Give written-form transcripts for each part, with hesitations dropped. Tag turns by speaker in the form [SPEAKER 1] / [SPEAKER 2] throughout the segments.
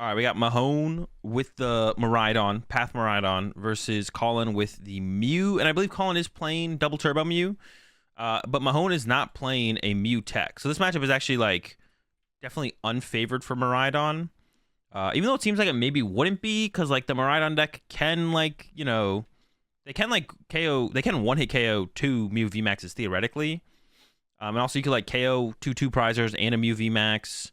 [SPEAKER 1] All right, we got Mahone with the Miraidon, Path Miraidon, versus Colin with the Mew. And I believe Colin is playing Double Turbo Mew. But Mahone is not playing a Mew tech. So this matchup is actually, like, definitely unfavored for Miraidon. Even though it seems like it maybe wouldn't be, because, like, the Miraidon deck can, like, you know, they can, like, KO, they can one-hit KO 2 Mew VMAXs theoretically. And also you could, like, KO 2 prizers and a Mew VMAX.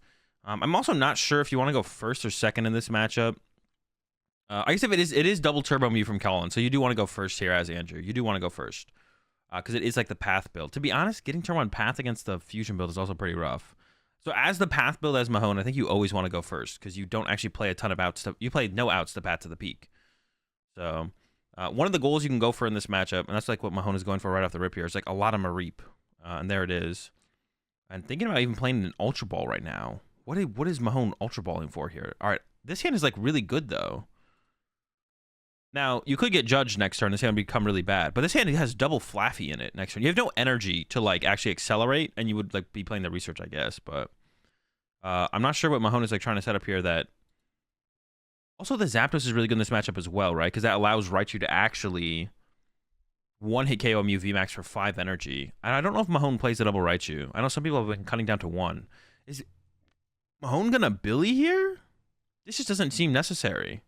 [SPEAKER 1] I'm also not sure if you want to go first or second in this matchup. I guess if it is double turbo Mew from Colin, so you do want to go first here as Andrew. You do want to go first. Because it is like the path build. To be honest, getting turn 1 path against the fusion build is also pretty rough. So as the path build as Mahone, I think you always want to go first, because you don't actually play a ton of outs. You play no outs to path to the peak. So one of the goals you can go for in this matchup, and that's like what Mahone is going for right off the rip here, is like a lot of Mareep. And there it is. And thinking about even playing an Ultra Ball right now. What is Mahone Ultra Balling for here? All right, this hand is like really good though. Now, you could get judged next turn. This hand would become really bad. But this hand has double Flaffy in it next turn. You have no energy to, like, actually accelerate, and you would, like, be playing the research, I guess. But I'm not sure what Mahone is, like, trying to set up here that... Also, the Zapdos is really good in this matchup as well, right? Because that allows Raichu to actually one-hit KO Mew VMAX for 5 energy. And I don't know if Mahone plays a double Raichu. I know some people have been cutting down to 1. Is Mahone gonna Billy here? This just doesn't seem necessary.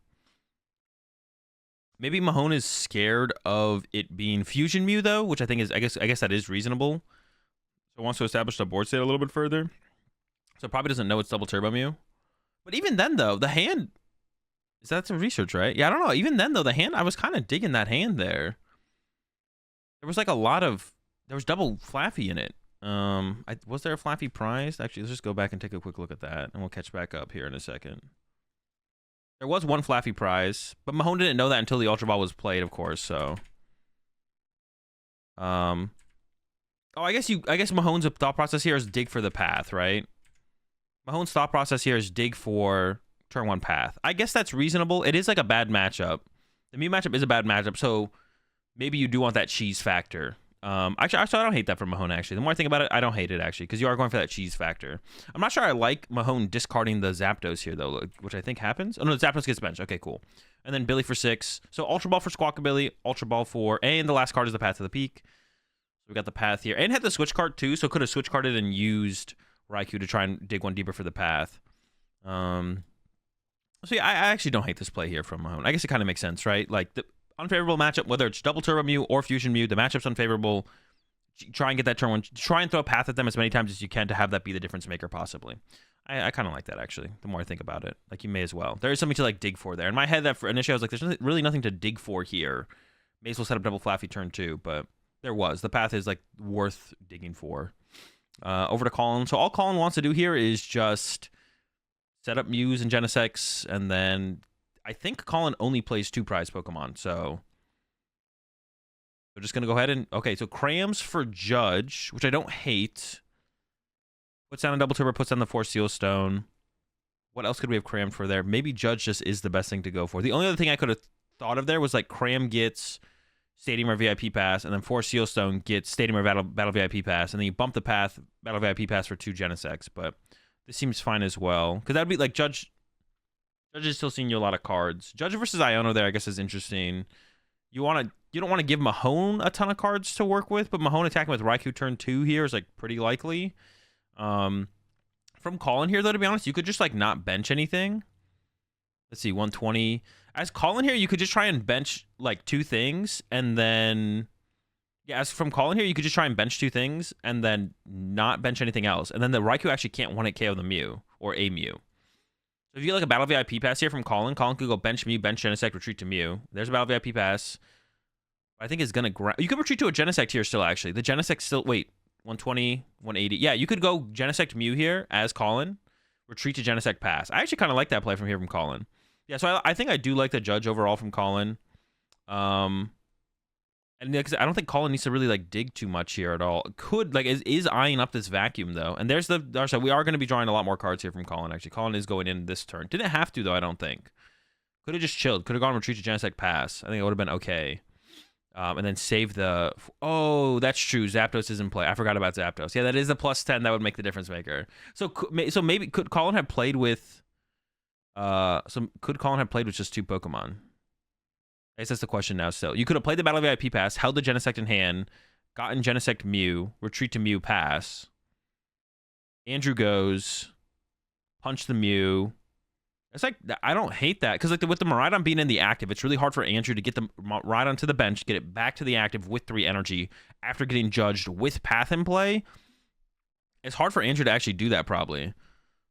[SPEAKER 1] Maybe Mahone is scared of it being Fusion Mew, though, which I think is, I guess that is reasonable. So wants to establish the board state a little bit further. So probably doesn't know it's Double Turbo Mew. But even then, though, the hand... Is that some research, right? Yeah, I don't know. Even then, though, the hand... I was kind of digging that hand there. There was, like, a lot of... There was double Flaffy in it. Was there a Flaffy prize? Actually, let's just go back and take a quick look at that, and we'll catch back up here in a second. There was one Flaffy prize, but Mahone didn't know that until the Ultra Ball was played, of course, so... Oh, I guess Mahone's thought process here is dig for the path, right? Mahone's thought process here is dig for turn 1 path. I guess that's reasonable. It is like a bad matchup. The Mew matchup is a bad matchup, so maybe you do want that cheese factor. Actually, I don't hate that from Mahone, actually. The more I think about it, I don't hate it, actually, because you are going for that cheese factor. I'm not sure I like Mahone discarding the Zapdos here, though, which I think happens. Oh, no, the Zapdos gets benched. Okay, cool. And then Billy for 6. So Ultra Ball for Squawkabilly, Ultra Ball for... And the last card is the Path to the Peak. So we got the Path here. And had the Switch card, too, so could have Switch carded and used Raikou to try and dig one deeper for the Path. So yeah, I actually don't hate this play here from Mahone. I guess it kind of makes sense, right? Like, the unfavorable matchup, whether it's Double Turbo Mew or Fusion Mew, the matchup's unfavorable. Try and get that turn 1. Try and throw a path at them as many times as you can to have that be the difference maker, possibly. I kind of like that, actually, the more I think about it. Like, you may as well. There is something to, like, dig for there. In my head, that initially I was like, there's really nothing to dig for here. May as well set up double Flaffy turn 2, but there was. The path is, like, worth digging for. Over to Colin. So all Colin wants to do here is just set up Mews and Genesects, and then I think Colin only plays 2 prize Pokemon, so we're just going to go ahead and... Okay, so Crams for Judge, which I don't hate. Puts down a Double Turbo, puts down the 4 Seal Stone. What else could we have crammed for there? Maybe Judge just is the best thing to go for. The only other thing I could have thought of there was, like, Cram gets Stadium or VIP Pass, and then 4 Seal Stone gets Stadium or Battle VIP Pass, and then you bump the path, Battle VIP Pass for 2 Genesects, but this seems fine as well. Because that would be, like, Judge is still seeing you a lot of cards. Judge versus Iono there, I guess, is interesting. You don't want to give Mahone a ton of cards to work with, but Mahone attacking with Raikou turn 2 here is, like, pretty likely. From Colin here, though, to be honest, you could just, like, not bench anything. Let's see, 120. As Colin here, you could just try and bench, like, 2 things, and then... Yeah, as from Colin here, you could just try and bench 2 things, and then not bench anything else. And then the Raikou actually can't one-hit KO the Mew, or a Mew. So if you get, like, a Battle VIP Pass here from Colin could go bench Mew, bench Genesect, retreat to Mew. There's a Battle VIP Pass. I think it's going to... You could retreat to a Genesect here still, actually. The Genesect still... Wait, 120, 180. Yeah, you could go Genesect Mew here as Colin. Retreat to Genesect Pass. I actually kind of like that play from here from Colin. Yeah, so I think I do like the Judge overall from Colin. And because I don't think Colin needs to really, like, dig too much here at all. Could, like, is eyeing up this vacuum, though. And there's the... Sorry, we are going to be drawing a lot more cards here from Colin, actually. Colin is going in this turn. Didn't have to, though, I don't think. Could have just chilled. Could have gone retreat to Genesect Pass. I think it would have been okay. And then save the... Oh, that's true. Zapdos is in play. I forgot about Zapdos. Yeah, that is a +10. That would make the difference maker. So maybe... Could Colin have played with So could Colin have played with just 2 Pokemon? I guess that's the question now still. You could have played the Battle VIP pass, held the Genesect in hand, gotten Genesect Mew, retreat to Mew pass. Andrew goes, punch the Mew. It's like, I don't hate that, because like with the Miraidon being in the active, it's really hard for Andrew to get the Miraidon to the bench, get it back to the active with 3 energy after getting judged with Path in play. It's hard for Andrew to actually do that, probably.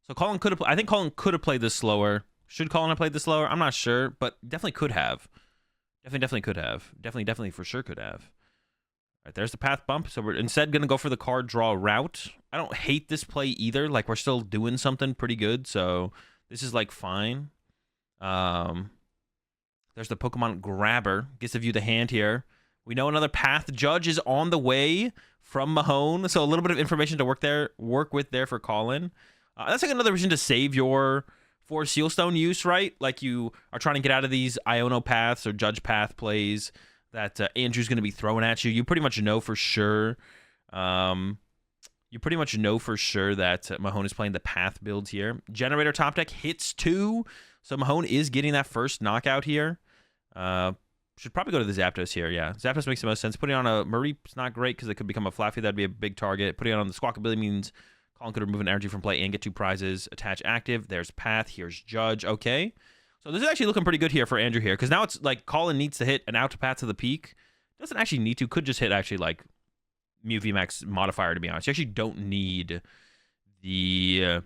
[SPEAKER 1] So Colin could have, I think Colin could have played this slower. Should Colin have played this slower? I'm not sure, but definitely could have. Definitely could have. Definitely for sure could have. All right, there's the path bump. So we're instead going to go for the card draw route. I don't hate this play either. Like, we're still doing something pretty good, so this is, like, fine. There's the Pokemon Grabber. Gets to view the hand here. We know another path judge is on the way from Mahone, so a little bit of information to work with there for Colin. That's like another reason to save your 4 Sealstone use, right? Like, you are trying to get out of these Iono paths or judge path plays that Andrew's going to be throwing at you. You pretty much know for sure. That Mahone is playing the path build here. Generator top deck hits 2, so Mahone is getting that first knockout here. Should probably go to the Zapdos here, yeah. Zapdos makes the most sense. Putting on a Mareep's not great because it could become a Flaffy. That'd be a big target. Putting on the Squawkabilly means Colin could remove an energy from play and get 2 prizes. Attach active. There's Path. Here's Judge. Okay. So this is actually looking pretty good here for Andrew here, because now it's like Colin needs to hit an out to path to the peak. Doesn't actually need to. Could just hit actually like Mew VMAX modifier, to be honest. You actually don't need the...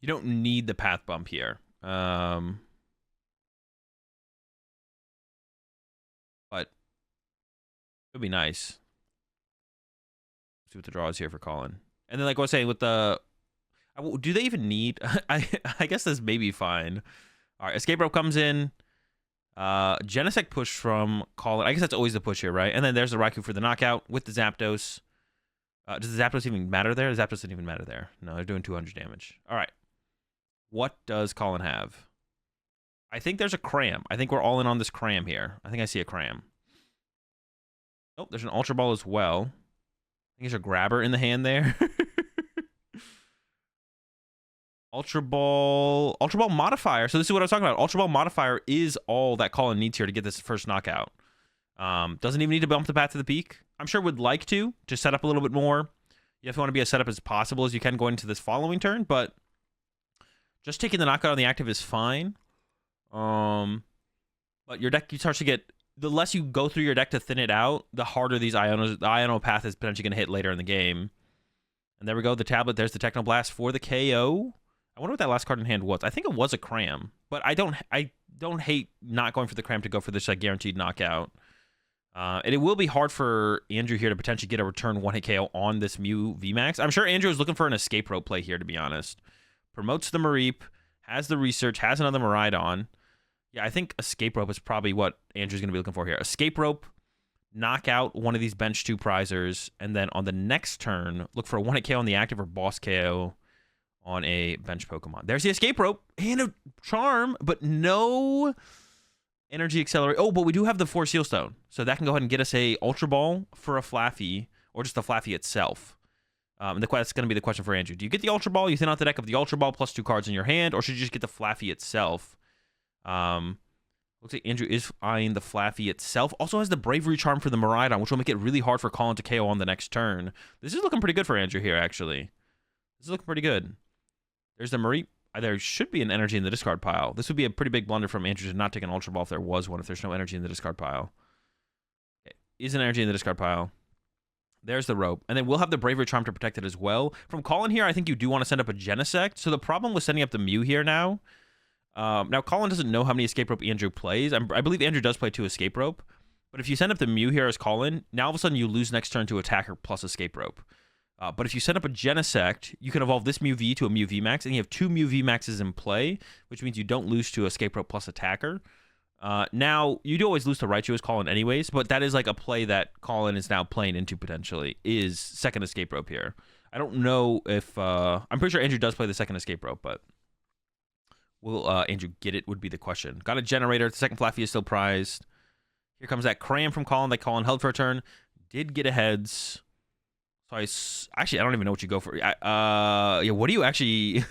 [SPEAKER 1] you don't need the path bump here. But it would be nice. See what the draw is here for Colin. And then, like I was saying, with the... do they even need... I guess this may be fine. All right, Escape Rope comes in. Genesect push from Colin. I guess that's always the push here, right? And then there's the Raikou for the knockout with the Zapdos. Does the Zapdos even matter there? The Zapdos doesn't even matter there. No, they're doing 200 damage. All right. What does Colin have? I think there's a Cram. I think we're all in on this Cram here. I think I see a Cram. Oh, there's an Ultra Ball as well. I think there's a Grabber in the hand there. Ultra Ball modifier. So this is what I was talking about. Ultra Ball modifier is all that Colin needs here to get this first knockout. Doesn't even need to bump the path to the peak. I'm sure would like to set up a little bit more. You definitely want to be as set up as possible as you can going into this following turn, but just taking the knockout on the active is fine. But your deck starts to get... the less you go through your deck to thin it out, the harder these Ionos... the Iono path is potentially going to hit later in the game. And there we go. The tablet. There's the Techno Blast for the KO. I wonder what that last card in hand was. I think it was a Cram, but I don't hate not going for the Cram to go for this like guaranteed knockout. And it will be hard for Andrew here to potentially get a return 1-hit KO on this Mew VMAX. I'm sure Andrew is looking for an Escape Rope play here, to be honest. Promotes the Mareep, has the research, has another Miraidon. Yeah, I think Escape Rope is probably what Andrew's going to be looking for here. Escape Rope, knock out one of these bench 2 prizers, and then on the next turn, look for a 1-hit KO on the active or boss KO on a bench Pokemon. There's the Escape Rope and a Charm, but no energy accelerate. Oh, but we do have the 4 Sealstone, so that can go ahead and get us a Ultra Ball for a Flaffy, or just the Flaffy itself. And that's going to be the question for Andrew. Do you get the Ultra Ball? You thin out the deck of the Ultra Ball plus 2 cards in your hand, or should you just get the Flaffy itself? Looks like Andrew is eyeing the Flaffy itself. Also has the Bravery Charm for the Miraidon, which will make it really hard for Colin to KO on the next turn. This is looking pretty good for Andrew here, actually. This is looking pretty good. There's the Mareep. There should be an energy in the discard pile. This would be a pretty big blunder from Andrew to not take an Ultra Ball if there was one, if there's no energy in the discard pile. Okay. Is an energy in the discard pile. There's the Rope. And then we'll have the Bravery Charm to protect it as well. From Colin here, I think you do want to send up a Genesect. So the problem with sending up the Mew here now... now, Colin doesn't know how many Escape Rope Andrew plays. I believe Andrew does play 2 Escape Rope. But if you send up the Mew here as Colin, now all of a sudden you lose next turn to Attacker plus Escape Rope. But if you set up a Genesect, you can evolve this Mew V to a Mew VMAX, and you have 2 Mew VMAXs in play, which means you don't lose to Escape Rope plus Attacker. Now, you do always lose to Raichu as Colin anyways, but that is like a play that Colin is now playing into potentially, is second Escape Rope here. I don't know if... I'm pretty sure Andrew does play the second Escape Rope, but... will Andrew get it would be the question. Got a Generator. The second Flaffy is still prized. Here comes that Cram from Colin that Colin held for a turn. Did get a Heads. So actually, I don't even know what you go for. Yeah, what do you actually...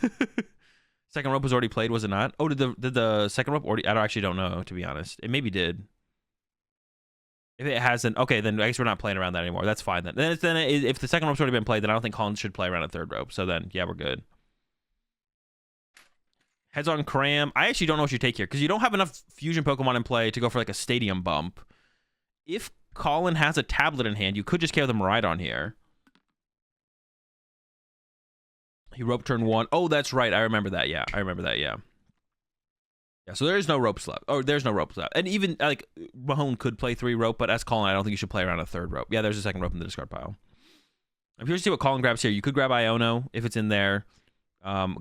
[SPEAKER 1] Second rope was already played, was it not? Oh, did the second rope already? I actually don't know, to be honest. It maybe did. If it hasn't, okay, then I guess we're not playing around that anymore. That's fine then. If the second rope's already been played, then I don't think Colin should play around a third rope. So then, yeah, we're good. Heads on Cram. I actually don't know what you take here because you don't have enough fusion Pokemon in play to go for like a stadium bump. If Colin has a tablet in hand, you could just KO the Miraidon here. He rope turn 1. Oh, that's right. I remember that. Yeah, I remember that. Yeah. Yeah, so there is no ropes left. Oh, there's no ropes left. And even, like, Mahone could play 3 rope, but as Colin, I don't think you should play around a third rope. Yeah, there's a second rope in the discard pile. I'm curious to see what Colin grabs here. You could grab Iono if it's in there.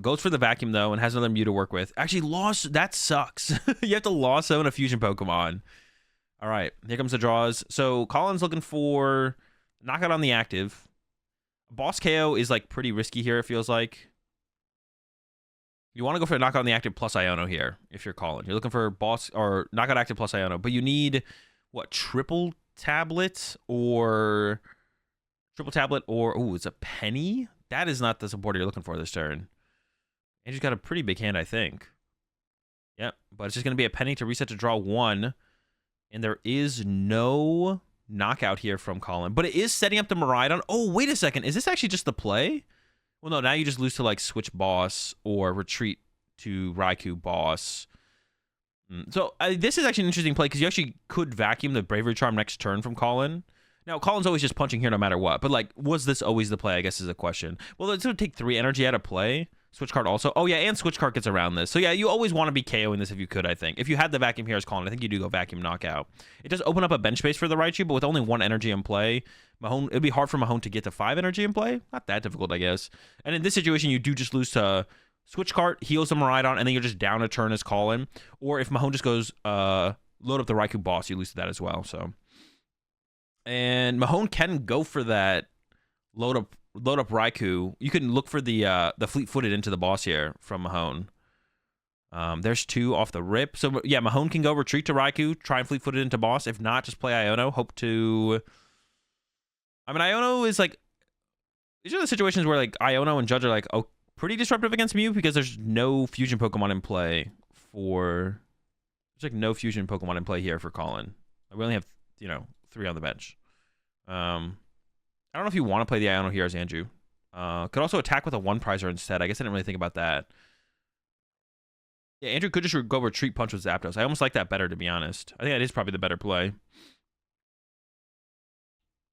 [SPEAKER 1] Goes for the vacuum, though, and has another Mew to work with. Actually, lost. That sucks. You have to loss zone a fusion Pokemon. All right, here comes the draws. So Colin's looking for knockout on the active. Boss KO is, like, pretty risky here, it feels like. You want to go for a knockout on the active plus Iono here, if you're Colin. You're looking for boss or knockout active plus Iono, but you need what, triple tablet or oh, it's a penny? That is not the supporter you're looking for this turn. And he's got a pretty big hand, I think. Yep, but it's just going to be a penny to reset to draw 1, and there is no knockout here from Colin, but it is setting up the Miraidon. Oh, wait a second. Is this actually just the play? Well, no, now you just lose to, like, switch boss or retreat to Raikou boss. So this is actually an interesting play because you actually could vacuum the Bravery Charm next turn from Colin. Now, Colin's always just punching here no matter what, but, like, was this always the play, I guess, is a question. Well, it's going to take 3 energy out of play. Switch card also. Oh, yeah, and switch card gets around this. So, yeah, you always want to be KOing this if you could, I think. If you had the vacuum here as Colin, I think you do go vacuum knockout. It does open up a bench space for the Raichu, but with only 1 energy in play, Mahone, it'd be hard for Mahone to get to 5 energy in play. Not that difficult, I guess. And in this situation, you do just lose to switch card, heals the Miraidon, and then you're just down a turn as Colin. Or if Mahone just goes load up the Raikou boss, you lose to that as well. So, and Mahone can go for that load up Raikou. You can look for the fleet-footed into the boss here from Mahone. There's 2 off the rip. So, yeah, Mahone can go retreat to Raikou, try and fleet-footed into boss. If not, just play Iono. Hope to... I mean, Iono is, like... These are the situations where, like, Iono and Judge are, like, oh, pretty disruptive against Mew because there's no fusion Pokemon in play for... There's, like, no fusion Pokemon in play here for Colin. We only have, 3 on the bench. I don't know if you want to play the Iono here as Andrew. Could also attack with a 1-prizer instead. I guess I didn't really think about that. Yeah, Andrew could just go retreat punch with Zapdos. I almost like that better, to be honest. I think that is probably the better play.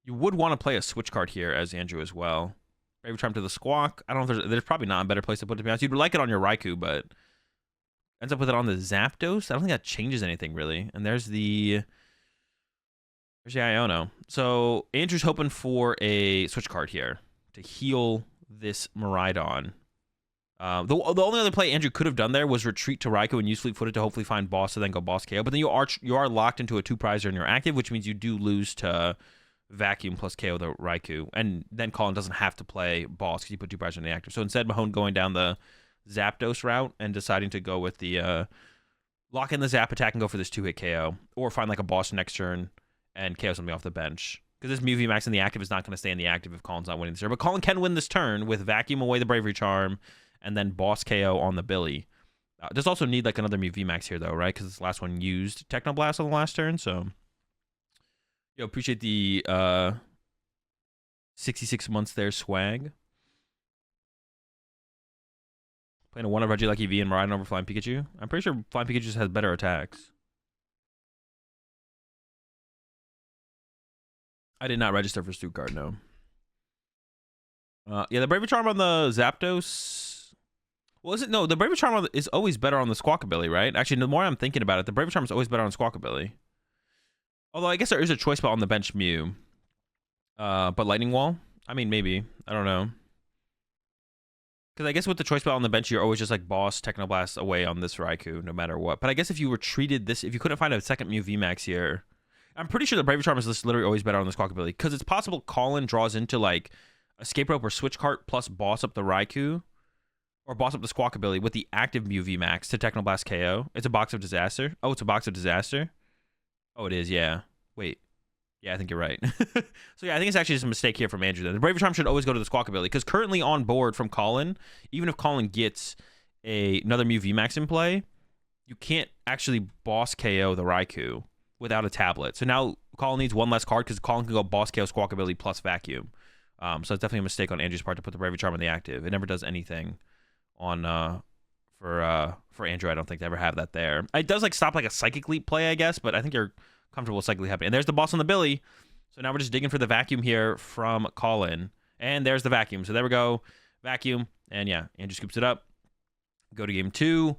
[SPEAKER 1] You would want to play a switch card here as Andrew as well. Brave Charm to the Squawk. I don't know if there's probably not a better place to put it, to be honest. You'd like it on your Raikou, but ends up with it on the Zapdos. I don't think that changes anything, really. And there's the Iono. So Andrew's hoping for a switch card here to heal this Miraidon. The only other play Andrew could have done there was retreat to Raikou and use fleet-footed to hopefully find boss and then go boss KO. But then you are locked into a 2-prizer and you're active, which means you do lose to vacuum plus KO the Raikou. And then Colin doesn't have to play boss because you put 2-prizer in the active. So instead, Mahone going down the Zapdos route and deciding to go with the lock in the Zap attack and go for this 2-hit KO. Or find like a boss next turn and KO something off the bench. Because this Mew VMAX in the active is not going to stay in the active if Colin's not winning this turn. But Colin can win this turn with vacuum away the Bravery Charm and then boss KO on the Billy. Does also need like another Mew VMAX here though, right? Because this last one used Technoblast on the last turn. So, appreciate the 66 months there, swag. Playing a 1 of Regieleki V and Miraidon over Flying Pikachu. I'm pretty sure Flying Pikachu just has better attacks. I did not register for Stuttgart, no. Yeah, the Bravery Charm on the Zapdos. Well, is it? No, the Bravery Charm is always better on the Squawkabilly, right? Actually, the more I'm thinking about it, the Bravery Charm is always better on Squawkabilly. Although, I guess there is a choice spot on the bench Mew. But Lightning Wall? I mean, maybe. I don't know. Because I guess with the choice spot on the bench, you're always just like boss Technoblast away on this Raikou, no matter what. But I guess if you retreated this, if you couldn't find a second Mew VMAX here, I'm pretty sure the Bravery Charm is literally always better on the Squawkabilly. Because it's possible Colin draws into like Escape Rope or Switch Cart plus boss up the Raikou. Or boss up the Squawkabilly with the active Mew VMAX to Technoblast KO. It's a Box of Disaster. Oh, it's a Box of Disaster? Oh, it is, yeah. Wait. Yeah, I think you're right. So, yeah, I think it's actually just a mistake here from Andrew. Then. The Bravery Charm should always go to the Squawkabilly. Because currently on board from Colin, even if Colin gets another Mew VMAX in play, you can't actually boss KO the Raikou without a tablet. So now Colin needs one less card because Colin can go boss KO Squawkabilly plus Vacuum. So it's definitely a mistake on Andrew's part to put the Bravery Charm on the active. It never does anything on for Andrew. I don't think to ever have that there. It does like stop like a Psychic Leap play, I guess, but I think you're comfortable with Psychic Leap happening. And there's the boss on the Billy. So now we're just digging for the Vacuum here from Colin. And there's the Vacuum. So there we go. Vacuum. And yeah, Andrew scoops it up. Go to game 2.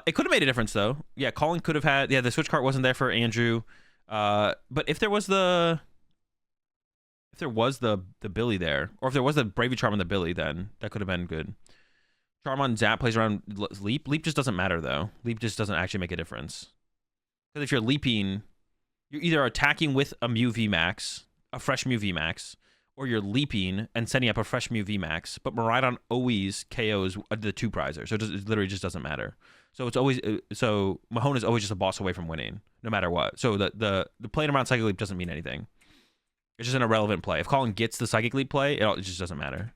[SPEAKER 1] It could have made a difference though. Yeah, Colin could have had, the switch card wasn't there for Andrew. But if there was the Billy there, or if there was the Bravery Charm on the Billy, then that could have been good. Charm on Zap plays around Leap. Leap just doesn't matter though. Leap just doesn't actually make a difference. Because if you're leaping, you're either attacking with a Mew VMAX, a fresh Mew VMAX, or you're leaping and setting up a fresh Mew VMAX. But Miraidon always KOs the 2-prizer, so it literally just doesn't matter. So it's always Mahone is always just a boss away from winning, no matter what. So the playing around Psychic Leap doesn't mean anything. It's just an irrelevant play. If Colin gets the Psychic Leap play, it just doesn't matter.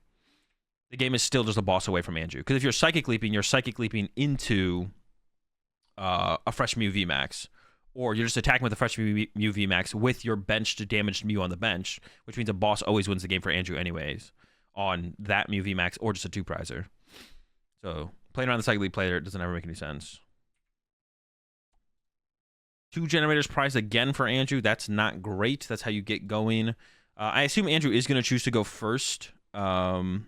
[SPEAKER 1] The game is still just a boss away from Andrew. Because if you're Psychic Leaping into a fresh Mew VMAX. Or you're just attacking with a fresh Mew VMAX with your benched damaged Mew on the bench, which means a boss always wins the game for Andrew anyways on that Mew VMAX or just a 2-prizer. So playing around the Psychic Leap player doesn't ever make any sense. 2 generators prize again for Andrew. That's not great. That's how you get going. I assume Andrew is going to choose to go first. Yeah,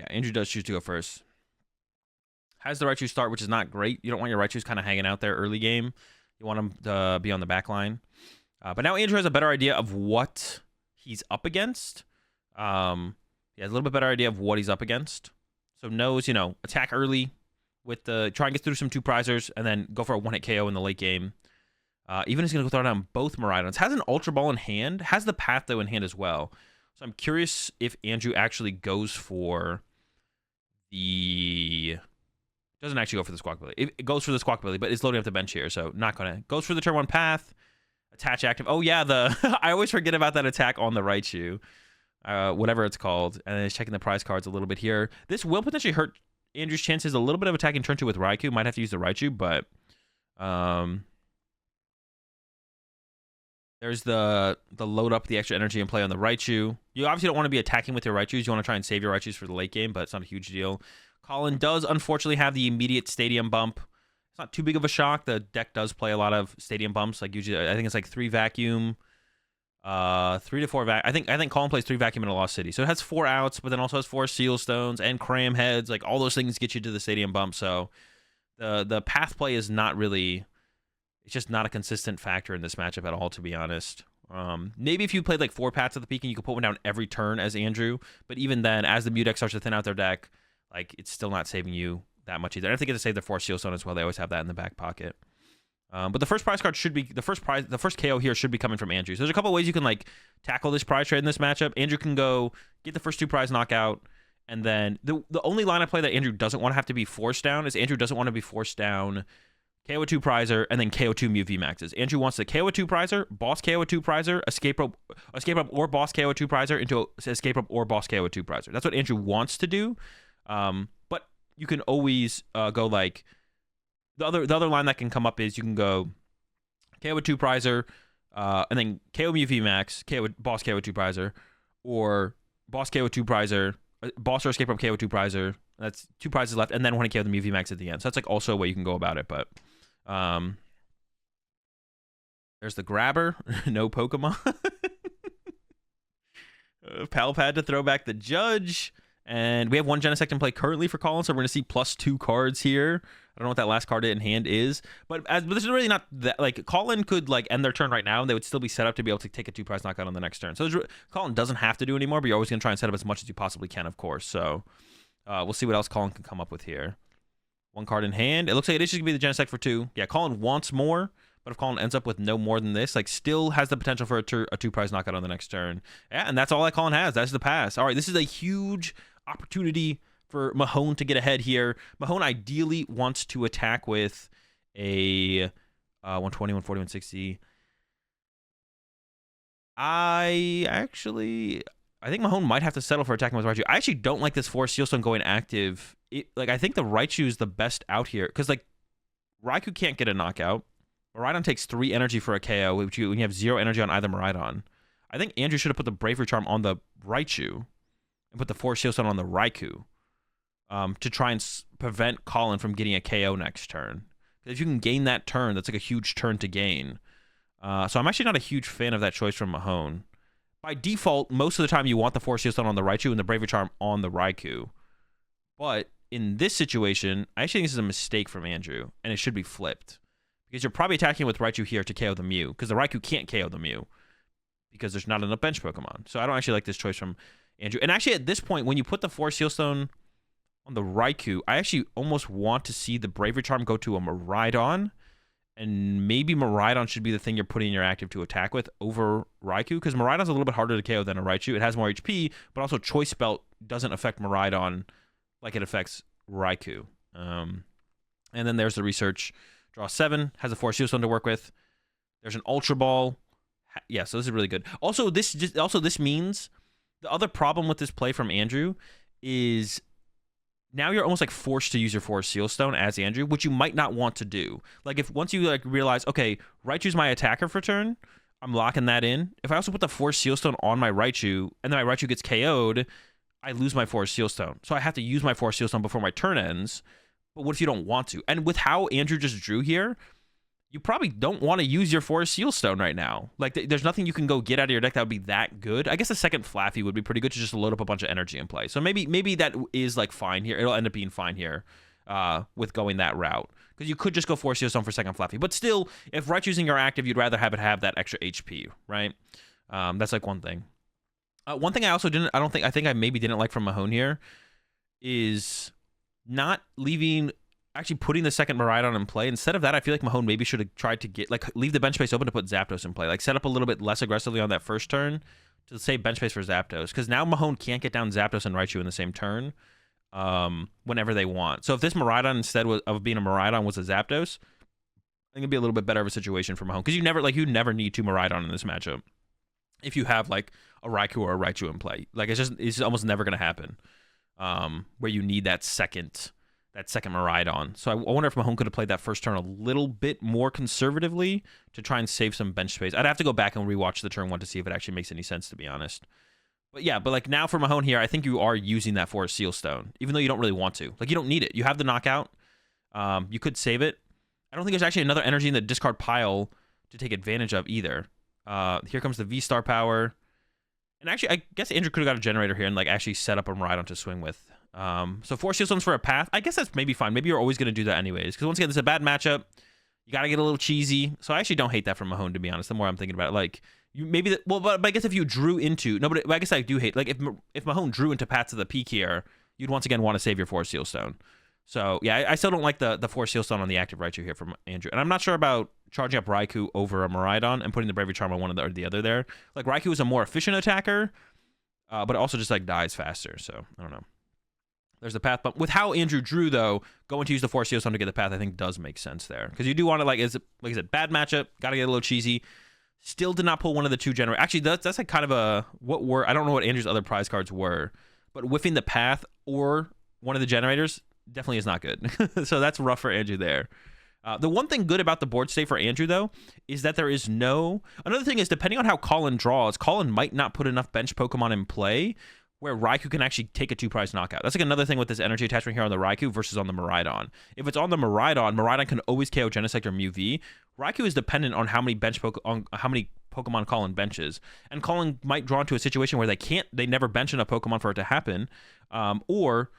[SPEAKER 1] Andrew does choose to go first. Has the Raichu start, which is not great. You don't want your Raichus kind of hanging out there early game. You want them to be on the back line. But now Andrew has a better idea of what he's up against. He has a little bit better idea of what he's up against. So knows, attack early with the try and get through some 2-prizers and then go for a 1-hit KO in the late game. Even is going to go throw down both Miraidons. Has an Ultra Ball in hand. Has the Path, though, in hand as well. So I'm curious if Andrew actually goes for the... Doesn't actually go for the Squawkabilly. It goes for the Squawkabilly, but it's loading up the bench here, so not going to. Goes for the turn 1 Path. Attach active. Oh, yeah, I always forget about that attack on the Raichu. Whatever it's called. And then he's checking the prize cards a little bit here. This will potentially hurt Andrew's chances a little bit of attacking turn 2 with Raikou. Might have to use the Raichu, but... there's the load up the extra energy and play on the Raichu. You obviously don't want to be attacking with your Raichus. You want to try and save your Raichus for the late game, but it's not a huge deal. Colin does unfortunately have the immediate stadium bump. It's not too big of a shock. The deck does play a lot of stadium bumps. Like usually, I think it's like 3 vacuum, 3 to 4 vac. I think Colin plays 3 vacuum in a Lost City, so it has 4 outs, but then also has 4 seal stones and cram heads. Like all those things get you to the stadium bump. So the path play is not really. It's just not a consistent factor in this matchup at all, to be honest. Maybe if you played like 4 paths at the peak and you could put one down every turn as Andrew, but even then, as the Mew deck starts to thin out their deck, like it's still not saving you that much either. I don't think they get to save their 4 seal stone as well. They always have that in the back pocket. But the first prize card should be the first KO here should be coming from Andrew. So there's a couple ways you can like tackle this prize trade in this matchup. Andrew can go get the first 2 prize knockout, and then the only line of play that Andrew doesn't want to have to be forced down is Andrew doesn't want to be forced down KO a 2-prizer, and then KO 2 Mew VMAXs. Andrew wants to KO a 2-prizer, boss KO a 2-prizer, escape rope or boss KO a 2-prizer into escape rope or boss KO a 2-prizer. That's what Andrew wants to do. But you can always go like the other line that can come up is you can go KO a 2-prizer, and then KO Mew VMAX, boss KO a 2-prizer, or boss KO a 2-prizer, boss or escape rope KO a 2-prizer. That's 2 prizes left, and then 1 KO the Mew VMAX at the end. So that's like also a way you can go about it, but. There's the grabber. No Pokemon. Pal Pad to throw back the Judge. And we have 1 Genesect in play currently for Colin, so we're going to see +2 cards here. I don't know what that last card in hand is. But this is really not that... Like, Colin could, like, end their turn right now, and they would still be set up to be able to take a 2-prize knockout on the next turn. So Colin doesn't have to do anymore, but you're always going to try and set up as much as you possibly can, of course. So we'll see what else Colin can come up with here. 1 card in hand. It looks like it is just going to be the Genesect for 2. Yeah, Colin wants more, but if Colin ends up with no more than this, like, still has the potential for a 2-prize knockout on the next turn. Yeah, and that's all that Colin has. That's the pass. All right, this is a huge opportunity for Mahone to get ahead here. Mahone ideally wants to attack with a 120, 140, 160. I I think Mahone might have to settle for attacking with Raichu. I actually don't like this Forest Seal Stone going active. Like, I think the Raichu is the best out here. Because, like, Raikou can't get a knockout. Miraidon takes 3 energy for a KO, when you have 0 energy on either Miraidon. I think Andrew should have put the Bravery Charm on the Raichu and put the Forest Seal Stone on the Raikou to try and prevent Colin from getting a KO next turn. If you can gain that turn, that's like a huge turn to gain. So I'm actually not a huge fan of that choice from Mahone. By default, most of the time you want the Force Seal Stone on the Raichu and the Bravery Charm on the Raikou. But in this situation, I actually think this is a mistake from Andrew, and it should be flipped. Because you're probably attacking with Raichu here to KO the Mew, because the Raikou can't KO the Mew, because there's not enough bench Pokemon. So I don't actually like this choice from Andrew. And actually, at this point, when you put the Force Seal Stone on the Raikou, I actually almost want to see the Bravery Charm go to a Miraidon, and maybe Miraidon should be the thing you're putting your active to attack with over Raikou, because Miraidon's a little bit harder to KO than a Raichu. It has more HP, but also Choice Belt doesn't affect Miraidon like it affects Raikou. And then there's the research. Draw 7, has a Force Seal Stone to work with. There's an Ultra Ball. Yeah, so this is really good. Also, this means the other problem with this play from Andrew is now you're almost like forced to use your Force Seal Stone as Andrew, which you might not want to do. Like, if once you like realize, okay, Raichu's my attacker for turn, I'm locking that in. If I also put the Force Seal Stone on my Raichu, and then my Raichu gets KO'd, I lose my Force Seal Stone. So I have to use my Force Seal Stone before my turn ends. But what if you don't want to? And with how Andrew just drew here, you probably don't want to use your Force Seal Stone right now. Like, there's nothing you can go get out of your deck that would be that good. I guess the second Flaffy would be pretty good to just load up a bunch of energy in play. So maybe that is, like, fine here. It'll end up being fine here with going that route. Because you could just go Force Seal Stone for second Flaffy. But still, if Raichu's in your active, you'd rather have it have that extra HP, right? That's, like, one thing. One thing I also I think I maybe didn't like from Mahone here is not leaving... actually putting the second Miraidon in play. Instead of that, I feel like Mahone maybe should have tried to get, like, leave the bench space open to put Zapdos in play. Like, set up a little bit less aggressively on that first turn to save bench space for Zapdos. Because now Mahone can't get down Zapdos and Raichu in the same turn whenever they want. So if this Miraidon, instead of being a Miraidon, was a Zapdos, I think it'd be a little bit better of a situation for Mahone. Because you never need 2 Miraidon in this matchup if you have, like, a Raikou or a Raichu in play. Like, it's almost never going to happen where you need that second Miraidon. So I wonder if Mahone could have played that first turn a little bit more conservatively to try and save some bench space. I'd have to go back and rewatch the turn 1 to see if it actually makes any sense, to be honest. But yeah, like now for Mahone here, I think you are using that Forest Seal Stone, even though you don't really want to. Like, you don't need it. You have the knockout. You could save it. I don't think there's actually another energy in the discard pile to take advantage of either. Here comes the V-Star power. And actually, I guess Andrew could have got a generator here and like actually set up a Miraidon to swing with. So Force Seal Stones for a path. I guess that's maybe fine. Maybe you're always going to do that anyways. Because once again, this is a bad matchup. You got to get a little cheesy. So I actually don't hate that from Mahone, to be honest. The more I'm thinking about it, like you maybe but I guess if you drew into but I guess I do hate, like, if Mahone drew into paths of the peak here, you'd once again want to save your Force Seal Stone. So yeah, I still don't like the Force Seal Stone on the active Raichu here from Andrew. And I'm not sure about charging up Raikou over a Miraidon and putting the Bravery Charm on one or the other there. Like, Raikou is a more efficient attacker, but it also just like dies faster. So I don't know. There's the path, but with how Andrew drew, though, going to use the Force Seal Stone to get the path, I think does make sense there. Because you do want to, like I said, bad matchup, got to get a little cheesy. Still did not pull one of the 2 generators. Actually, that's like kind of a, I don't know what Andrew's other prize cards were, but whiffing the path or one of the generators definitely is not good. So that's rough for Andrew there. The one thing good about the board state for Andrew, though, is that there is no... Another thing is, depending on how Colin draws, Colin might not put enough bench Pokemon in play where Raikou can actually take a 2-prize knockout. That's like another thing with this energy attachment here on the Raikou versus on the Miraidon. If it's on the Miraidon can always KO Genesect or Mew V. Raikou is dependent on how many Pokemon Colin benches. And Colin might draw into a situation where they never bench enough Pokemon for it to happen, or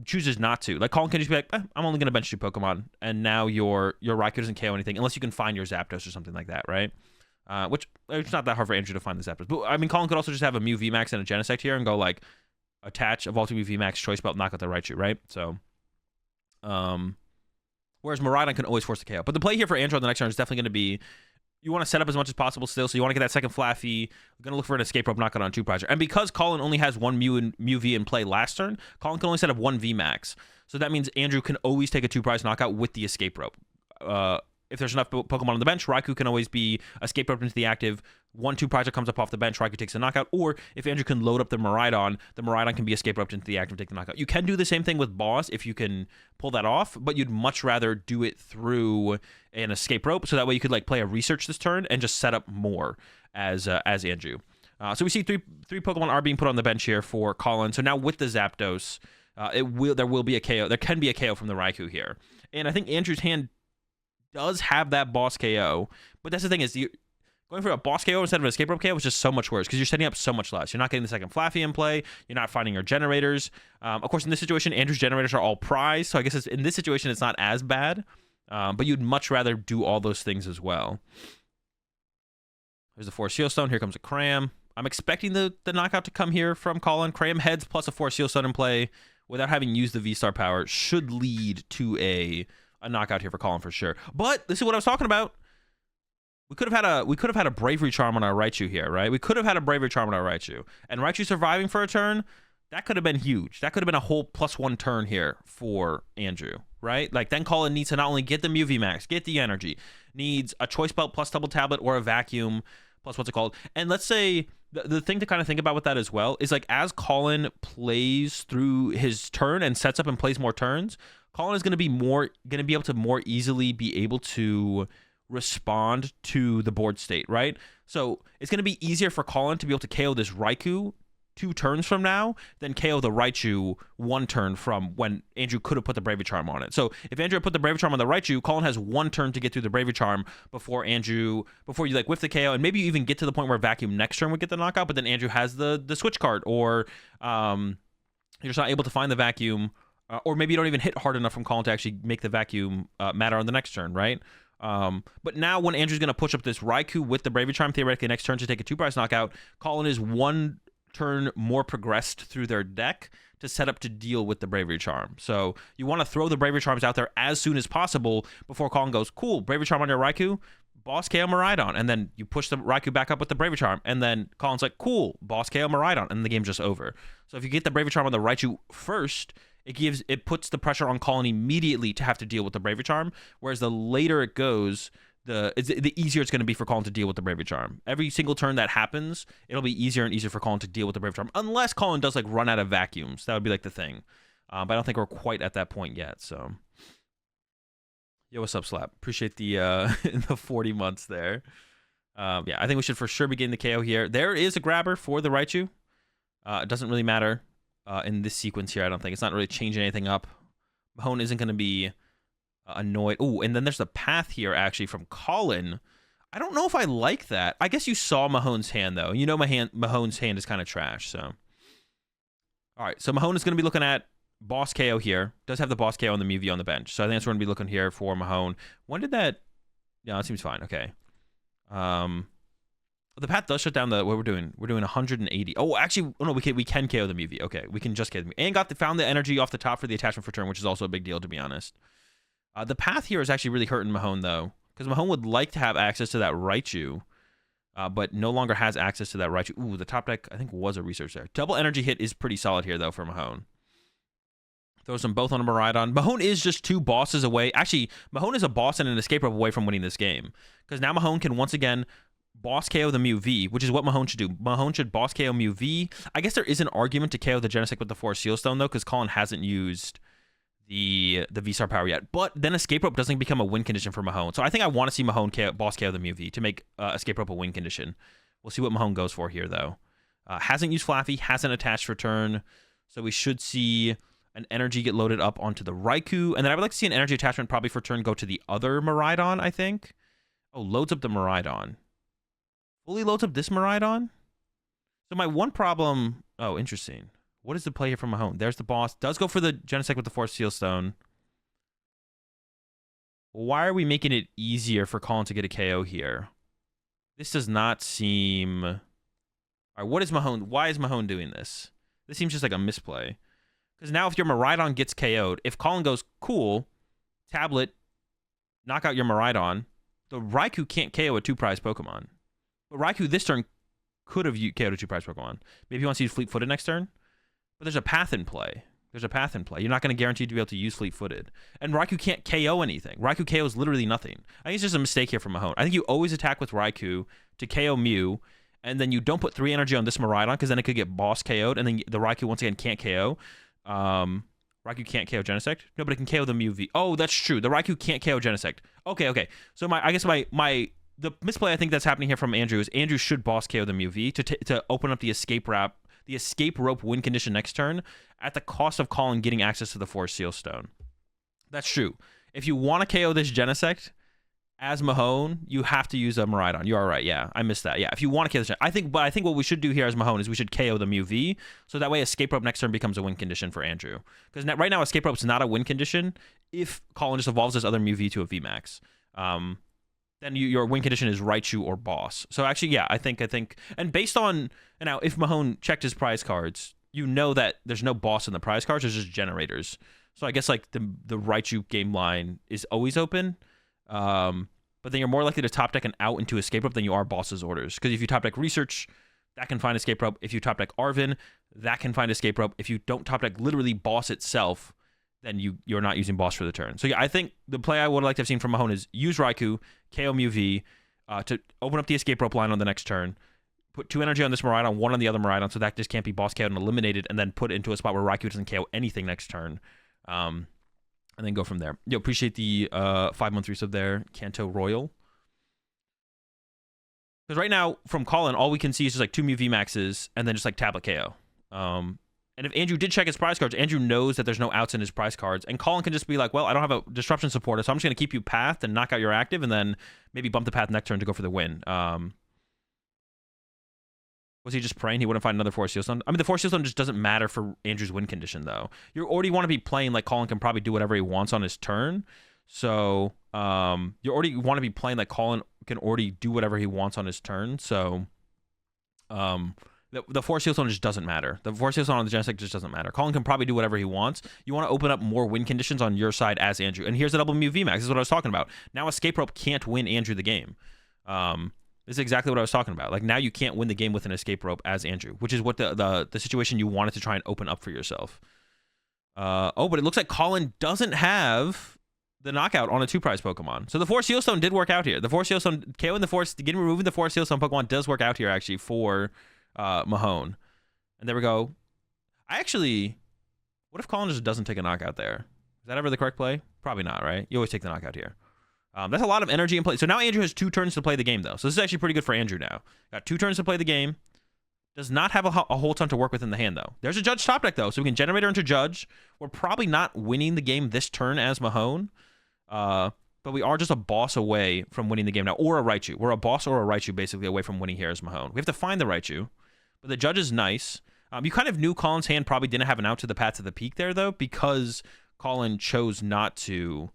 [SPEAKER 1] chooses not to. Like, Colin can just be like, I'm only going to bench 2 Pokemon, and now your Raikou doesn't KO anything, unless you can find your Zapdos or something like that, right? Which, it's not that hard for Andrew to find the Zapdos. But, I mean, Colin could also just have a Mew VMAX and a Genesect here and go, like, attach a Evolved Mew VMAX, Choice Belt, knock out the Raichu, right? So, whereas Miraidon can always force the KO. But the play here for Andrew on the next turn is definitely going to be, you want to set up as much as possible still, so you want to get that second Flaffy. You're going to look for an Escape Rope, knock it on 2-prizer. And because Colin only has 1 Mew V in play last turn, Colin can only set up 1 VMAX. So that means Andrew can always take a 2-prize knockout with the Escape Rope. if there's enough Pokemon on the bench, Raikou can always be escape roped into the active. 1-2 project comes up off the bench, Raikou takes a knockout. Or if Andrew can load up the Miraidon can be escape roped into the active and take the knockout. You can do the same thing with Boss if you can pull that off, but you'd much rather do it through an escape rope, so that way you could like play a research this turn and just set up more as Andrew. So we see three Pokemon are being put on the bench here for Colin. So now with the Zapdos, there will be a KO. There can be a KO from the Raikou here, and I think Andrew's hand does have that boss KO, but that's the thing is going for a boss KO instead of an escape rope KO is just so much worse because you're setting up so much less. You're not getting the second Flaffy in play. You're not finding your generators. Of course, in this situation, Andrew's generators are all prized, so I guess in this situation it's not as bad, but you'd much rather do all those things as well. There's the Forest Seal Stone. Here comes a Cram. I'm expecting the knockout to come here from Colin. Cram heads plus a Forest Seal Stone in play without having used the V-Star power should lead to a knockout here for Colin for sure. But this is what I was talking about. We could have had a Bravery Charm on our Raichu here, right? We could have had a Bravery Charm on our Raichu. And Raichu surviving for a turn, that could have been huge. That could have been a whole +1 turn here for Andrew, right? Like then Colin needs to not only get the Mew VMAX, get the energy, needs a Choice Belt plus Double Tablet or a Vacuum plus what's it called? And let's say the thing to kind of think about with that as well is like as Colin plays through his turn and sets up and plays more turns, Colin is going to be able to more easily be able to respond to the board state, right? So it's going to be easier for Colin to be able to KO this Raikou 2 turns from now than KO the Raichu 1 turn from when Andrew could have put the Bravery Charm on it. So if Andrew had put the Bravery Charm on the Raichu, Colin has 1 turn to get through the Bravery Charm before you like whiff the KO, and maybe you even get to the point where Vacuum next turn would get the knockout, but then Andrew has the switch card, or you're just not able to find the Vacuum, or maybe you don't even hit hard enough from Colin to actually make the Vacuum matter on the next turn, right? But now when Andrew's going to push up this Raikou with the Bravery Charm, theoretically next turn to take a 2-prize knockout, Colin is 1 turn more progressed through their deck to set up to deal with the Bravery Charm. So you want to throw the Bravery Charms out there as soon as possible before Colin goes, cool, Bravery Charm on your Raikou, Boss KO Miraidon, and then you push the Raikou back up with the Bravery Charm, and then Colin's like, cool, Boss KO Miraidon, and the game's just over. So if you get the Bravery Charm on the Raichu first, it puts the pressure on Colin immediately to have to deal with the Bravery Charm, whereas the later it goes, the easier it's going to be for Colin to deal with the Bravery Charm. Every single turn that happens, it'll be easier and easier for Colin to deal with the Bravery Charm, unless Colin does like run out of vacuums. That would be like the thing. But I don't think we're quite at that point yet. So, yo, what's up, Slap? Appreciate the the 40 months there. Yeah, I think we should for sure be getting the KO here. There is a grabber for the Raichu. It doesn't really matter in this sequence here. I don't think it's not really changing anything up. Mahone isn't going to be annoyed. Oh, and then there's the path here actually from Colin. I don't know if I like that. I guess you saw Mahone's hand though. You know Mahone's hand is kind of trash. So, all right. So Mahone is going to be looking at Boss KO here. Does have the Boss KO on the Mew on the bench. So I think that's what we're going to be looking here for Mahone. When did that? Yeah, it seems fine. Okay. The path does shut down what we're doing. We're doing 180. Oh, actually, no, we can KO the Mew. Okay, we can just KO the Mew. And found the energy off the top for the attachment for turn, which is also a big deal to be honest. The path here is actually really hurting Mahone, though, because Mahone would like to have access to that Raichu, but no longer has access to that Raichu. Ooh, the top deck, I think, was a research there. Double energy hit is pretty solid here, though, for Mahone. Throws them both on a Miraidon. Mahone is just 2 bosses away. Actually, Mahone is a boss and an escape rope away from winning this game, because now Mahone can once again boss KO the Mew V, which is what Mahone should do. Mahone should boss KO Mew V. I guess there is an argument to KO the Genesect with the Forest Seal Stone, though, because Colin hasn't used the V-Star power yet, but then escape rope doesn't become a win condition for Mahone. So I think I want to see Mahone boss KO the Mew V to make escape rope a win condition. We'll see what Mahone goes for here though. Hasn't used Flaffy, hasn't attached for turn, so we should see an energy get loaded up onto the Raikou, and then I would like to see an energy attachment probably for turn go to the other Miraidon. I think. Oh, loads up the Miraidon. Fully loads up this Miraidon. So my one problem. Oh, interesting. What is the play here from Mahone? There's the boss. Does go for the Genesect with the Force Seal Stone. Why are we making it easier for Colin to get a KO here? This does not seem... All right, what is Mahone? Why is Mahone doing this? This seems just like a misplay. Because now if your Miraidon gets KO'd, if Colin goes, cool, tablet, knock out your Miraidon, the Raikou can't KO a 2-prize Pokemon. But Raikou this turn could have KO'd a 2-prize Pokemon. Maybe he wants to use Fleet-Footed next turn. But there's a path in play. There's a path in play. You're not going to guarantee to be able to use fleet-footed. And Raikou can't KO anything. Raikou KOs literally nothing. I think it's just a mistake here from Mahone. I think you always attack with Raikou to KO Mew, and then you don't put 3 energy on this Miraidon, because then it could get boss KO'd, and then the Raikou once again can't KO. Raikou can't KO Genesect? No, but it can KO the Mew V. Oh, that's true. The Raikou can't KO Genesect. Okay. So I guess the misplay I think that's happening here from Andrew is Andrew should boss KO the Mew V to open up the escape rope win condition next turn at the cost of Colin getting access to the Forest Seal Stone. That's true. If you want to KO this Genesect as Mahone, you have to use a Miraidon. You are right. Yeah, I missed that. Yeah, if you want to KO this, I think what we should do here as Mahone is we should KO the Mew V, so that way escape rope next turn becomes a win condition for Andrew. Because right now escape rope is not a win condition if Colin just evolves this other Mew V to a VMAX. Then your win condition is Raichu or boss. So actually, yeah, I think, and based on, now if Mahone checked his prize cards, you know that there's no boss in the prize cards, there's just generators. So I guess like the Raichu game line is always open, but then you're more likely to top deck an out into escape rope than you are boss's orders. Because if you top deck research, that can find escape rope. If you top deck Arvin, that can find escape rope. If you don't top deck literally boss itself, then you're not using boss for the turn. So yeah, I think the play I would like to have seen from Mahone is use Raikou, KO Mew V, to open up the escape rope line on the next turn, put 2 energy on this Miraidon, 1 on the other Miraidon, so that just can't be boss KO'd and eliminated, and then put it into a spot where Raikou doesn't KO anything next turn, and then go from there. Yo, appreciate the 5-month resub there, Kanto Royal. Because right now, from Colin, all we can see is just like 2 Mew V maxes, and then just like tablet KO. And if Andrew did check his prize cards, Andrew knows that there's no outs in his prize cards. And Colin can just be like, well, I don't have a disruption supporter, so I'm just going to keep you pathed and knock out your active, and then maybe bump the path next turn to go for the win. Was he just praying he wouldn't find another Forest Seal Stone? I mean, the Forest Seal Stone just doesn't matter for Andrew's win condition, though. You already want to be playing like Colin can probably do whatever he wants on his turn. So you already want to be playing like Colin can already do whatever he wants on his turn. So the Forest Seal Stone just doesn't matter. The Forest Seal Stone on the Genesect just doesn't matter. Colin can probably do whatever he wants. You want to open up more win conditions on your side as Andrew. And here's the double Mew VMAX. This is what I was talking about. Now escape rope can't win Andrew the game. This is exactly what I was talking about. Like now you can't win the game with an escape rope as Andrew, which is what the situation you wanted to try and open up for yourself. Oh, but it looks like Colin doesn't have the knockout on a 2-prize Pokemon. So the Forest Seal Stone did work out here. The Forest Seal Stone, KOing the Forest, removing the Forest Seal Stone Pokemon does work out here actually for Mahone. And there we go. What if Colin just doesn't take a knockout there? Is that ever the correct play? Probably not, right? You always take the knockout here. That's a lot of energy in play. So now Andrew has 2 turns to play the game, though. So this is actually pretty good for Andrew now. Got 2 turns to play the game. Does not have a whole ton to work with in the hand, though. There's a Judge top deck, though, so we can Generator into Judge. We're probably not winning the game this turn as Mahone, but we are just a boss away from winning the game now, or a Raichu. We're a boss or a Raichu, basically, away from winning here as Mahone. We have to find the Raichu, but the Judge is nice. You kind of knew Colin's hand probably didn't have an out to the path to the peak there, though, because Colin chose not to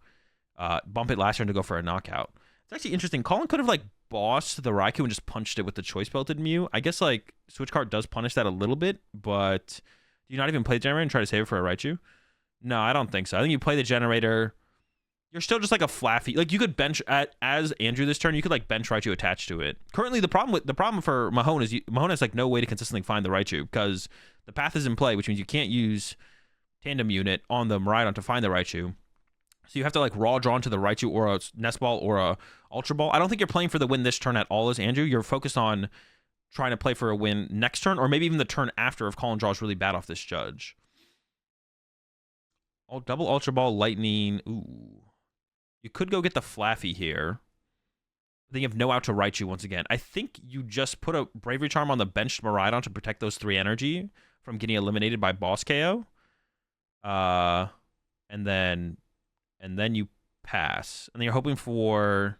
[SPEAKER 1] bump it last turn to go for a knockout. It's actually interesting. Colin could have, like, bossed the Raikou and just punched it with the Choice Belted Mew. I guess, like, Switch Card does punish that a little bit, but do you not even play the Generator and try to save it for a Raichu? No, I don't think so. I think you play the Generator. You're still just like a Flaffy. Like, you could bench as Andrew this turn. You could, like, bench Raichu attached to it. Currently, the problem for Mahone is Mahone has, like, no way to consistently find the Raichu because the path is in play, which means you can't use Tandem Unit on the Miraidon to find the Raichu. So you have to, like, raw draw into the Raichu or a Nest Ball or a Ultra Ball. I don't think you're playing for the win this turn at all as Andrew. You're focused on trying to play for a win next turn or maybe even the turn after if Colin draws really bad off this Judge. Oh, double Ultra Ball, Lightning. Ooh. You could go get the Flaffy here. Then you have no out to Raichu once again. I think you just put a Bravery Charm on the benched Miraidon to protect those 3 energy from getting eliminated by Boss KO. And then you pass. And then you're hoping for...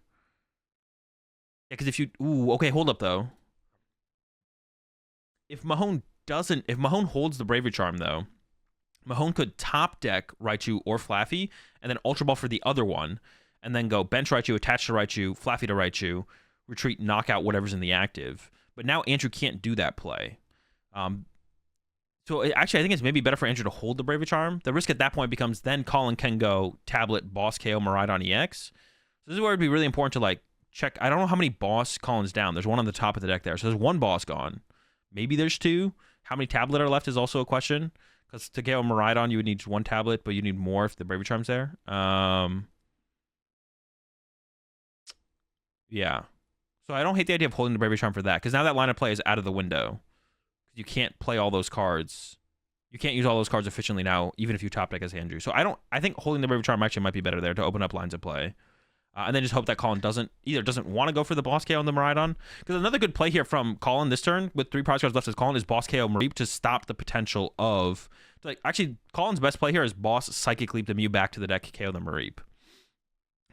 [SPEAKER 1] Yeah, because if you... Ooh, okay, hold up, though. If Mahone holds the Bravery Charm, though, Mahone could top deck Raichu or Flaffy, and then Ultra Ball for the other one, and then go bench Raichu, attach to Raichu, Flaffy to Raichu, retreat, knock out whatever's in the active. But now Andrew can't do that play. So actually, I think it's maybe better for Andrew to hold the Bravery Charm. The risk at that point becomes then Colin can go Tablet, Boss KO, Miraidon EX. So this is where it'd be really important to, like, check. I don't know how many boss Colin's down. There's one on the top of the deck there. So there's 1 boss gone. Maybe there's 2. How many Tablet are left is also a question. Because to KO Miraidon, you would need 1 tablet, but you need more if the Bravery Charm's there. Yeah. So I don't hate the idea of holding the Bravery Charm for that, because now that line of play is out of the window. You can't play all those cards. You can't use all those cards efficiently now, even if you top deck as Andrew. So I think holding the Bravery Charm actually might be better there to open up lines of play. And then just hope that Colin doesn't want to go for the boss KO on the Miraidon. Because another good play here from Colin this turn, with 3 prize cards left as Colin, is boss KO Mareep to stop the potential of... Like, actually, Colin's best play here is boss Psychic Leap the Mew back to the deck, KO the Mareep.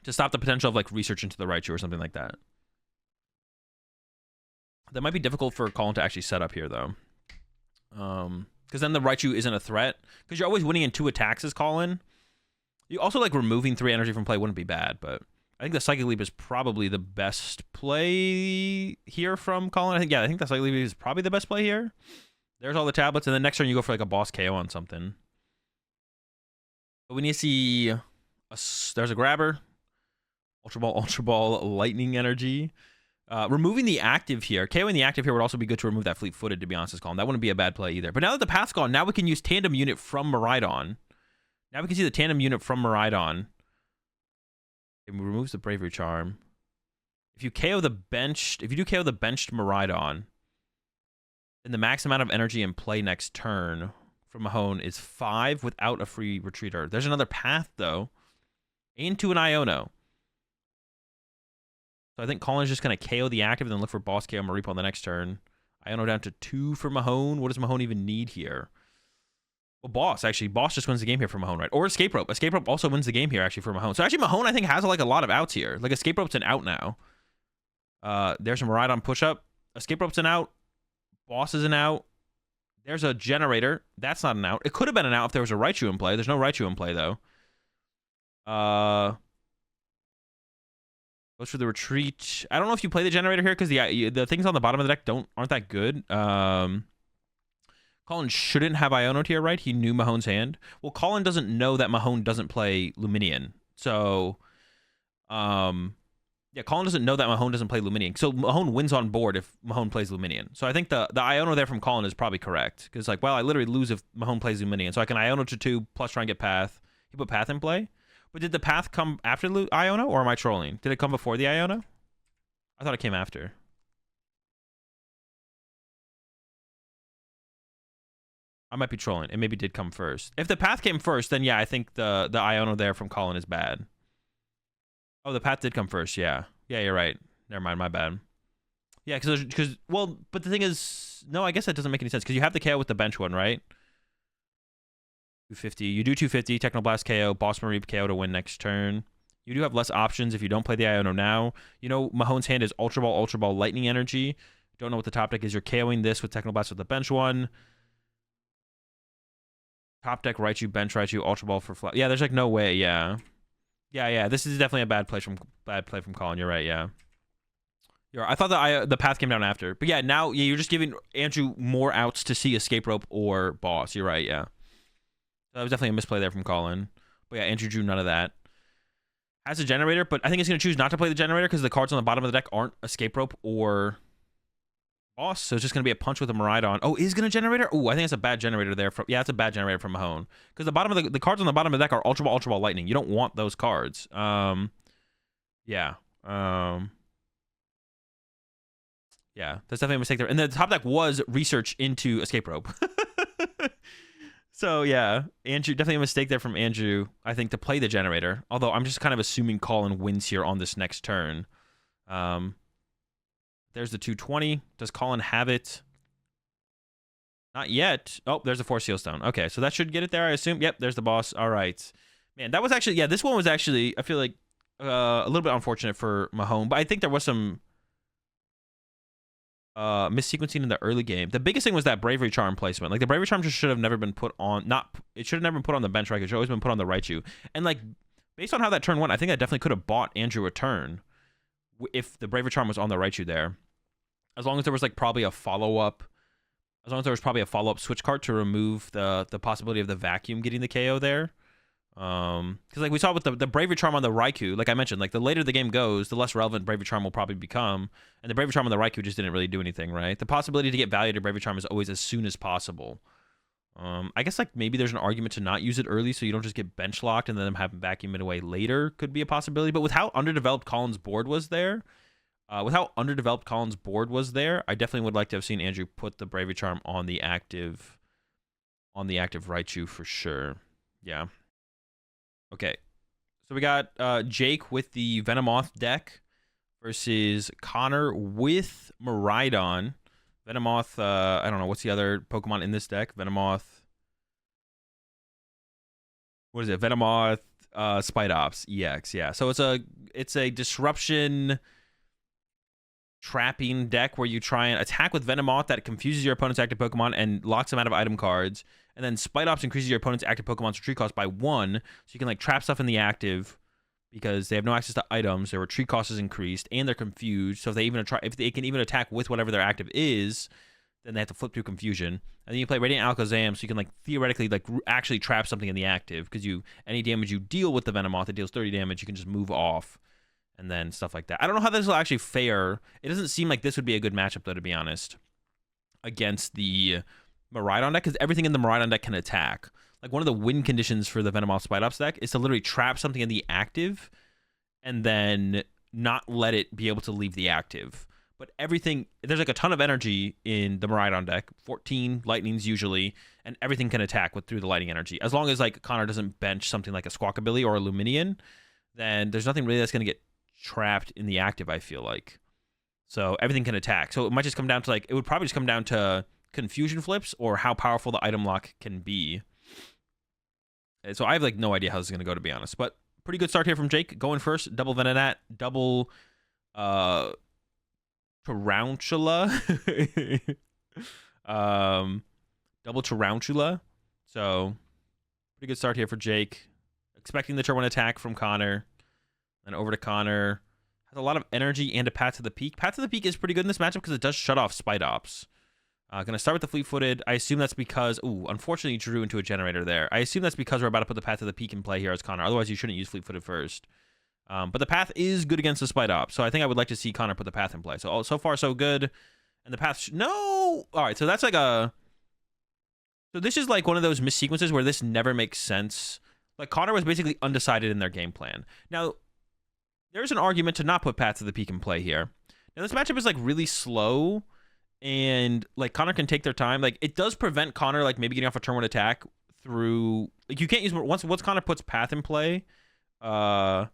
[SPEAKER 1] To stop the potential of, like, research into the Raichu or something like that. That might be difficult for Colin to actually set up here, though. Because then the Raichu isn't a threat. Because you're always winning in 2 attacks as Colin. You also, like, removing 3 energy from play wouldn't be bad, but... I think the Psychic Leap is probably the best play here from Colin. I think the Psychic Leap is probably the best play here. There's all the tablets, and then next turn you go for like a boss KO on something. But we need to see... there's a grabber. Ultra Ball, Lightning Energy. Removing the active here. KOing the active here would also be good to remove that Fleet-Footed, to be honest, as Colin. That wouldn't be a bad play either. But now that the path's gone, now we can use Tandem Unit from Miraidon. Now we can see the Tandem Unit from Miraidon. It removes the Bravery Charm. If you KO the benched Miraidon, then the max amount of energy in play next turn from Mahone is 5 without a free retreater. There's another path, though, into an Iono. So I think Colin's just going to KO the active and then look for boss KO Mareep on the next turn. Iono down to 2 for Mahone. What does Mahone even need here? Well, Boss just wins the game here for Mahone, right? Or Escape Rope. Escape Rope also wins the game here, actually, for Mahone. So actually, Mahone, I think, has like a lot of outs here. Like, Escape Rope's an out now. There's a Miraidon push-up. Escape Rope's an out. Boss is an out. There's a Generator. That's not an out. It could have been an out if there was a Raichu in play. There's no Raichu in play, though. Goes for the Retreat. I don't know if you play the Generator here, because the things on the bottom of the deck aren't that good. Colin shouldn't have Iono here, right? He knew Mahone's hand. Well, Colin doesn't know that Mahone doesn't play Luminion. So, yeah, Colin doesn't know that Mahone doesn't play Luminion. So Mahone wins on board if Mahone plays Luminion. So I think the Iono there from Colin is probably correct. Because, like, well, I literally lose if Mahone plays Luminion. So I can Iono to 2 plus try and get Path. He put Path in play. But did the Path come after Iono, or am I trolling? Did it come before the Iono? I thought it came after. I might be trolling. It maybe did come first. If the Path came first, then yeah, I think the Iono there from Colin is bad. Oh, the Path did come first, yeah. Yeah, you're right. Never mind, my bad. Yeah, because well, but the thing is, no, I guess that doesn't make any sense, because you have the KO with the bench one, right? 250. You do 250, Technoblast KO, Boss Mareep KO to win next turn. You do have less options if you don't play the Iono now. You know, Mahone's hand is Ultra Ball, Lightning Energy. Don't know what the top deck is. You're KOing this with Technoblast with the bench one. Top deck Raichu, bench Raichu, Ultra Ball for flat. Yeah, there's like no way. Yeah. This is definitely a bad play from Colin. You're right. Yeah. I thought the Path came down after, but yeah, now you're just giving Andrew more outs to see Escape Rope or Boss. You're right. Yeah. That was definitely a misplay there from Colin. But yeah, Andrew drew none of that. Has a Generator, but I think he's going to choose not to play the Generator because the cards on the bottom of the deck aren't Escape Rope or Boss. So it's just going to be a punch with a Miraidon. Oh, is going to Generator? Oh, I think it's a bad Generator there. Yeah, it's a bad Generator from Mahone. Because the cards on the bottom of the deck are Ultra Ball, Lightning. You don't want those cards. Yeah. Yeah, that's definitely a mistake there. And the top deck was Research into Escape Rope. So, yeah, Andrew, definitely a mistake there from Andrew, I think, to play the Generator. Although I'm just kind of assuming Colin wins here on this next turn. There's the 220. Does Colin have it? Not yet. Oh, there's a 4 Seal Stone. Okay, so that should get it there, I assume. Yep, there's the boss. All right. Man, that was actually, yeah, this one was actually, I feel like, a little bit unfortunate for Mahone. But I think there was some missequencing in the early game. The biggest thing was that Bravery Charm placement. Like, the Bravery Charm just should have never been put on, it should have never been put on the bench, right? It should have always been put on the Raichu. And, like, based on how that turn went, I think that definitely could have bought Andrew a turn if the Bravery Charm was on the Raichu there. As long as there was, like, probably a follow-up, switch card to remove the possibility of the vacuum getting the KO there. Because, like, we saw with the Bravery Charm on the Raikou, like I mentioned, like, the later the game goes, the less relevant Bravery Charm will probably become, and the Bravery Charm on the Raikou just didn't really do anything, right? The possibility to get value to Bravery Charm is always as soon as possible. I guess like maybe there's an argument to not use it early so you don't just get bench locked and then have him vacuum it away later could be a possibility. But with how underdeveloped Colin's board was there, I definitely would like to have seen Andrew put the Bravery Charm on the active Raichu for sure. Yeah. Okay. So we got Jake with the Venomoth deck versus Connor with Miraidon. Venomoth, I don't know, what's the other Pokemon in this deck? Venomoth. What is it? Venomoth, Spidops, EX, yeah. So it's a disruption trapping deck where you try and attack with Venomoth that confuses your opponent's active Pokemon and locks them out of item cards. And then Spidops increases your opponent's active Pokemon's retreat cost by 1, so you can like trap stuff in the active because they have no access to items. Their retreat cost is increased, and they're confused. So if they can even attack with whatever their active is, then they have to flip through confusion. And then you play Radiant Alakazam, so you can like theoretically like actually trap something in the active because any damage you deal with the Venomoth, it deals 30 damage. You can just move off, and then stuff like that. I don't know how this will actually fare. It doesn't seem like this would be a good matchup though, to be honest, against the Miraidon deck because everything in the Miraidon deck can attack. Like one of the win conditions for the Venomoth Spidops deck is to literally trap something in the active and then not let it be able to leave the active. But everything, there's like a ton of energy in the Miraidon deck, 14 lightnings usually, and everything can attack through the lightning energy. As long as like Connor doesn't bench something like a Squawkabilly or a Luminion, then there's nothing really that's going to get trapped in the active, I feel like. So everything can attack. So it might just come down to like, it would probably just come down to confusion flips or how powerful the item lock can be. And so I have like no idea how this is going to go, to be honest. But pretty good start here from Jake. Going first, double Venonat, double Tarantula. Double Tarantula. So pretty good start here for Jake. Expecting the turn 1 attack from Connor. And over to Connor. Has a lot of energy and a Path to the Peak. Path to the Peak is pretty good in this matchup because it does shut off Spidops. Going to start with the Fleet-Footed. I assume that's because... Ooh, unfortunately, you drew into a generator there. I assume that's because we're about to put the Path to the Peak in play here as Connor. Otherwise, you shouldn't use Fleet-Footed first. But the Path is good against the Spidops. So I think I would like to see Connor put the Path in play. So far, so good. And the Path... No! All right, so that's like a... So this is like one of those missequences where this never makes sense. Like, Connor was basically undecided in their game plan. Now, there's an argument to not put Path to the Peak in play here. Now, this matchup is, like, really slow... And like Connor can take their time. Like it does prevent Connor like maybe getting off a turn 1 attack through like you can't use once Connor puts Path in play. Once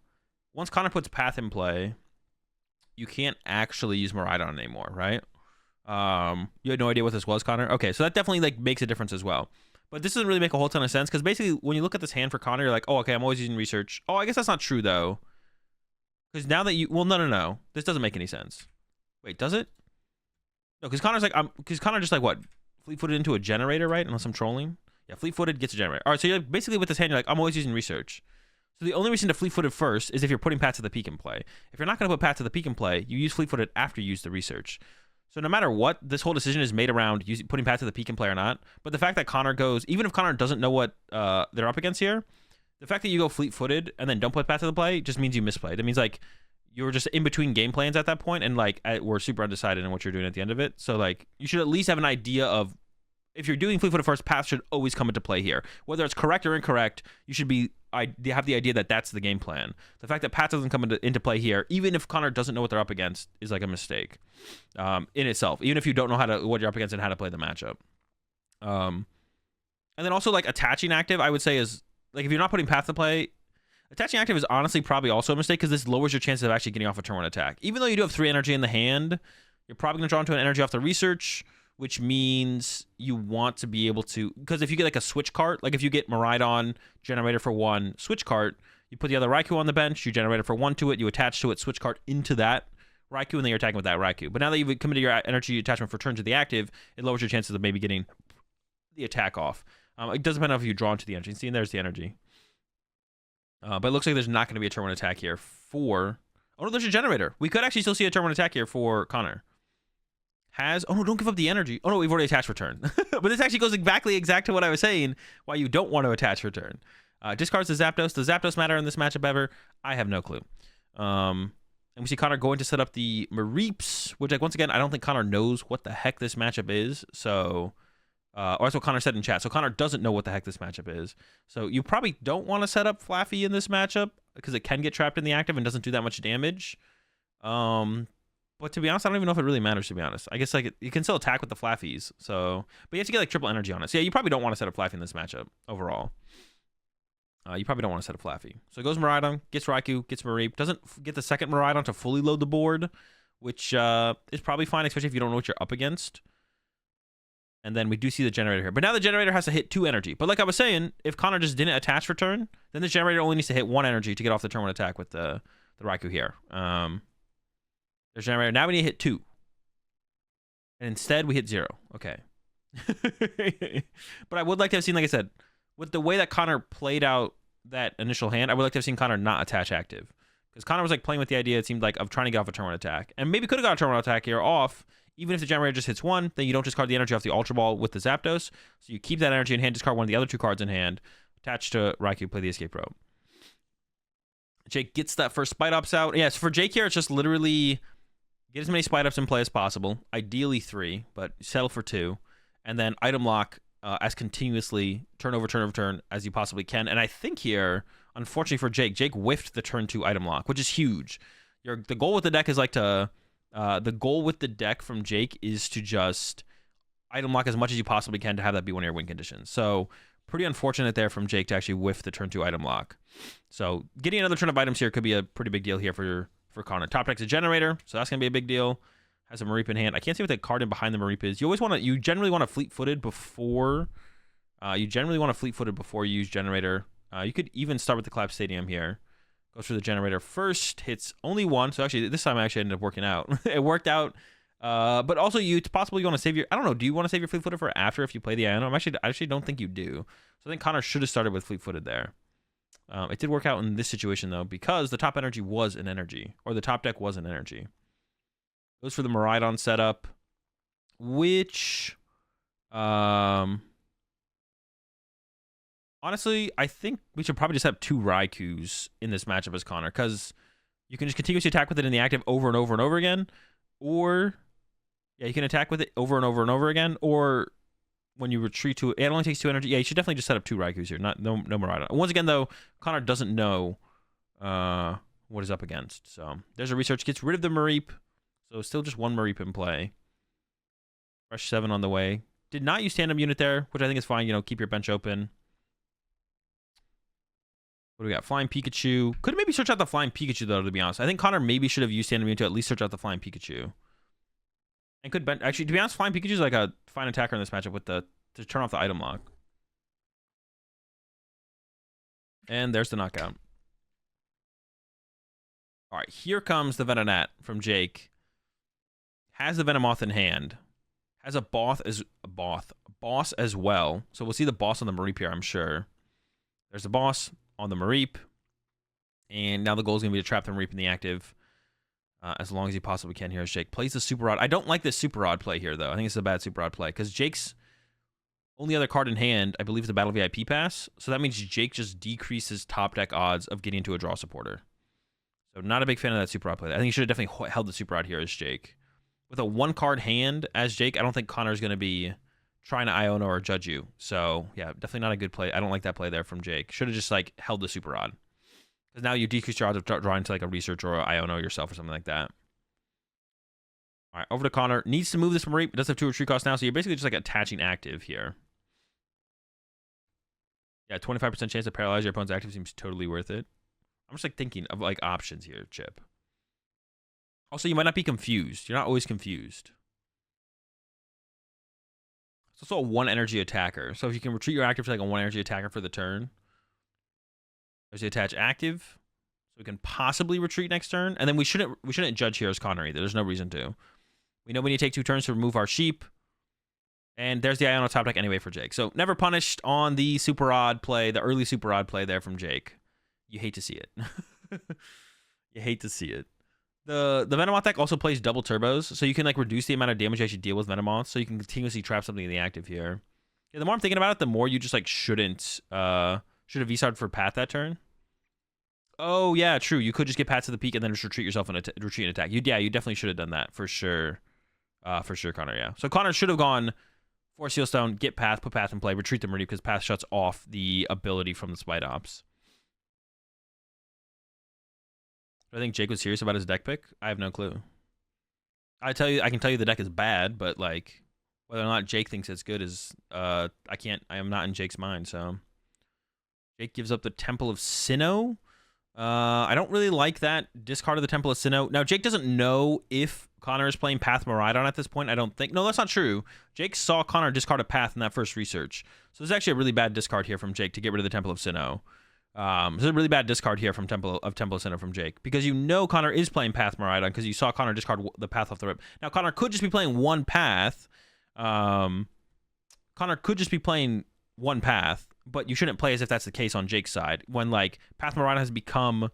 [SPEAKER 1] Connor puts Path in play, you can't actually use Miraidon anymore, right? You had no idea what this was, Connor. Okay, so that definitely like makes a difference as well. But this doesn't really make a whole ton of sense because basically when you look at this hand for Connor, you're like, oh, okay, I'm always using research. Oh, I guess that's not true though, because now that no, this doesn't make any sense. Wait, does it? No, because Connor's like, because Connor just like what? Fleet-footed into a generator, right? Unless I'm trolling. Yeah, fleet-footed gets a generator. All right, so you're like, basically with this hand, you're like, I'm always using research. So the only reason to fleet-footed first is if you're putting Path to the Peak in play. If you're not going to put Path to the Peak in play, you use fleet-footed after you use the research. So no matter what, this whole decision is made around putting Path to the Peak in play or not. But the fact that Connor goes, even if Connor doesn't know what they're up against here, the fact that you go fleet-footed and then don't put Path to the play just means you misplayed. It means like, you were just in between game plans at that point, and like we're super undecided in what you're doing at the end of it. So like you should at least have an idea of if you're doing fleet-footed first, Path should always come into play here. Whether it's correct or incorrect, you should have the idea that that's the game plan. The fact that Path doesn't come into play here, even if Connor doesn't know what they're up against, is like a mistake in itself. Even if you don't know what you're up against and how to play the matchup. And then also like attaching active, I would say is like if you're not putting Path to play. Attaching active is honestly probably also a mistake because this lowers your chances of actually getting off a turn 1 attack. Even though you do have 3 energy in the hand, you're probably going to draw into an energy off the research, which means you want to be able to... Because if you get like a switch cart, like if you get Miraidon, generator for 1, switch cart, you put the other Raikou on the bench, you generator for 1 to it, you attach to it, switch cart into that Raikou, and then you're attacking with that Raikou. But now that you've committed your energy attachment for turn to the active, it lowers your chances of maybe getting the attack off. It does depend on if you draw into the energy. See, and there's the energy. But it looks like there's not going to be a turn 1 attack here for... Oh, no, there's a generator. We could actually still see a turn 1 attack here for Connor. Oh, no, don't give up the energy. Oh, no, we've already attached for turn. But this actually goes exact to what I was saying, why you don't want to attach for turn. Discards the Zapdos. Does Zapdos matter in this matchup ever? I have no clue. And we see Connor going to set up the Mareeps, which, like, once again, I don't think Connor knows what the heck this matchup is. So Or that's what Connor said in chat. So Connor doesn't know what the heck this matchup is. So you probably don't want to set up Flaffy in this matchup because it can get trapped in the active and doesn't do that much damage. But to be honest, I don't even know if it really matters, to be honest. I guess like you can still attack with the Flaffies. So, but you have to get like triple energy on it. So yeah, you probably don't want to set up Flaffy in this matchup overall. You probably don't want to set up Flaffy. So it goes Miraidon, gets Raikou, gets Mareep. Doesn't get the second Miraidon to fully load the board, which is probably fine, especially if you don't know what you're up against. And then we do see the generator here. But now the generator has to hit 2 energy. But like I was saying, if Connor just didn't attach for turn, then the generator only needs to hit 1 energy to get off the turn 1 attack with the Raikou here. There's generator. Now we need to hit 2. And instead we hit 0. Okay. But I would like to have seen, like I said, with the way that Connor played out that initial hand, I would like to have seen Connor not attach active. Because Connor was like playing with the idea, it seemed like, of trying to get off a turn 1 attack. And maybe could have got a turn 1 attack here off. Even if the generator just hits 1, then you don't discard the energy off the Ultra Ball with the Zapdos. So you keep that energy in hand, discard one of the other 2 cards in hand, attach to Raikou, play the Escape Rope. Jake gets that first Spite Ops out. Yes, for Jake here, it's just literally get as many Spite Ups in play as possible. Ideally 3, but settle for 2. And then item lock as continuously turn over turn as you possibly can. And I think here, unfortunately for Jake whiffed the turn 2 item lock, which is huge. The goal with the deck is like to... the goal with the deck from Jake is to just item lock as much as you possibly can to have that be one of your win conditions. So pretty unfortunate there from Jake to actually whiff the turn 2 item lock. So getting another turn of items here could be a pretty big deal here for Connor. Top deck's a generator, so that's gonna be a big deal. Has a Mareep in hand. I can't see what the card in behind the Mareep is. You generally want to fleet-footed before you use generator. You could even start with the Collapse Stadium here. Goes for the generator first, hits only 1. So actually, this time I actually ended up working out. It worked out. But also, you possibly want to save your... I don't know. Do you want to save your fleet-footed for after if you play the Iono? I actually don't think you do. So I think Connor should have started with fleet-footed there. It did work out in this situation, though, because the top energy was an energy. Or the top deck was an energy. Goes for the Miraidon setup, which... honestly, I think we should probably just have 2 Raikous in this matchup as Connor, because you can just continuously attack with it in the active over and over and over again, or yeah, you can attack with it over and over and over again, or when you retreat to it, it only takes 2 energy. Yeah, you should definitely just set up 2 Raikous here, no Miraidon. Once again, though, Connor doesn't know what he's up against, so there's a research. Gets rid of the Mareep, so still just 1 Mareep in play. Fresh 7 on the way. Did not use tandem unit there, which I think is fine. You know, keep your bench open. What do we got? Flying Pikachu. Could maybe search out the Flying Pikachu, though, to be honest. I think Connor maybe should have used tandem unit to at least search out the Flying Pikachu. And could bench... Actually, to be honest, Flying Pikachu is like a fine attacker in this matchup with to turn off the item lock. And there's the knockout. All right, here comes the Venonat from Jake. Has the Venomoth in hand. Has a boss as well. So we'll see the boss on the Mareep here, I'm sure. There's the boss on the Mareep. And now the goal is going to be to trap the Mareep in the active as long as you possibly can here as Jake plays the Super Rod. I don't like this Super Rod play here, though. I think it's a bad Super Rod play because Jake's only other card in hand, I believe, is the Battle VIP Pass. So that means Jake just decreases top deck odds of getting into a draw supporter. So not a big fan of that Super Rod play. I think he should have definitely held the Super Rod here as Jake. With a 1-card hand as Jake, I don't think Connor's going to be trying to Iono or judge you. So, yeah, definitely not a good play. I don't like that play there from Jake. Should have just, like, held the Super Rod. Because now you decrease your odds of drawing to, like, a Research or a Iono yourself or something like that. All right, over to Connor. Needs to move this Mareep. It does have 2 retreat costs now, so you're basically just, like, attaching active here. Yeah, 25% chance to paralyze your opponent's active seems totally worth it. I'm just, like, thinking of, like, options here, Chip. Also, you might not be confused. You're not always confused. It's also a 1-energy attacker. So if you can retreat your active to like a 1-energy attacker for the turn. There's the attach active. So we can possibly retreat next turn. And then we shouldn't judge here as Connor either. There's no reason to. We know we need to take 2 turns to remove our sheep. And there's the Iono top deck anyway for Jake. So never punished on the Super Odd play, the early Super Odd play there from Jake. You hate to see it. You hate to see it. The Venomoth deck also plays double turbos, so you can like reduce the amount of damage you actually deal with Venomoth, so you can continuously trap something in the active here. Yeah, the more I'm thinking about it, the more you just like should have V-starred for Path that turn. Oh yeah, true. You could just get Path to the peak and then just retreat yourself and retreat and attack. You definitely should have done that for sure. For sure, Connor. Yeah. So Connor should have gone Force Seal Stone, get Path, put Path in play, retreat the Meridian because Path shuts off the ability from the Spite Ops. Do I think Jake was serious about his deck pick? I have no clue. I can tell you the deck is bad, but like whether or not Jake thinks it's good is I am not in Jake's mind. So Jake gives up the Temple of Sinnoh. I don't really like that discard of the Temple of Sinnoh. Now Jake doesn't know if Connor is playing Path Miraidon at this point. I don't think. No, that's not true. Jake saw Connor discard a Path in that first research. So there's actually a really bad discard here from Jake to get rid of the Temple of Sinnoh. There's a really bad discard here from Temple of Sinnoh from Jake because you know Connor is playing Path Miraidon because you saw Connor discard the Path off the rip. Now Connor could just be playing one Path. Connor could just be playing one Path, but you shouldn't play as if that's the case on Jake's side when like Path Miraidon has become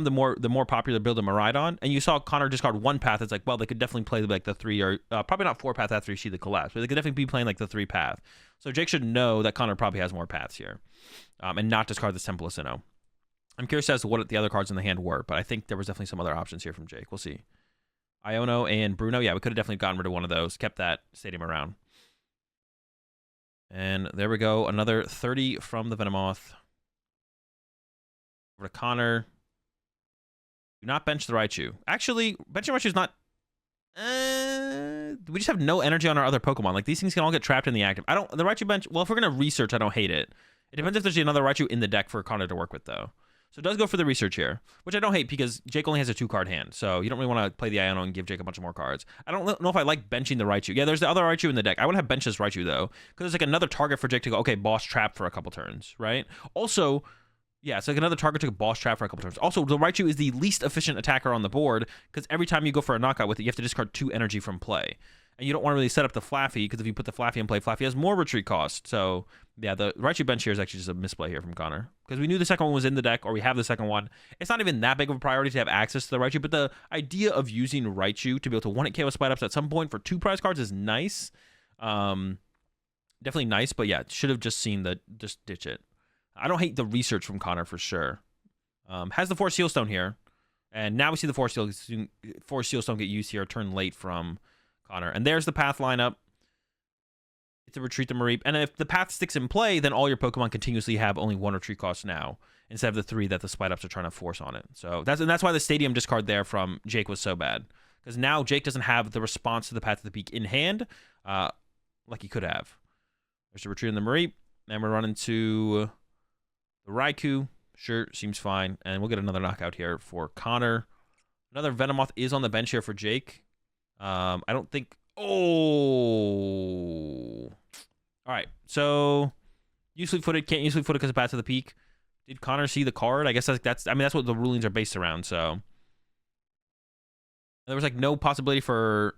[SPEAKER 1] the more popular build of Miraidon, and you saw Connor discard one Path. It's like, well, they could definitely play like the 3 or probably not 4 Path after you see the collapse, but they could definitely be playing like the 3 Path. So Jake should know that Connor probably has more Paths here, and not discard this Temple of Sinnoh. I'm curious as to what the other cards in the hand were, but I think there was definitely some other options here from Jake. We'll see. Iono and Bruno, yeah, we could have definitely gotten rid of one of those, kept that stadium around. And there we go, another 30 from the Venomoth. Over to Connor. Do not bench the Raichu. Actually, benching Raichu is not... we just have no energy on our other Pokemon. Like, these things can all get trapped in the active. The Raichu bench... Well, if we're going to research, I don't hate it. It depends if there's another Raichu in the deck for Connor to work with, though. So it does go for the research here, which I don't hate because Jake only has a 2-card hand. So you don't really want to play the Iono and give Jake a bunch of more cards. I don't know if I like benching the Raichu. Yeah, there's the other Raichu in the deck. I would have benched this Raichu, though, because it's like another target for Jake to go, okay, boss trap for a couple turns, right? Also... yeah, it's like another target to boss trap for a couple turns. Also, the Raichu is the least efficient attacker on the board because every time you go for a knockout with it, you have to discard 2 energy from play. And you don't want to really set up the Flaffy because if you put the Flaffy in play, Flaffy has more retreat cost. So, yeah, the Raichu bench here is actually just a misplay here from Connor because we knew the second one was in the deck, or we have the second one. It's not even that big of a priority to have access to the Raichu, but the idea of using Raichu to be able to 1-hit KO Spite Ups at some point for 2 prize cards is nice. Definitely nice, but yeah, should have just seen just ditch it. I don't hate the research from Connor for sure. Has the Force Seal Stone here. And now we see the Force Seal Stone get used here, a turn late from Connor. And there's the Path lineup. It's a retreat the Mareep. And if the Path sticks in play, then all your Pokemon continuously have only 1 retreat cost now, instead of the 3 that the Spite Ups are trying to force on it. So that's why the Stadium discard there from Jake was so bad. Because now Jake doesn't have the response to the Path to the Peak in hand, like he could have. There's a retreat in the Mareep. And we're running to... the Raikou, sure, seems fine. And we'll get another knockout here for Connor. Another Venomoth is on the bench here for Jake. I don't think... oh! Alright, so... use Fleet-Footed, can't use Fleet-Footed because of Path to the Peak. Did Connor see the card? I guess that's what the rulings are based around, so... there was, like, no possibility for...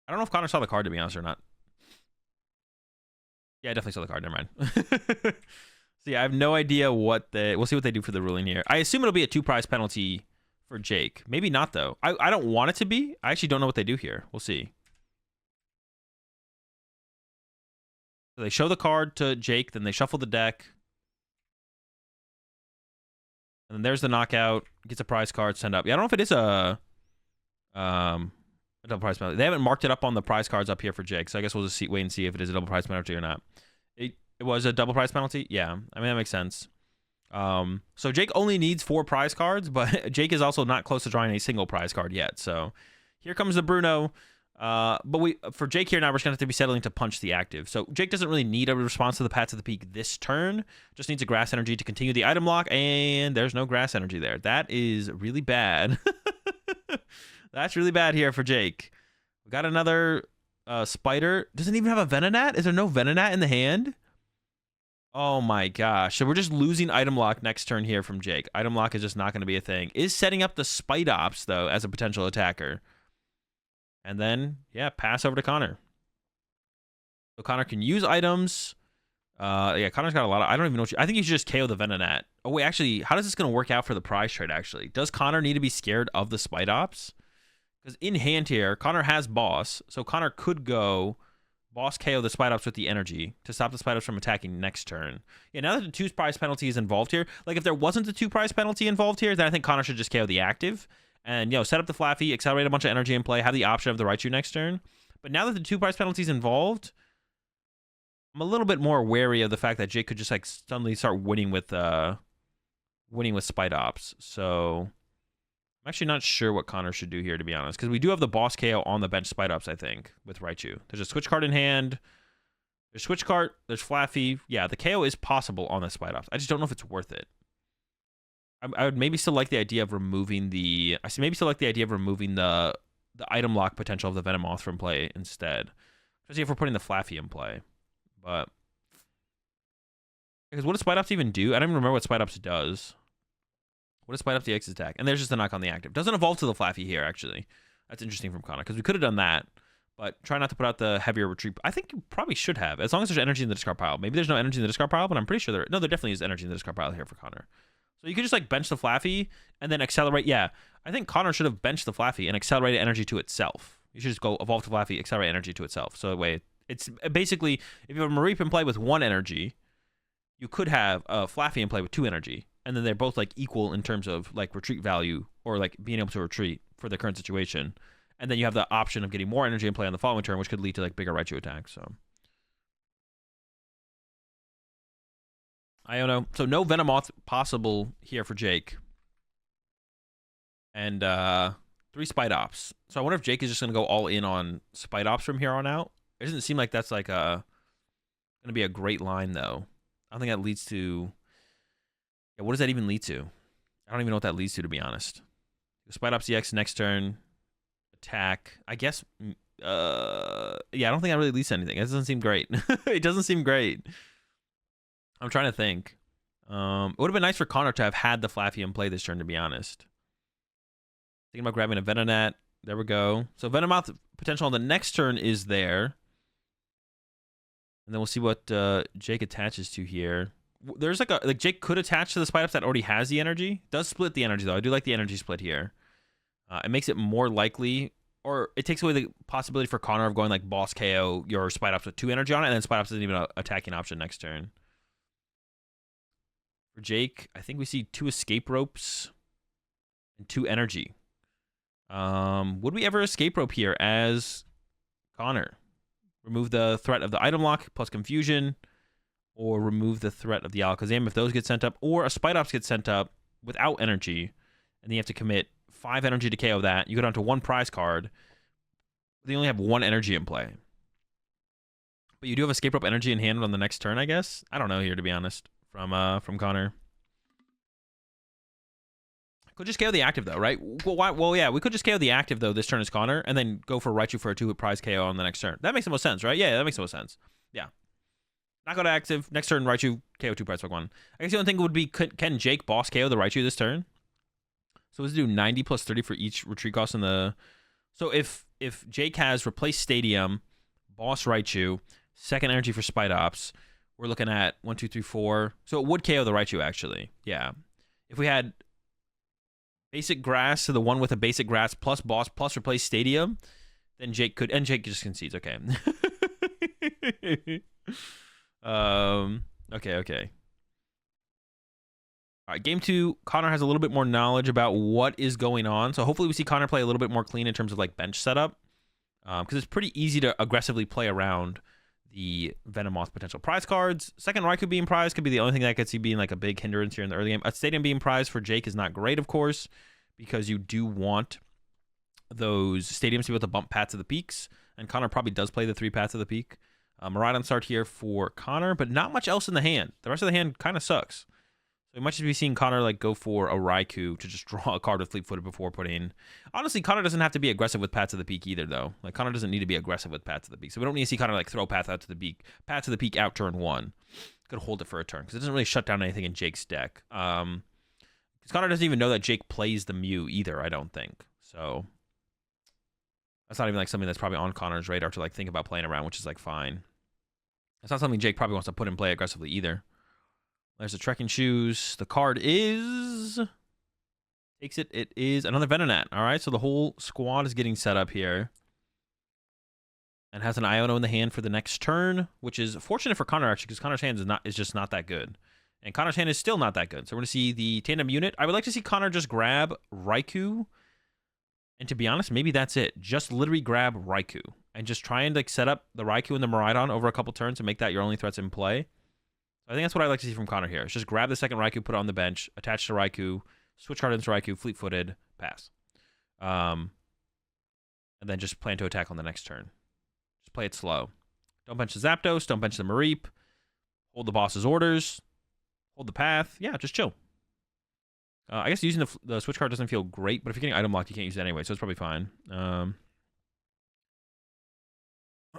[SPEAKER 1] I don't know if Connor saw the card, to be honest, or not. Yeah, I definitely saw the card, never mind. So yeah, I have no idea we'll see what they do for the ruling here. I assume it'll be a 2 prize penalty for Jake. Maybe not, though. I don't want it to be. I actually don't know what they do here. We'll see. So they show the card to Jake, then they shuffle the deck. And then there's the knockout. Gets a prize card, send up. Yeah, I don't know if it is a double prize penalty. They haven't marked it up on the prize cards up here for Jake, so I guess we'll just wait and see if it is a double prize penalty or not. It was a double prize penalty? Yeah, I mean, that makes sense. So Jake only needs 4 prize cards, but Jake is also not close to drawing a single prize card yet. So here comes the Bruno. But for Jake here now, we're just going to have to be settling to punch the active. So Jake doesn't really need a response to the Path to the Peak this turn. Just needs a grass energy to continue the item lock, and there's no grass energy there. That is really bad. That's really bad here for Jake. We got another Spider. Doesn't even have a Venonat? Is there no Venonat in the hand? Oh my gosh. So we're just losing item lock next turn here from Jake. Item lock is just not going to be a thing. Is setting up the Spite Ops, though, as a potential attacker. And then, yeah, pass over to Connor. So Connor can use items. Yeah, Connor's got a lot of... I don't even know what I think you should just KO the Venonat. Oh, wait, actually, how is this going to work out for the prize trade, actually? Does Connor need to be scared of the Spite Ops? Because in hand here, Connor has boss. So Connor could go... boss KO the Spite Ops with the energy to stop the Spite Ops from attacking next turn. Yeah, now that the 2 prize penalty is involved here, like if there wasn't a 2 prize penalty involved here, then I think Connor should just KO the active and, set up the Flaffy, accelerate a bunch of energy in play, have the option of the Raichu next turn. But now that the 2 prize penalties involved, I'm a little bit more wary of the fact that Jake could just, like, suddenly start winning with Spite Ops. So I'm actually not sure what Connor should do here, to be honest, because we do have the boss KO on the bench Spite Ops, I think, with Raichu. There's a switch card in hand. There's switch card. There's Flaffy. Yeah, the KO is possible on the Spite Ops. I just don't know if it's worth it. I would maybe still like the idea of removing the item lock potential of the Venomoth from play instead. Especially if we're putting the Flaffy in play. But because what does Spite Ops even do? I don't even remember what Spite Ops does. What does Spite Ops DX attack? And there's just a knock on the active. Doesn't evolve to the Flaffy here, actually. That's interesting from Connor, because we could have done that. But try not to put out the heavier retreat. I think you probably should have, as long as there's energy in the discard pile. Maybe there's no energy in the discard pile, but I'm pretty sure there definitely is energy in the discard pile here for Connor. So you could just like bench the Flaffy and then accelerate. Yeah, I think Connor should have benched the Flaffy and accelerated energy to itself. You should just go evolve to Flaffy, accelerate energy to itself. So that way, it's basically, if you have a Mareep in play with 1 energy, you could have a Flaffy in play with 2 energy. And then they're both like equal in terms of like retreat value or like being able to retreat for the current situation. And then you have the option of getting more energy in play on the following turn, which could lead to like bigger Raichu attacks. So I don't know. So no Venomoth possible here for Jake. And 3 Spite Ops. So I wonder if Jake is just going to go all in on Spite Ops from here on out. It doesn't seem like that's like going to be a great line, though. I don't think that leads to... Yeah, what does that even lead to? I don't even know what that leads to be honest. Spite Ops EX next turn. Attack. I guess... yeah, I don't think that really leads to anything. It doesn't seem great. It doesn't seem great. I'm trying to think. It would have been nice for Connor to have had the Flaffy in play this turn, to be honest. Thinking about grabbing a Venonat. There we go. So Venomoth potential on the next turn is there. And then we'll see what Jake attaches to here. There's like Jake could attach to the Spite Ops that already has the energy. Does split the energy, though. I do like the energy split here. It makes it more likely, or it takes away the possibility for Connor of going like boss KO your Spite Ops with 2 energy on it, and then Spite Ops isn't even an attacking option next turn. For Jake, I think we see 2 escape ropes and 2 energy. Would we ever escape rope here as Connor? Remove the threat of the item lock plus confusion, or remove the threat of the Alakazam if those get sent up, or a Spite Ops gets sent up without energy, and then you have to commit 5 energy to KO that. You go down to 1 prize card. They only have 1 energy in play. But you do have escape rope energy in hand on the next turn, I guess. I don't know here, to be honest, from Connor. Could just KO the active, though, right? Well, yeah, we could just KO the active, though, this turn is Connor, and then go for Raichu for a 2-hit prize KO on the next turn. That makes the most sense, right? Yeah, that makes the most sense. Yeah. Not go to active. Next turn, Raichu, KO 2 prize Pokemon. I guess the only thing would be, can Jake boss KO the Raichu this turn? So let's do 90 plus 30 for each retreat cost in the... So if Jake has replaced Stadium, boss Raichu, 2nd energy for Spite Ops, we're looking at 1, 2, 3, 4. So it would KO the Raichu, actually. Yeah. If we had basic grass, so the one with a basic grass plus boss plus replace Stadium, then Jake could... And Jake just concedes. Okay. Okay. All right, game 2, Connor has a little bit more knowledge about what is going on. So hopefully we see Connor play a little bit more clean in terms of like bench setup. Because it's pretty easy to aggressively play around the Venomoth potential prize cards. 2nd Raikou being prized could be the only thing that I could see being like a big hindrance here in the early game. A Stadium being prized for Jake is not great, of course, because you do want those Stadiums to be able to bump Paths of the Peaks. And Connor probably does play the 3 Paths of the Peak. Miraidon start here for Connor, but not much else in the hand. The rest of the hand kind of sucks. So we might just be seeing Connor like go for a Raikou to just draw a card with Fleet-Footed before putting... Honestly, Connor doesn't have to be aggressive with Paths of the Peak either, though. Like, Connor doesn't need to be aggressive with Paths of the Peak. So we don't need to see Connor like throw Paths out to the Peak. Paths of the Peak out turn 1. Could hold it for a turn, because it doesn't really shut down anything in Jake's deck. Because Connor doesn't even know that Jake plays the Mew either, I don't think. So that's not even like something that's probably on Connor's radar to like think about playing around, which is like fine. It's not something Jake probably wants to put in play aggressively either. There's the Trekking Shoes. The card is... Takes it. It is another Venonat. All right, so the whole squad is getting set up here. And has an Iono in the hand for the next turn, which is fortunate for Connor, actually, because Connor's hand is just not that good. And Connor's hand is still not that good. So we're going to see the tandem unit. I would like to see Connor just grab Raikou And to be honest, maybe that's it. Just literally grab Raikou and just try and like set up the Raikou and the Miraidon over a couple turns and make that your only threats in play. I think that's what I like to see from Connor here. It's just grab the second Raikou, put it on the bench, attach to Raikou, switch card into Raikou, fleet-footed, pass. And then just plan to attack on the next turn. Just play it slow. Don't bench the Zapdos, don't bench the Mareep. Hold the boss's orders. Hold the path. Yeah, just chill. I guess using the switch card doesn't feel great, but if you're getting item locked, you can't use it anyway, so it's probably fine. Man,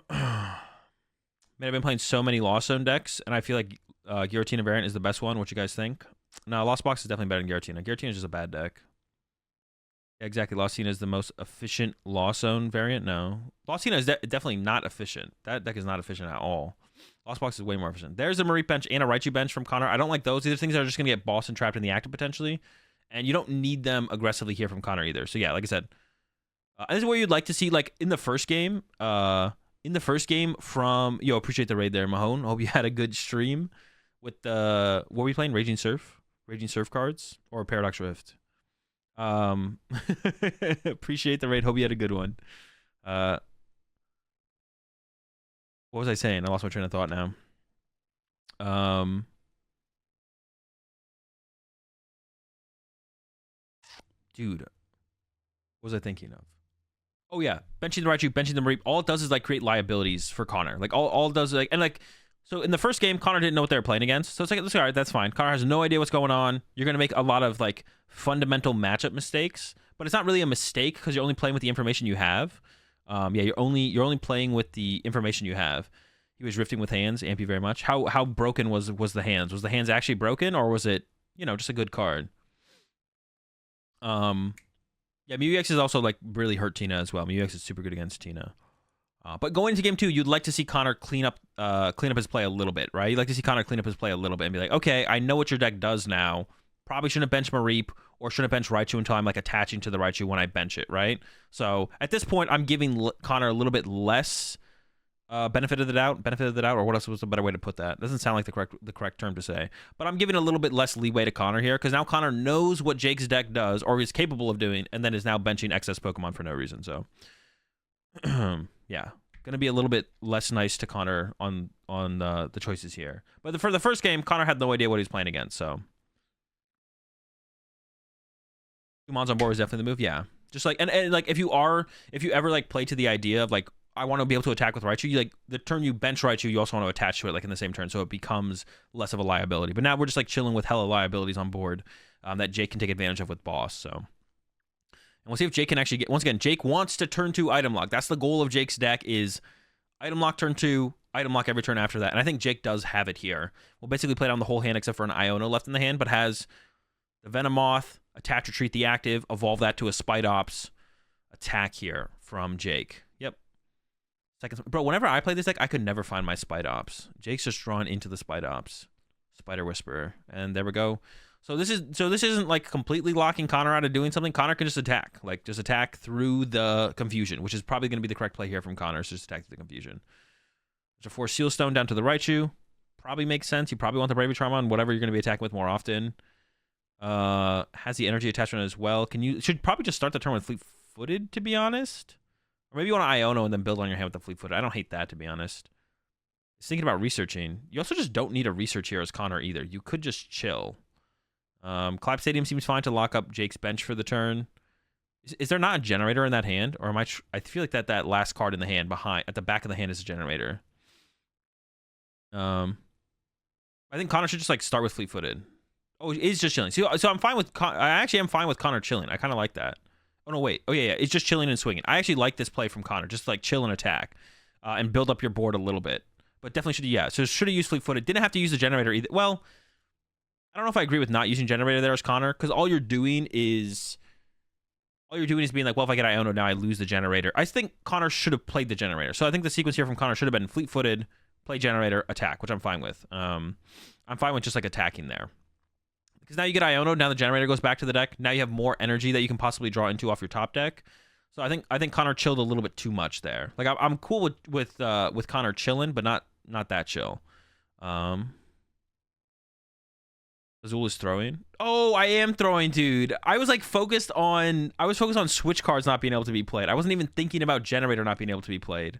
[SPEAKER 1] I've been playing so many Lost Zone decks, and I feel like Giratina variant is the best one. What you guys think? No, Lost Box is definitely better than Giratina. Giratina is just a bad deck. Yeah, exactly. Lostina is the most efficient Lost Zone variant. No. Lostina is definitely not efficient. That deck is not efficient at all. Lost Box is way more efficient. There's a Mareep bench and a Raichu bench from Connor. I don't like those. These are things that are just going to get bossed and trapped in the active potentially. And you don't need them aggressively here from Connor either. So yeah, like I said, this is where you'd like to see, like, in the first game, from, yo, appreciate the raid there, Mahone. Hope you had a good stream with the, what were we playing? Raging Surf cards or Paradox Rift? Appreciate the raid. Hope you had a good one. What was I saying? I lost my train of thought now. Dude, what was I thinking of? Oh yeah, benching the Raichu, benching the Mareep. All it does is like create liabilities for Connor. Like all it does is like, and like, so in the first game, Connor didn't know what they were playing against. So it's like, all right, that's fine. Connor has no idea what's going on. You're gonna make a lot of like fundamental matchup mistakes, but it's not really a mistake because you're only playing with the information you have. Yeah, you're only playing with the information you have. He was rifting with hands. Amp you very much. How broken was the hands? Was the hands actually broken, or was it, you know, just a good card? Yeah, MUX is also like really hurt Tina as well. MUX is super good against Tina. But going into game 2, you'd like to see Connor clean up his play a little bit, right? You'd like to see Connor clean up his play a little bit and be like, okay, I know what your deck does now. Probably shouldn't bench Mareep or shouldn't bench Raichu until I'm like attaching to the Raichu when I bench it, right? So at this point, I'm giving Connor a little bit less benefit of the doubt, or what else was a better way to put that? Doesn't sound like the correct term to say, but I'm giving a little bit less leeway to Connor here because now Connor knows what Jake's deck does or is capable of doing, and then is now benching excess Pokemon for no reason. So, yeah, gonna be a little bit less nice to Connor on the choices here. But for the first game, Connor had no idea what he was playing against. So, 2 Mons on board is definitely the move. Yeah, just like and like if you ever like play to the idea of like, I want to be able to attack with Raichu. Like the turn you bench Raichu, you also want to attach to it like in the same turn, so it becomes less of a liability. But now we're just like chilling with hella liabilities on board that Jake can take advantage of with boss. So, and we'll see if Jake can actually get. Once again, Jake wants to turn 2 item lock. That's the goal of Jake's deck: is item lock turn 2, item lock every turn after that. And I think Jake does have it here. We'll basically play down the whole hand except for an Iono left in the hand, but has the Venomoth, attach, retreat the active, evolve that to a Spidops attack here from Jake. Yep. Bro, whenever I play this deck, I could never find my Spidops. Jake's just drawn into the Spidops. Spider Whisperer. And there we go. So this isn't like completely locking Connor out of doing something. Connor can just attack. Like just attack through the confusion, which is probably going to be the correct play here from Connor. So just attack through the confusion. There's a Force Seal Stone down to the Raichu. Probably makes sense. You probably want the Bravery Charm on whatever you're going to be attacking with more often. Has the energy attachment as well. Should probably just start the turn with Fleet-Footed, to be honest. Or maybe you want to Iono and then build on your hand with the Fleet-Footed. I don't hate that, to be honest. I was thinking about researching. You also just don't need a research here as Connor either. You could just chill. Clap Stadium seems fine to lock up Jake's bench for the turn. Is there not a generator in that hand? Or am I I feel like that last card in the hand at the back of the hand is a generator. I think Connor should just like start with Fleet-Footed. Oh, it is just chilling. So I'm fine with I actually am fine with Connor chilling. I kind of like that. Oh, no, wait. Oh, yeah. It's just chilling and swinging. I actually like this play from Connor. Just, like, chill and attack and build up your board a little bit. But definitely should, yeah. So should have used Fleet-Footed. Didn't have to use the generator either. Well, I don't know if I agree with not using generator there as Connor, because all you're doing is being like, well, if I get Iono now, I lose the generator. I think Connor should have played the generator. So I think the sequence here from Connor should have been Fleet-Footed, play generator, attack, which I'm fine with. I'm fine with just, like, attacking there. Because now you get Iono, now the generator goes back to the deck. Now you have more energy that you can possibly draw into off your top deck. So I think Connor chilled a little bit too much there. Like I'm cool with Connor chilling, but not that chill. Azul is throwing. Oh, I am throwing, dude. I was focused on switch cards not being able to be played. I wasn't even thinking about generator not being able to be played.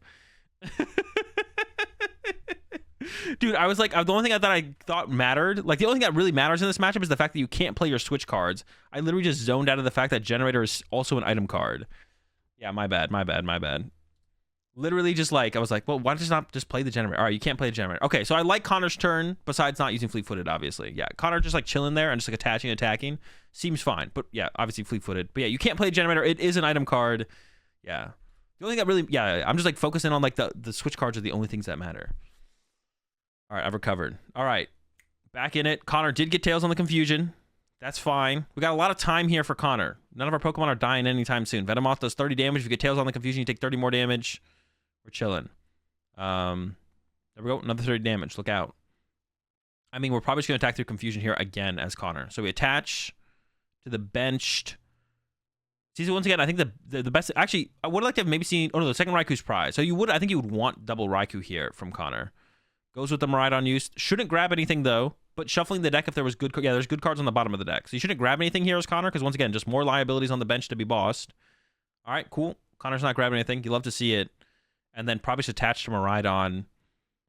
[SPEAKER 1] Dude, I was the only thing that I thought mattered, the only thing that really matters in this matchup is the fact that you can't play your switch cards. I literally just zoned out of the fact that generator is also an item card. Yeah, my bad. Literally just I was well, why just not just play the generator? All right, you can't play the generator. Okay, so I like Connor's turn, besides not using fleet-footed, obviously. Yeah, Connor just chilling there and just attacking. Seems fine, but yeah, obviously fleet-footed. But yeah, you can't play generator. It is an item card. Yeah. The only thing that really, yeah, I'm just focusing on the switch cards are the only things that matter. All right, I've recovered. All right, back in it. Connor did get Tails on the Confusion. That's fine. We got a lot of time here for Connor. None of our Pokemon are dying anytime soon. Venomoth does 30 damage. If you get Tails on the Confusion, you take 30 more damage. We're chilling. There we go. Another 30 damage. Look out. I mean, we're probably just going to attack through Confusion here again as Connor. So we attach to the benched. See, once again, I think the best... Actually, I would like to have maybe seen... Oh, no, the second Raikou's prize. So I think you would want double Raikou here from Connor. Goes with the Miraidon use. Shouldn't grab anything, though. But shuffling the deck if there was good... Yeah, there's good cards on the bottom of the deck. So you shouldn't grab anything here as Connor, because once again, just more liabilities on the bench to be bossed. All right, cool. Connor's not grabbing anything. You love to see it. And then probably should attach to Miraidon.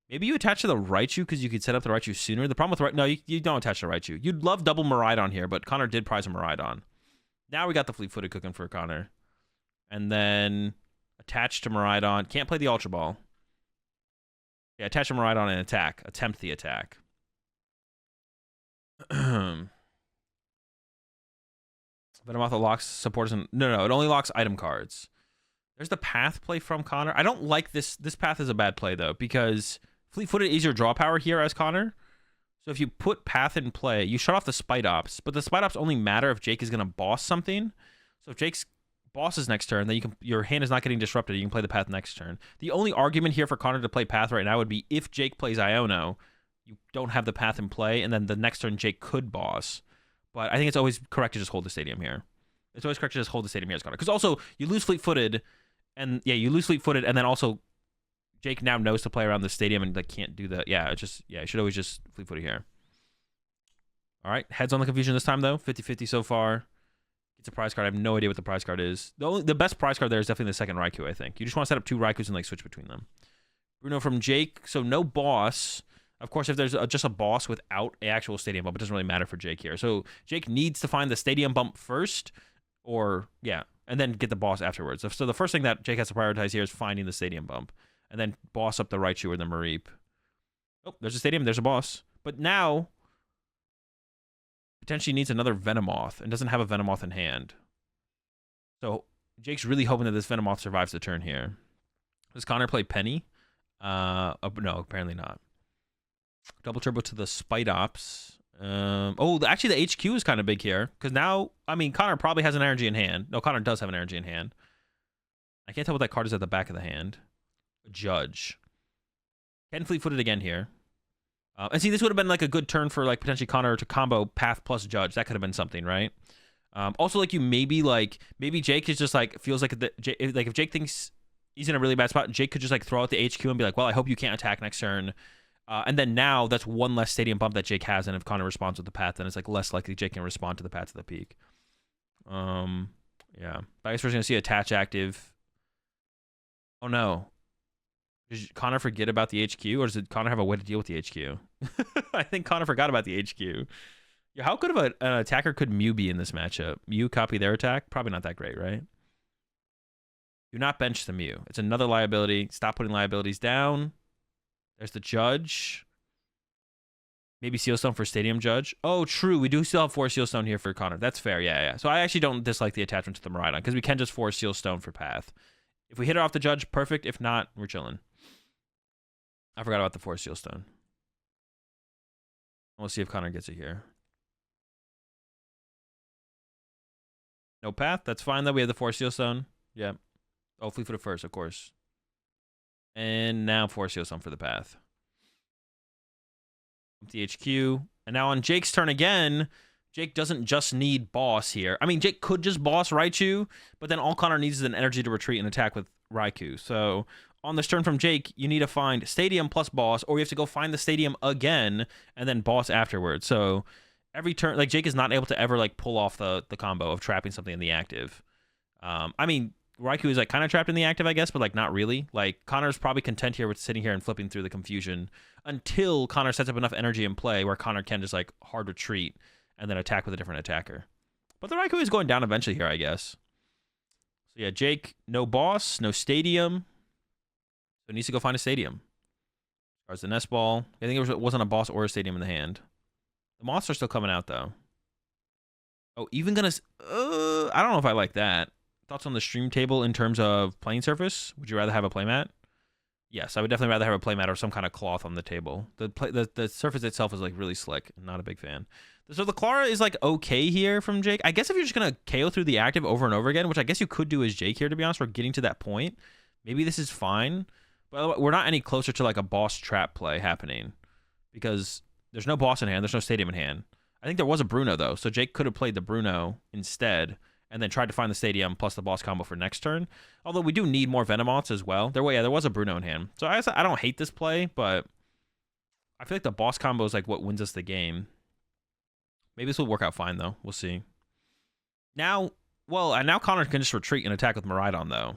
[SPEAKER 1] Maybe you attach to the Raichu because you could set up the Raichu sooner. The problem with... No, you don't attach to Raichu. You'd love double Miraidon here, but Connor did prize a Miraidon. Now we got the fleet-footed cooking for Connor. And then attach to Miraidon. Can't play the Ultra Ball. Yeah, attach to Miraidon and attack. Attempt the attack. Venomoth locks supporters. No, it only locks item cards. There's the path play from Connor. I don't like this. This path is a bad play, though, because fleet-footed is your draw power here as Connor. So if you put path in play, you shut off the Spite Ops, but the Spite Ops only matter if Jake is going to boss something. So if Jake's bosses next turn, then your hand is not getting disrupted. You can play the path next turn. The only argument here for Connor to play path right now would be if Jake plays Iono, you don't have the path in play, and then the next turn Jake could boss. But I think it's always correct to just hold the stadium here. It's always correct to just hold the stadium here as Connor. Because also, you lose fleet-footed, and yeah, you lose fleet-footed, and then also Jake now knows to play around the stadium and can't do that. Yeah, you should always just fleet-footed here. All right, heads on the Confusion this time, though. 50-50 so far. It's a prize card. I have no idea what the prize card is. The best prize card there is definitely the second Raikou, I think. You just want to set up two Raikous and switch between them. Bruno from Jake. So no boss. Of course, if there's just a boss without an actual stadium bump, it doesn't really matter for Jake here. So Jake needs to find the stadium bump first, or yeah, and then get the boss afterwards. So the first thing that Jake has to prioritize here is finding the stadium bump, and then boss up the Raichu or the Mareep. Oh, there's a stadium. There's a boss. But now potentially needs another Venomoth and doesn't have a Venomoth in hand. So Jake's really hoping that this Venomoth survives the turn here. Does Connor play Penny? No, apparently not. Double turbo to the Spite Ops. Actually the HQ is kind of big here. Because now, I mean, Connor probably has an energy in hand. No, Connor does have an energy in hand. I can't tell what that card is at the back of the hand. Judge. Can fleet-footed again here. And see, this would have been a good turn for potentially Connor to combo Path plus Judge. That could have been something, right? Also, you maybe Jake is just feels like if Jake thinks he's in a really bad spot, Jake could just throw out the HQ and be well, I hope you can't attack next turn. And then now that's one less stadium bump that Jake has, and if Connor responds with the path, then it's less likely Jake can respond to the path to the peak. Yeah. But I guess we're gonna see attach active. Oh no. Did Connor forget about the HQ, or does Connor have a way to deal with the HQ? I think Connor forgot about the HQ. Yeah, how good of an attacker could Mew be in this matchup? Mew copy their attack? Probably not that great, right? Do not bench the Mew. It's another liability. Stop putting liabilities down. There's the Judge. Maybe Sealstone for Stadium Judge. Oh, true. We do still have 4 Sealstone here for Connor. That's fair. Yeah. So I actually don't dislike the attachment to the Miraidon, because we can just force Sealstone for Path. If we hit it off the Judge, perfect. If not, we're chilling. I forgot about the Force Sealstone. We'll see if Connor gets it here. No path. That's fine, though. We have the Force Sealstone. Yeah. Oh, fleet-footed first, of course. And now Force Sealstone for the path. The HQ. And now on Jake's turn again, Jake doesn't just need boss here. I mean, Jake could just boss Raichu, but then all Connor needs is an energy to retreat and attack with Raikou. So on this turn from Jake, you need to find stadium plus boss, or you have to go find the stadium again and then boss afterwards. So every turn, like Jake is not able to ever like pull off the combo of trapping something in the active. I mean, Raikou is like kind of trapped in the active, I guess, but like not really. Like Connor's probably content here with sitting here and flipping through the confusion until Connor sets up enough energy in play where Connor can just like hard retreat and then attack with a different attacker. But the Raikou is going down eventually here, I guess. So yeah, Jake, no boss, no stadium. So he needs to go find a stadium. As far as the nest ball, I think it wasn't a boss or a stadium in the hand. The moths are still coming out though. Oh, even gonna. I don't know if I like that. Thoughts on the stream table in terms of playing surface? Would you rather have a playmat? Yes, I would definitely rather have a playmat or some kind of cloth on the table. The surface itself is like really slick. I'm not a big fan. So the Clara is like okay here from Jake. I guess if you're just gonna KO through the active over and over again, which I guess you could do as Jake here, to be honest, we're getting to that point. Maybe this is fine, but we're not any closer to like a boss trap play happening because there's no boss in hand, there's no stadium in hand. I think there was a Bruno though, so Jake could have played the Bruno instead and then tried to find the stadium plus the boss combo for next turn. Although we do need more Venomoths as well. There was a Bruno in hand. So I don't hate this play, but I feel like the boss combo is like what wins us the game. Maybe this will work out fine though. We'll see. Now Connor can just retreat and attack with Miraidon though,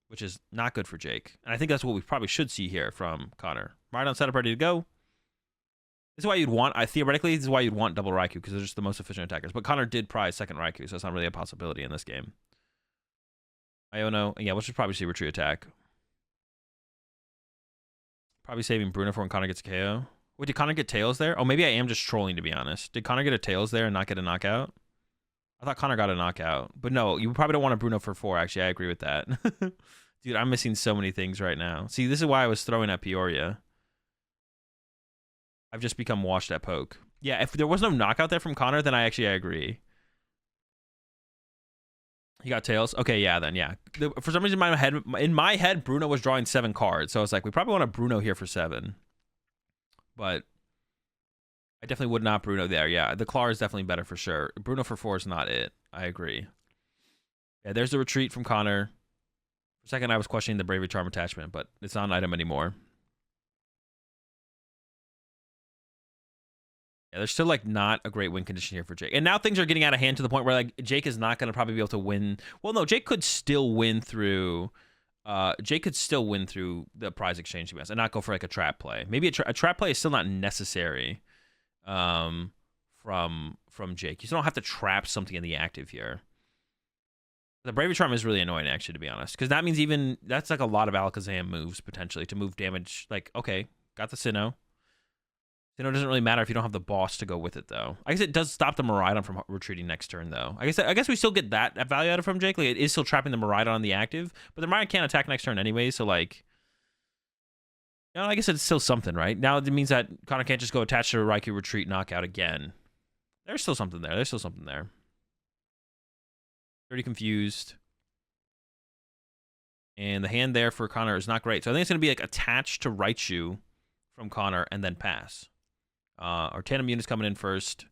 [SPEAKER 1] which is not good for Jake. And I think that's what we probably should see here from Connor. Miraidon set up ready to go. This is why you'd want, theoretically, this is why you'd want double Raikou, because they're just the most efficient attackers. But Connor did prize second Raikou, so it's not really a possibility in this game. Iono, yeah, we'll just probably see retreat attack. Probably saving Bruno for when Connor gets a KO. Wait, did Connor get Tails there? Oh, maybe I am just trolling, to be honest. Did Connor get a Tails there and not get a knockout? I thought Connor got a knockout. But no, you probably don't want a Bruno for 4, actually. I agree with that. Dude, I'm missing so many things right now. See, this is why I was throwing at Peoria. I've just become washed at poke. Yeah, if there was no knockout there from Connor, then I agree. He got Tails. Okay, yeah, then yeah. For some reason, in my head, Bruno was drawing 7 cards, so I was like, we probably want a Bruno here for 7. But I definitely would not Bruno there. Yeah, the Clara is definitely better for sure. Bruno for 4 is not it. I agree. Yeah, there's the retreat from Connor. For a second, I was questioning the Bravery Charm attachment, but it's not an item anymore. Yeah, there's still like not a great win condition here for Jake. And now things are getting out of hand to the point where like Jake is not going to probably be able to win. Well, no, Jake could still win through the prize exchange, to be honest, and not go for like a trap play. Maybe a trap play is still not necessary from Jake. You still don't have to trap something in the active here. The Bravery Charm is really annoying, actually, to be honest, because that means that's like a lot of Alakazam moves potentially to move damage. Like, okay, got the Sinnoh. Sinnoh doesn't really matter if you don't have the boss to go with it, though. I guess it does stop the Miraidon from retreating next turn, though. I guess we still get that value out of from Jake. Like, it is still trapping the Miraidon on the active, but the Miraidon can't attack next turn anyway, so, like... You know, I guess it's still something, right? Now it means that Connor can't just go attach to a Raikou retreat knockout again. There's still something there. 30 confused. And the hand there for Connor is not great. So I think it's going to be, like, attached to Raichu from Connor and then pass. Our tandem unit's coming in first.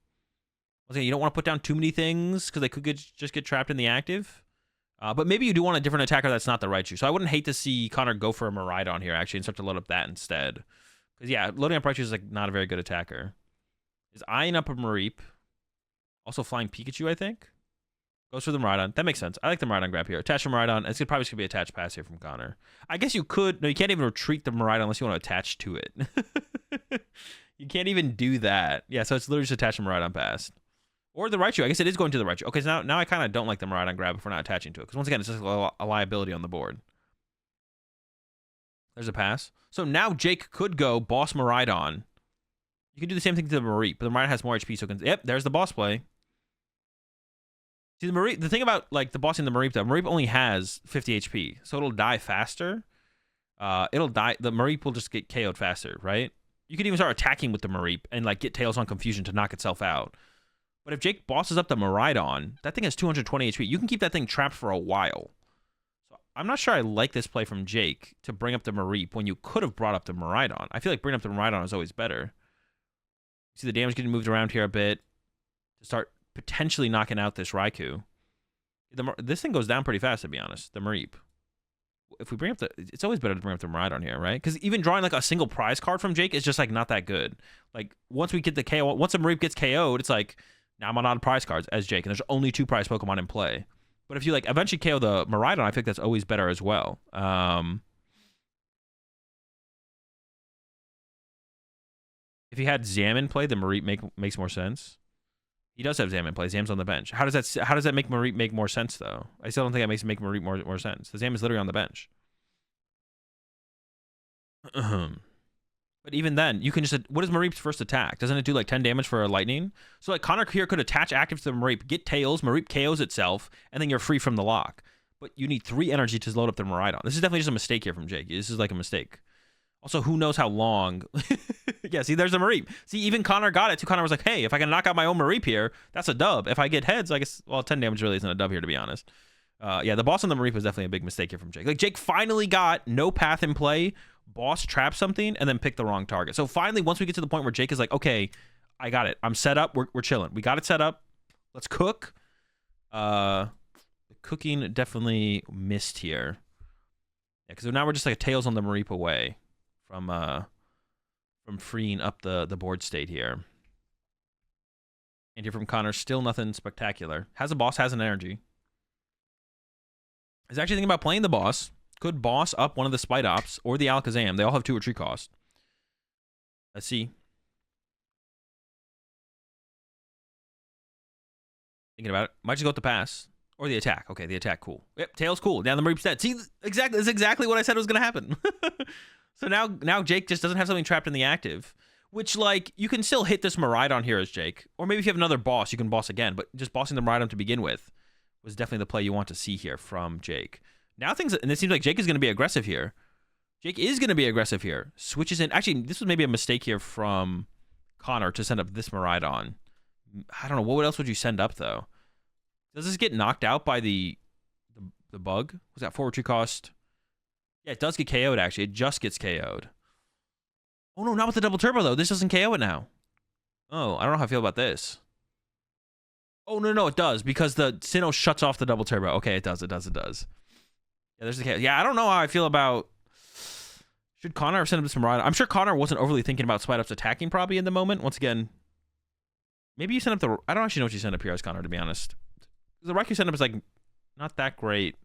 [SPEAKER 1] You don't want to put down too many things because they could just get trapped in the active. But maybe you do want a different attacker that's not the Raichu. So I wouldn't hate to see Connor go for a Miraidon here, actually, and start to load up that instead. Because, yeah, loading up Raichu is like not a very good attacker. Is eyeing up a Mareep. Also flying Pikachu, I think. Goes for the Miraidon. That makes sense. I like the Miraidon grab here. Attach the Miraidon. It's probably going to be attached pass here from Connor. I guess you could... No, you can't even retreat the Miraidon unless you want to attach to it. You can't even do that. Yeah, so it's literally just attach the Miraidon pass. Or the Raichu. I guess it is going to the Raichu. Okay, so now I kind of don't like the Miraidon grab if we're not attaching to it. Because once again, it's just a liability on the board. There's a pass. So now Jake could go boss Miraidon. You can do the same thing to the Mareep, but the Miraidon has more HP, so yep, there's the boss play. See, the thing about like the bossing the Mareep, though, Mareep only has 50 HP, so it'll die faster. The Mareep will just get KO'd faster, right? You can even start attacking with the Mareep and like get Tails on Confusion to knock itself out. But if Jake bosses up the Miraidon, that thing has 220 HP. You can keep that thing trapped for a while. So I'm not sure I like this play from Jake to bring up the Mareep when you could have brought up the Miraidon. I feel like bringing up the Miraidon is always better. See the damage getting moved around here a bit to start potentially knocking out this Raikou. This thing goes down pretty fast, to be honest, the Mareep. if we bring up the, it's always better to bring up the Miraidon here, right? Because even drawing like a single prize card from Jake is just like not that good. Like once we get the KO, once a Mareep gets KO'd, it's like now I'm on prize cards as Jake, and there's only 2 prize Pokemon in play. But if you like eventually KO the Miraidon, I think that's always better as well. If he had Zam in play, the Mareep makes more sense. He does have Zam in play. Zam's on the bench. How does that make Mareep make more sense though? I still don't think that makes Mareep more sense. The Zam is literally on the bench. But even then, you can just, what is Mareep's first attack? Doesn't it do like 10 damage for a lightning? So like Connor here could attach active to the Mareep, get Tails, Mareep KOs itself, and then you're free from the lock. But you need 3 energy to load up the Miraidon. This is definitely just a mistake here from Jake. This is like a mistake. Also, who knows how long? Yeah, see, there's a Mareep. See, even Connor got it too. Connor was like, hey, if I can knock out my own Mareep here, that's a dub. If I get heads, I guess, well, 10 damage really isn't a dub here, to be honest. Yeah, the boss on the Mareep was definitely a big mistake here from Jake. Like, Jake finally got no path in play, boss trap something, and then pick the wrong target. So finally, once we get to the point where Jake is like, okay, I got it. I'm set up. We're chilling. We got it set up. Let's cook. The cooking definitely missed here. Yeah, because now we're just like a Tails on the Mareep away from freeing up the board state here. And here from Connor, still nothing spectacular. Has a boss, has an energy. Is actually thinking about playing the boss. Could boss up one of the Spite Ops or the Alakazam. They all have 2 retreat cost. Let's see. Thinking about it. Might just go with the pass. Or the attack. Okay, the attack, cool. Yep, Tails, cool. Now the Mareep's dead. See, exactly, that's exactly what I said was going to happen. So now Jake just doesn't have something trapped in the active. Which, like, you can still hit this Miraidon here as Jake. Or maybe if you have another boss, you can boss again. But just bossing the Miraidon to begin with was definitely the play you want to see here from Jake. Now things, and it seems like Jake is going to be aggressive here. Jake is going to be aggressive here. Switches in. Actually, this was maybe a mistake here from Connor to send up this Miraidon. I don't know. What else would you send up, though? Does this get knocked out by the bug? Was that 4 retreat cost? Yeah, it does get KO'd, actually. It just gets KO'd. Oh, no, not with the double turbo, though. This doesn't KO it now. Oh, I don't know how I feel about this. Oh, no, it does, because the Sinnoh shuts off the double turbo. Okay, it does. Yeah, there's the KO. Yeah, I don't know how I feel about... Should Connor have sent up this Miraidon? I'm sure Connor wasn't overly thinking about Spite Ups attacking probably in the moment. Once again, maybe you sent up the... I don't actually know what you sent up here as Connor, to be honest. The Raikou sent up is, like, not that great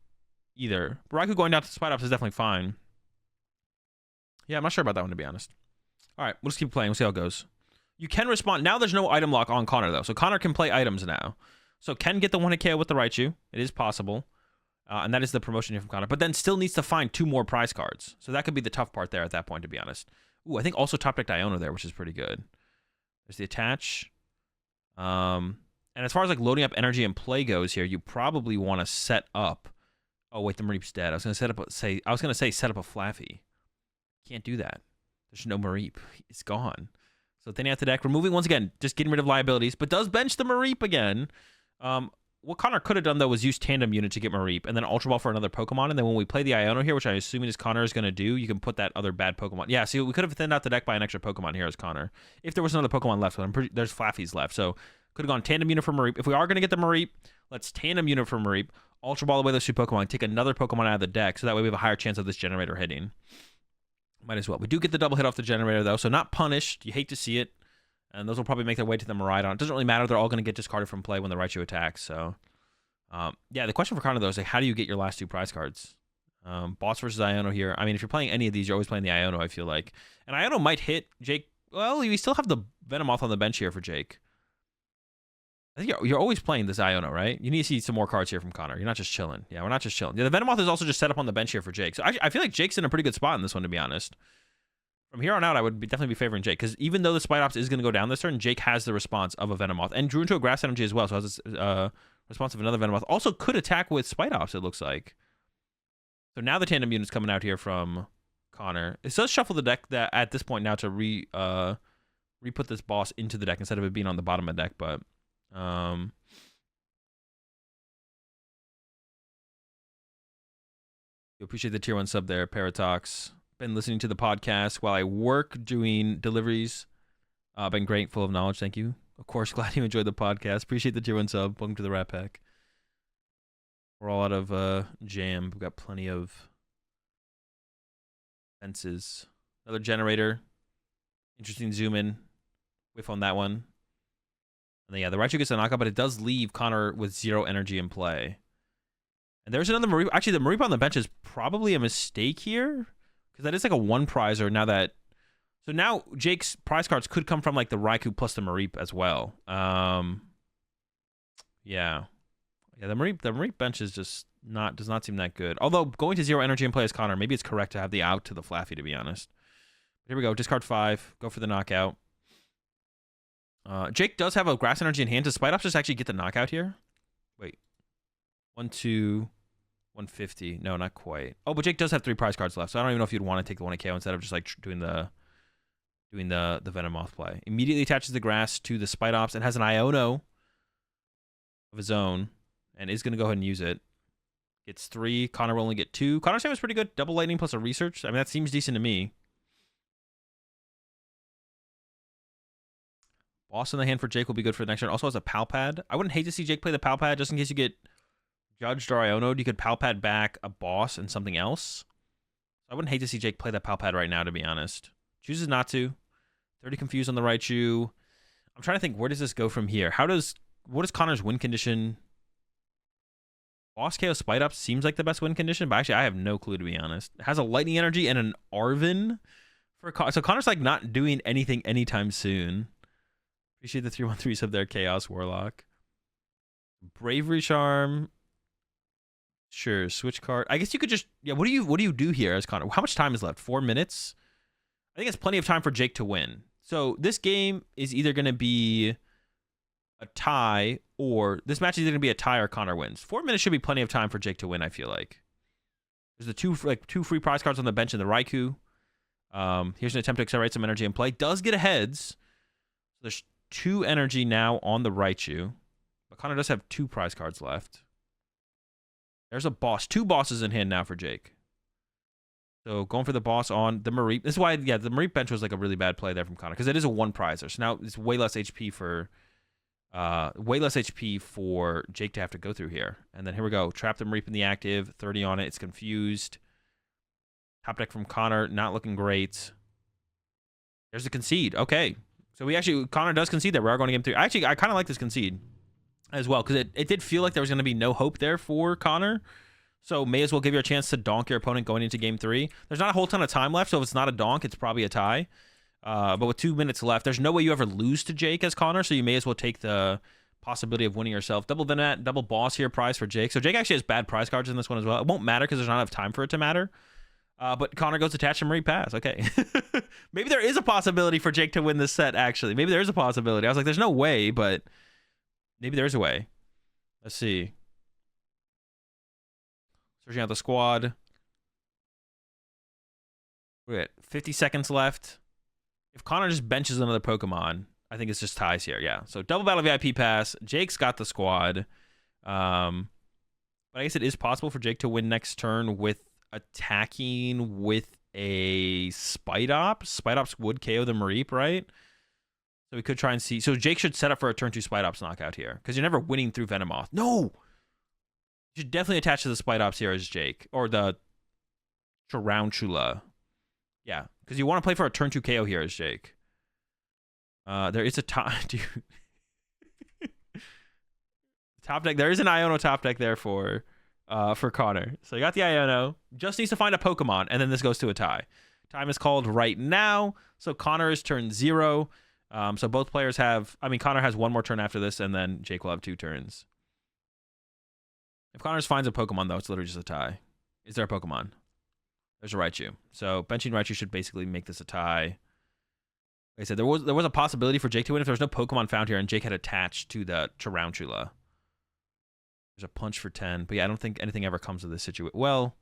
[SPEAKER 1] either. But Raikou going down to Spite Ups is definitely fine. Yeah, I'm not sure about that one, to be honest. All right, we'll just keep playing. We'll see how it goes. You can respond. Now there's no item lock on Connor, though. So Connor can play items now. So can get the 1-hit KO with the Raichu. It is possible. And that is the promotion here from Connor. But then still needs to find 2 more prize cards. So that could be the tough part there at that point, to be honest. Ooh, I think also top deck Iono there, which is pretty good. There's the attach. And as far as like loading up energy and play goes here, you probably want to set up. Oh wait, the Mareep's dead. I was gonna say set up a Flaffy. Can't do that. There's no Mareep. It's gone. So thinning out the deck, removing once again, just getting rid of liabilities, but does bench the Mareep again. What Connor could have done though was use Tandem Unit to get Mareep, and then Ultra Ball for another Pokemon. And then when we play the Iono here, which I assume is Connor is gonna do, you can put that other bad Pokemon. Yeah, see, we could have thinned out the deck by an extra Pokemon here as Connor, if there was another Pokemon left. But there's Flaffys left, so could have gone Tandem Unit for Mareep. If we are gonna get the Mareep, let's Tandem Unit for Mareep, Ultra Ball away those 2 Pokemon, take another Pokemon out of the deck, so that way we have a higher chance of this generator hitting. Might as well. We do get the double hit off the generator though, so not punished. You hate to see it. And those will probably make their way to the Miraidon. It doesn't really matter. They're all going to get discarded from play when the Raichu attacks. So, yeah, the question for Connor, though, is like, how do you get your last 2 prize cards? Boss versus Iono here. I mean, if you're playing any of these, you're always playing the Iono, I feel like. And Iono might hit Jake. Well, you still have the Venomoth on the bench here for Jake. I think you're always playing this Iono, right? You need to see some more cards here from Connor. You're not just chilling. Yeah, we're not just chilling. Yeah, the Venomoth is also just set up on the bench here for Jake. So I feel like Jake's in a pretty good spot in this one, to be honest. From here on out, I would definitely be favoring Jake, because even though the Spite Ops is going to go down this turn, Jake has the response of a Venomoth, and drew into a Grass Energy as well, so has a response of another Venomoth. Also could attack with Spite Ops, it looks like. So now the Tandem Unit's coming out here from Connor. It does shuffle the deck that at this point now to re-put this boss into the deck instead of it being on the bottom of the deck, but... You appreciate the tier 1 sub there, Paratox. Been listening to the podcast while I work doing deliveries. Been great, full of knowledge. Thank you. Of course, glad you enjoyed the podcast. Appreciate the tier 1 sub. Welcome to the Rat Pack. We're all out of jam. We've got plenty of Fences. Another generator. Interesting zoom in. Whiff on that one. And then, yeah, the Raichu gets a knockout, but it does leave Connor with 0 energy in play. And there's another Mareep. Actually, the Mareep on the bench is probably a mistake here. Because that is like a 1 prizer now that... So now Jake's prize cards could come from like the Raikou plus the Mareep as well. Yeah. Yeah, the Mareep bench is just does not seem that good. Although going to 0 energy in play as Connor, maybe it's correct to have the out to the Flaffy, to be honest. Here we go. Discard 5. Go for the knockout. Jake does have a grass energy in hand. Does Spite Ops just actually get the knockout here? Wait. 1, 2, 150. No, not quite. Oh, but Jake does have 3 prize cards left, so I don't even know if you'd want to take the 1 KO instead of just like doing the Venomoth play. Immediately attaches the grass to the Spite Ops and has an Iono of his own and is going to go ahead and use it. Gets 3. Connor will only get 2. Connor's save was pretty good. Double lightning plus a research. I mean, that seems decent to me. Boss in the hand for Jake will be good for the next turn. Also has a Palpad. I wouldn't hate to see Jake play the Palpad just in case you get judged or Iono'd. You could Palpad back a boss and something else. I wouldn't hate to see Jake play that Palpad right now, to be honest. Chooses not to. 30 confused on the Raichu. I'm trying to think, where does this go from here? What is Connor's win condition? Boss KO Spite Up seems like the best win condition, but actually I have no clue, to be honest. It has a lightning energy and an Arven for Connor. So Connor's like not doing anything anytime soon. Appreciate the 3/1/3s of their Chaos Warlock. Bravery Charm. Sure, switch card. I guess you could just what do you do here as Connor? How much time is left? 4 minutes? I think it's plenty of time for Jake to win. So this game is either going to be a tie, or this match is either going to be a tie or Connor wins. 4 minutes should be plenty of time for Jake to win, I feel like. There's the two free prize cards on the bench in the Raikou. Here's an attempt to accelerate some energy in play. Does get a heads. So there's 2 energy now on the Raichu. But Connor does have 2 prize cards left. There's a boss. 2 bosses in hand now for Jake. So going for the boss on the Mareep. This is why, yeah, the Mareep bench was like a really bad play there from Connor, because it is a 1 prizer. So now it's way less HP for Jake to have to go through here. And then here we go. Trap the Mareep in the active. 30 on it. It's confused. Top deck from Connor. Not looking great. There's the concede. Okay. So Connor does concede that we are going to game 3. Actually, I kind of like this concede as well, because it did feel like there was going to be no hope there for Connor. So may as well give you a chance to donk your opponent going into game 3. There's not a whole ton of time left, so if it's not a donk, it's probably a tie. But with 2 minutes left, there's no way you ever lose to Jake as Connor, so you may as well take the possibility of winning yourself. Double Venet, double boss here, prize for Jake. So Jake actually has bad prize cards in this one as well. It won't matter because there's not enough time for it to matter. But Connor goes attach and repass. Okay. Maybe there is a possibility for Jake to win this set, actually. Maybe there is a possibility. I was like, there's no way, but maybe there is a way. Let's see. Searching out the squad. We're at 50 seconds left. If Connor just benches another Pokemon, I think it's just ties here. Yeah. So double battle VIP pass. Jake's got the squad. But I guess it is possible for Jake to win next turn with attacking with a Spite Ops. Spite Ops would KO the Mareep, right? So we could try and see. So Jake should set up for a turn 2 Spite Ops knockout here, because you're never winning through Venomoth. No! You should definitely attach to the Spite Ops here as Jake, or the Tarantula. Yeah, because you want to play for a turn 2 KO here as Jake. There is a top... top deck. There is an Iono top deck there for Connor. So you got the Iono. Just needs to find a Pokemon, and then this goes to a tie. Time is called right now. So Connor is turn 0. So both players have... I mean, Connor has 1 more turn after this, and then Jake will have 2 turns. If Connor finds a Pokemon, though, it's literally just a tie. Is there a Pokemon? There's a Raichu. So benching Raichu should basically make this a tie. Like I said, there was a possibility for Jake to win if there was no Pokemon found here and Jake had attached to the Tarantula. There's a punch for 10. But yeah, I don't think anything ever comes of this situation. Well,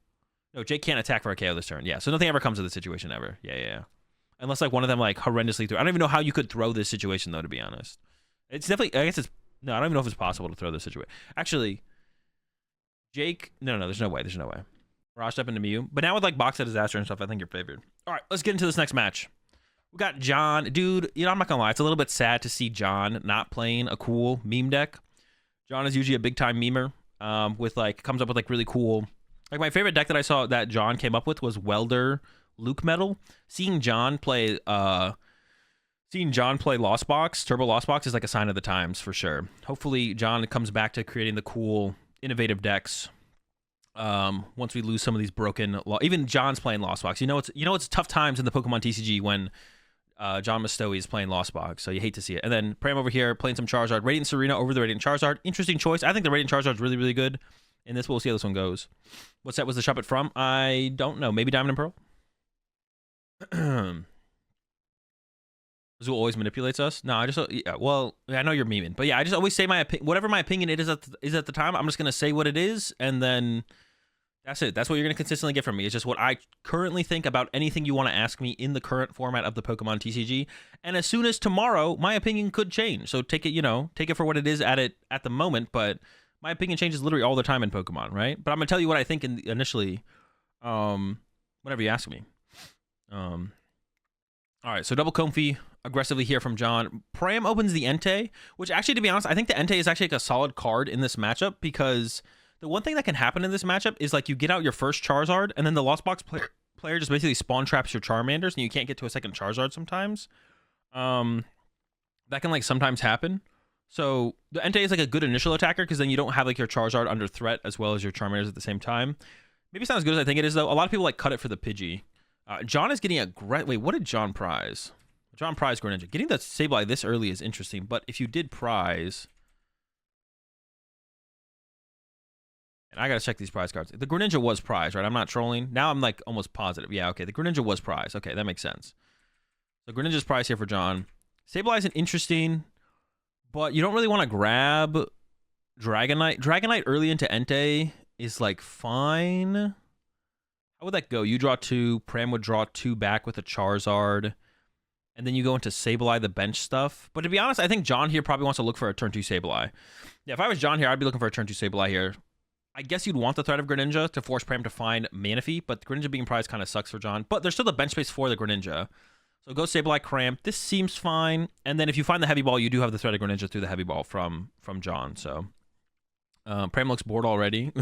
[SPEAKER 1] no, Jake can't attack for a KO this turn. Yeah, so nothing ever comes of this situation ever. Yeah. Unless like one of them like horrendously throw. I don't even know how you could throw this situation, though, to be honest. It's definitely... I guess it's... No, I don't even know if it's possible to throw this situation. Actually... Jake, no, there's no way. Rushed up into Mew. But now with like Box of Disaster and stuff, I think you're favored. All right, let's get into this next match. We got John. Dude, I'm not going to lie. It's a little bit sad to see John not playing a cool meme deck. John is usually a big-time memer with like, comes up with like really cool... Like my favorite deck that I saw that John came up with was Welder, Luke Metal. Seeing John play Lost Box, Turbo Lost Box, is like a sign of the times for sure. Hopefully John comes back to creating the cool, innovative decks. Once we lose some of these broken, even John's playing Lost Box. It's tough times in the Pokemon TCG when John Mastowi is playing Lost Box, so you hate to see it. And then Pram over here playing some Charizard. Radiant Serena over the Radiant Charizard. Interesting choice. I think the Radiant Charizard is really, really good. In this, we'll see how this one goes. What set was the Shuppet from? I don't know. Maybe Diamond and Pearl? Azul always manipulates us. No, I know you're memeing, but yeah, I just always say my opinion. Whatever my opinion is at the time, I'm just gonna say what it is, and then that's it. That's what you're gonna consistently get from me. It's just what I currently think about anything you want to ask me in the current format of the Pokemon TCG. And as soon as tomorrow, my opinion could change. So take it for what it is at the moment. But my opinion changes literally all the time in Pokemon, right? But I'm gonna tell you what I think initially, whenever you ask me. All right, so double Comfy aggressively here from John. Pram opens the Entei, which actually, to be honest, I think the Entei is actually like a solid card in this matchup, because the one thing that can happen in this matchup is like you get out your first Charizard, and then the Lost Box player just basically spawn traps your Charmanders, and you can't get to a second Charizard sometimes. That can like sometimes happen. So the Entei is like a good initial attacker, because then you don't have like your Charizard under threat as well as your Charmanders at the same time. Maybe it's not as good as I think it is, though. A lot of people like cut it for the Pidgey. John is getting a great... Wait, what did John prize? John prized Greninja. Getting the Sableye this early is interesting, but if you did prize... And I gotta check these prize cards. The Greninja was prized, right? I'm not trolling. Now I'm like almost positive. Yeah, okay, the Greninja was prized. Okay, that makes sense. So Greninja's prize here for John. Sableye is an interesting, but you don't really want to grab Dragonite. Dragonite early into Entei is like fine. How would that go? You draw 2, Pram would draw 2 back with a Charizard, and then you go into Sableye, the bench stuff. But to be honest, I think John here probably wants to look for a turn 2 Sableye. Yeah, if I was John here, I'd be looking for a turn 2 Sableye here. I guess you'd want the threat of Greninja to force Pram to find Manaphy, but Greninja being prized kind of sucks for John. But there's still the bench space for the Greninja. So go Sableye, Cramp. This seems fine. And then if you find the Heavy Ball, you do have the threat of Greninja through the Heavy Ball from John, so... Pram looks bored already.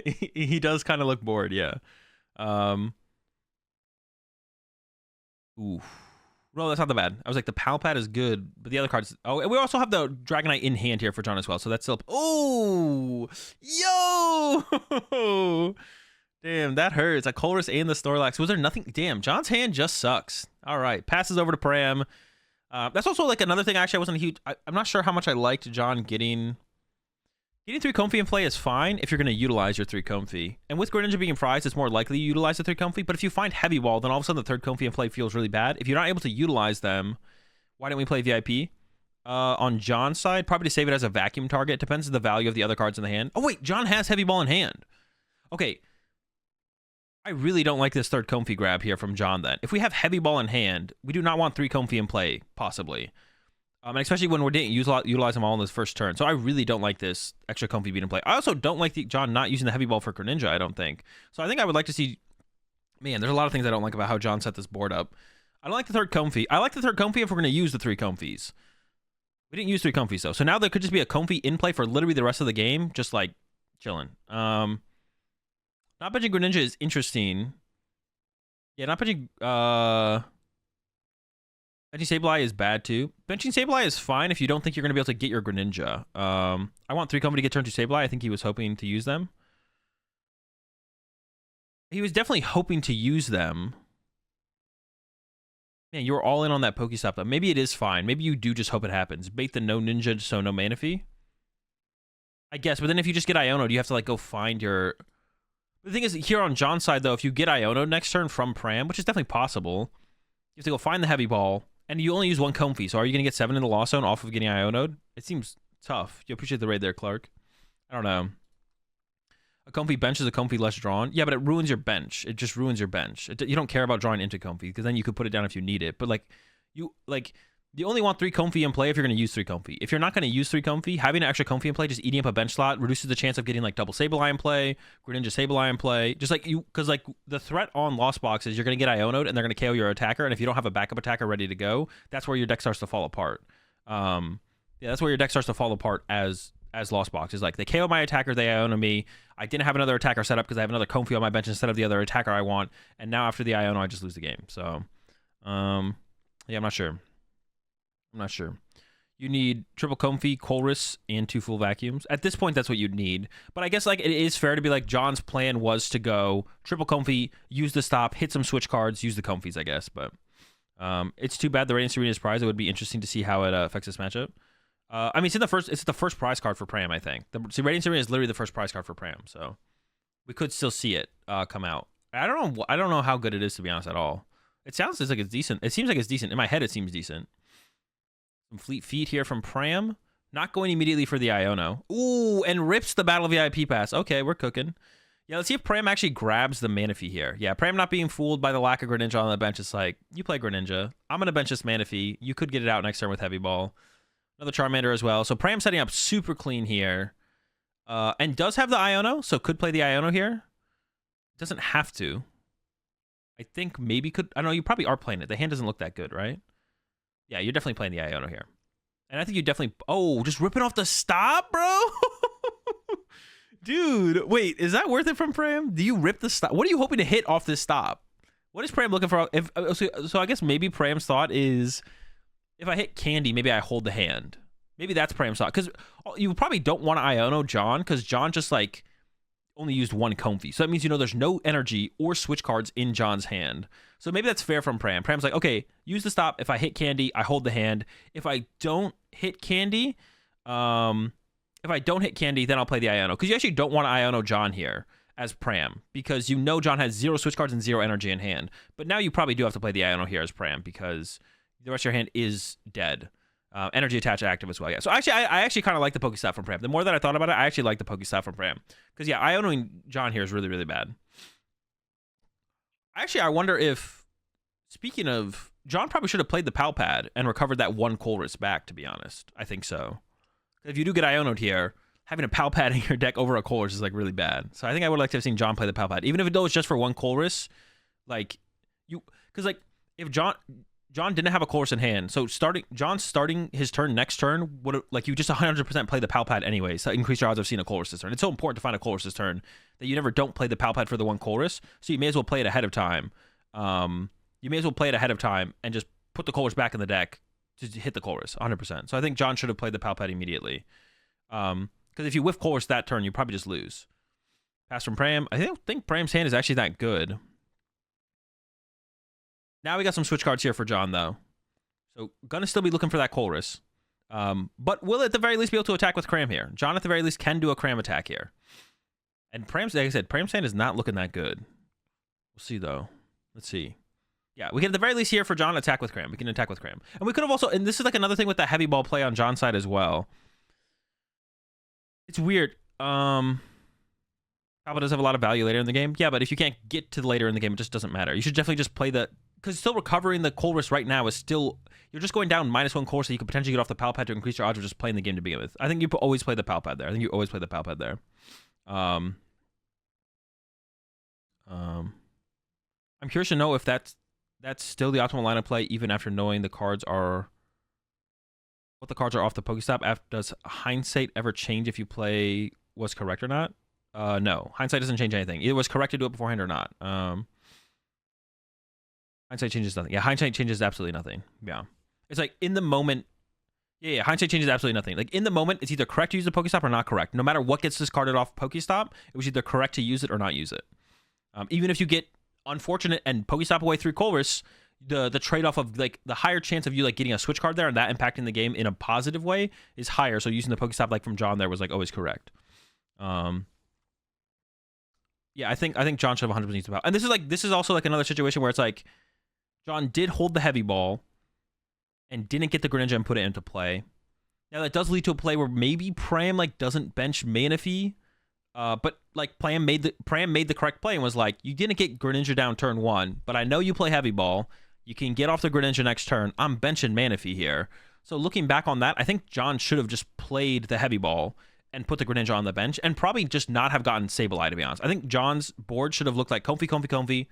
[SPEAKER 1] he does kind of look bored, yeah. Ooh. No, that's not that bad. I was like, the Palpad is good, but the other cards... Oh, and we also have the Dragonite in hand here for John as well, so that's still... Oh! Yo! Damn, that hurts. A Colress and the Snorlax. Was there nothing... Damn, John's hand just sucks. All right, passes over to Pram. That's also like another thing, actually, I wasn't a huge... I'm not sure how much I liked John getting... Getting 3 Comfy in play is fine if you're going to utilize your 3 Comfy. And with Greninja being prized, it's more likely you utilize the 3 Comfy. But if you find Heavy Ball, then all of a sudden the 3rd Comfy in play feels really bad. If you're not able to utilize them, why don't we play VIP? On John's side, probably to save it as a vacuum target. It depends on the value of the other cards in the hand. Oh, wait, John has Heavy Ball in hand. Okay. I really don't like this 3rd Comfy grab here from John then. If we have Heavy Ball in hand, we do not want 3 Comfy in play, possibly. And especially when we didn't utilize them all in this first turn. So I really don't like this extra Comfy beat in play. I also don't like John not using the Heavy Ball for Greninja, I don't think. So I think I would like to see... Man, there's a lot of things I don't like about how John set this board up. I don't like the 3rd Comfy. I like the 3rd Comfy if we're going to use the 3 Comfies. We didn't use 3 Comfies, though. So now there could just be a Comfy in play for literally the rest of the game, just like chilling. Not benching Greninja is interesting. Yeah, not benching... Benching Sableye is bad too. Benching Sableye is fine if you don't think you're going to be able to get your Greninja. I want 3 Comfy to get turn 2 Sableye. I think he was hoping to use them. He was definitely hoping to use them. Man, you were all in on that Pokestop though. Maybe it is fine. Maybe you do just hope it happens. Bait the no Ninja, so no Manaphy. I guess, but then if you just get Iono'd, you have to like go find your... The thing is, here on John's side though, if you get Iono'd next turn from Pram, which is definitely possible, you have to go find the Heavy Ball. And you only use 1 Comfy, so are you going to get 7 in the Lost Zone off of getting Iono'd? It seems tough. You appreciate the raid there, Clark. I don't know. A Comfy bench is a Comfy less drawn. Yeah, but it ruins your bench. It just ruins your bench. You don't care about drawing into Comfy, because then you could put it down if you need it. But, you only want 3 Comfy in play if you're going to use 3 Comfy. If you're not going to use 3 Comfy, having an extra Comfy in play, just eating up a bench slot, reduces the chance of getting, like, double Sableye in play, Greninja Sableye in play. Just, like, because, like, the threat on Lost Box is you're going to get Iono'd, and they're going to KO your attacker, and if you don't have a backup attacker ready to go, that's where your deck starts to fall apart. Yeah, that's where your deck starts to fall apart as as lost boxes. Like, they KO my attacker, they Iona me. I didn't have another attacker set up because I have another Comfy on my bench instead of the other attacker I want. And now after the Iona, I just lose the game. So, yeah, I'm not sure. You need triple Comfy, Colress, and 2 full vacuums. At this point, that's what you'd need. But I guess like it is fair to be like John's plan was to go triple Comfy, use the stop, hit some switch cards, use the Comfies, I guess. But it's too bad the Radiant Serena's prize. It would be interesting to see how it affects this matchup. I mean, it's the first prize card for Pram, I think. See, Radiant Serena is literally the first prize card for Pram, so we could still see it come out. I don't know how good it is, to be honest, at all. It sounds like it's decent. It seems like it's decent. In my head, it seems decent. Some Fleet Feet here from Pram. Not going immediately for the Iono. Ooh, and rips the Battle VIP pass. Okay, we're cooking. Yeah, let's see if Pram actually grabs the Manaphy here. Yeah, Pram not being fooled by the lack of Greninja on the bench. It's like, you play Greninja. I'm going to bench this Manaphy. You could get it out next turn with Heavy Ball. Another Charmander as well. So Pram setting up super clean here. And does have the Iono, so could play the Iono here. Doesn't have to. I think maybe could. I don't know, you probably are playing it. The hand doesn't look that good, right? Yeah, you're definitely playing the Iono here. And I think you definitely... Oh, just ripping off the stop, bro? Dude, wait, is that worth it from Pram? Do you rip the stop? What are you hoping to hit off this stop? What is Pram looking for? So I guess maybe Pram's thought is, if I hit Candy, maybe I hold the hand. Maybe that's Pram's thought. Because you probably don't want to Iono John, because John just, like, only used 1 Comfy. So that means, you know, there's no energy or switch cards in John's hand. So maybe that's fair from Pram. Pram's like, okay, use the stop. If I hit Candy, I hold the hand. If I don't hit Candy, then I'll play the Iono. Because you actually don't want to Iono John here as Pram, because you know John has 0 switch cards and 0 energy in hand. But now you probably do have to play the Iono here as Pram, because the rest of your hand is dead. Energy attached active as well. Yeah. So actually, I actually kind of like the Pokestop from Pram. The more that I thought about it, I actually like the Pokestop from Pram. Because yeah, Ionoing John here is really, really bad. Actually, I wonder if, speaking of, John probably should have played the Pal Pad and recovered that 1 Colress back, to be honest. I think so. If you do get Ionoed here, having a Pal Pad in your deck over a Colress is like really bad. So I think I would like to have seen John play the Pal Pad. Even if it was just for 1 Colress, like, because like, if John didn't have a Colress in hand, so John starting his turn next turn would, like, you just 100% play the Pal Pad anyways to increase your odds of seeing a Colress this turn. It's so important to find a Colress this turn that you never don't play the Pal Pad for the 1 Colress, so you may as well play it ahead of time. You may as well play it ahead of time and just put the Colress back in the deck to hit the Colress 100%. So I think John should have played the Pal Pad immediately. Because if you whiff Colress that turn, you probably just lose. Pass from Pram. I don't think Pram's hand is actually that good. Now we got some switch cards here for John, though. So, gonna still be looking for that Colress. But will at the very least be able to attack with Cram here. John at the very least can do a Cram attack here. And Pram's, like I said, Pram's hand is not looking that good. We'll see, though. Let's see. Yeah, we can at the very least here for John attack with Cram. We can attack with Cram. And we could have also, and this is like another thing with that Heavy Ball play on John's side as well. It's weird. Alba does have a lot of value later in the game. Yeah, but if you can't get to later in the game, it just doesn't matter. You should definitely just play the... Because still recovering the Colress right now is still... You're just going down -1 Colress, so you could potentially get off the Pal Pad to increase your odds of just playing the game to begin with. I think you always play the Pal Pad there. I'm curious to know if that's still the optimal line of play, even after knowing the cards are... What the cards are off the Pokestop. Does hindsight ever change if you play was correct or not? No. Hindsight doesn't change anything. Either was correct to do it beforehand or not. Hindsight changes nothing. Yeah, hindsight changes absolutely nothing. Yeah. It's like, in the moment... Yeah, hindsight changes absolutely nothing. Like, in the moment, it's either correct to use the Pokestop or not correct. No matter what gets discarded off Pokestop, it was either correct to use it or not use it. Even if you get unfortunate and Pokestop away through Colress, the trade-off of, like, the higher chance of you, like, getting a switch card there and that impacting the game in a positive way is higher. So using the Pokestop, like, from John there was, like, always correct. Yeah, I think John should have 100% used the Pal. And this is also, like, another situation where it's, like, John did hold the Heavy Ball and didn't get the Greninja and put it into play. Now, that does lead to a play where maybe Pram, like, doesn't bench Manaphy, but, like, Pram made the correct play and was like, you didn't get Greninja down turn 1, but I know you play Heavy Ball. You can get off the Greninja next turn. I'm benching Manaphy here. So looking back on that, I think John should have just played the Heavy Ball and put the Greninja on the bench and probably just not have gotten Sableye, to be honest. I think John's board should have looked like Comfy.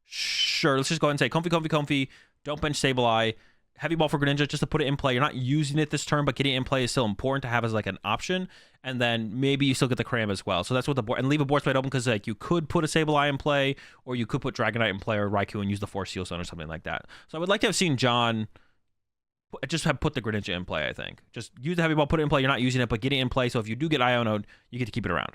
[SPEAKER 1] Sure, let's just go ahead and say Comfy. Don't bench Sableye. heavy ball for Greninja just to put it in play. You're not using it this turn, but getting it in play is still important to have as like an option. And then maybe you still get the Cram as well. So that's what the board, and leave a board spread open because like you could put a Sableye in play, or you could put Dragonite in play or Raikou and use the Force Seal Stone or something like that. So I would like to have seen John just have put the Greninja in play. I think just use the heavy ball, put it in play. You're not using it, but get it in play. So if you do get Iono'd, you get to keep it around.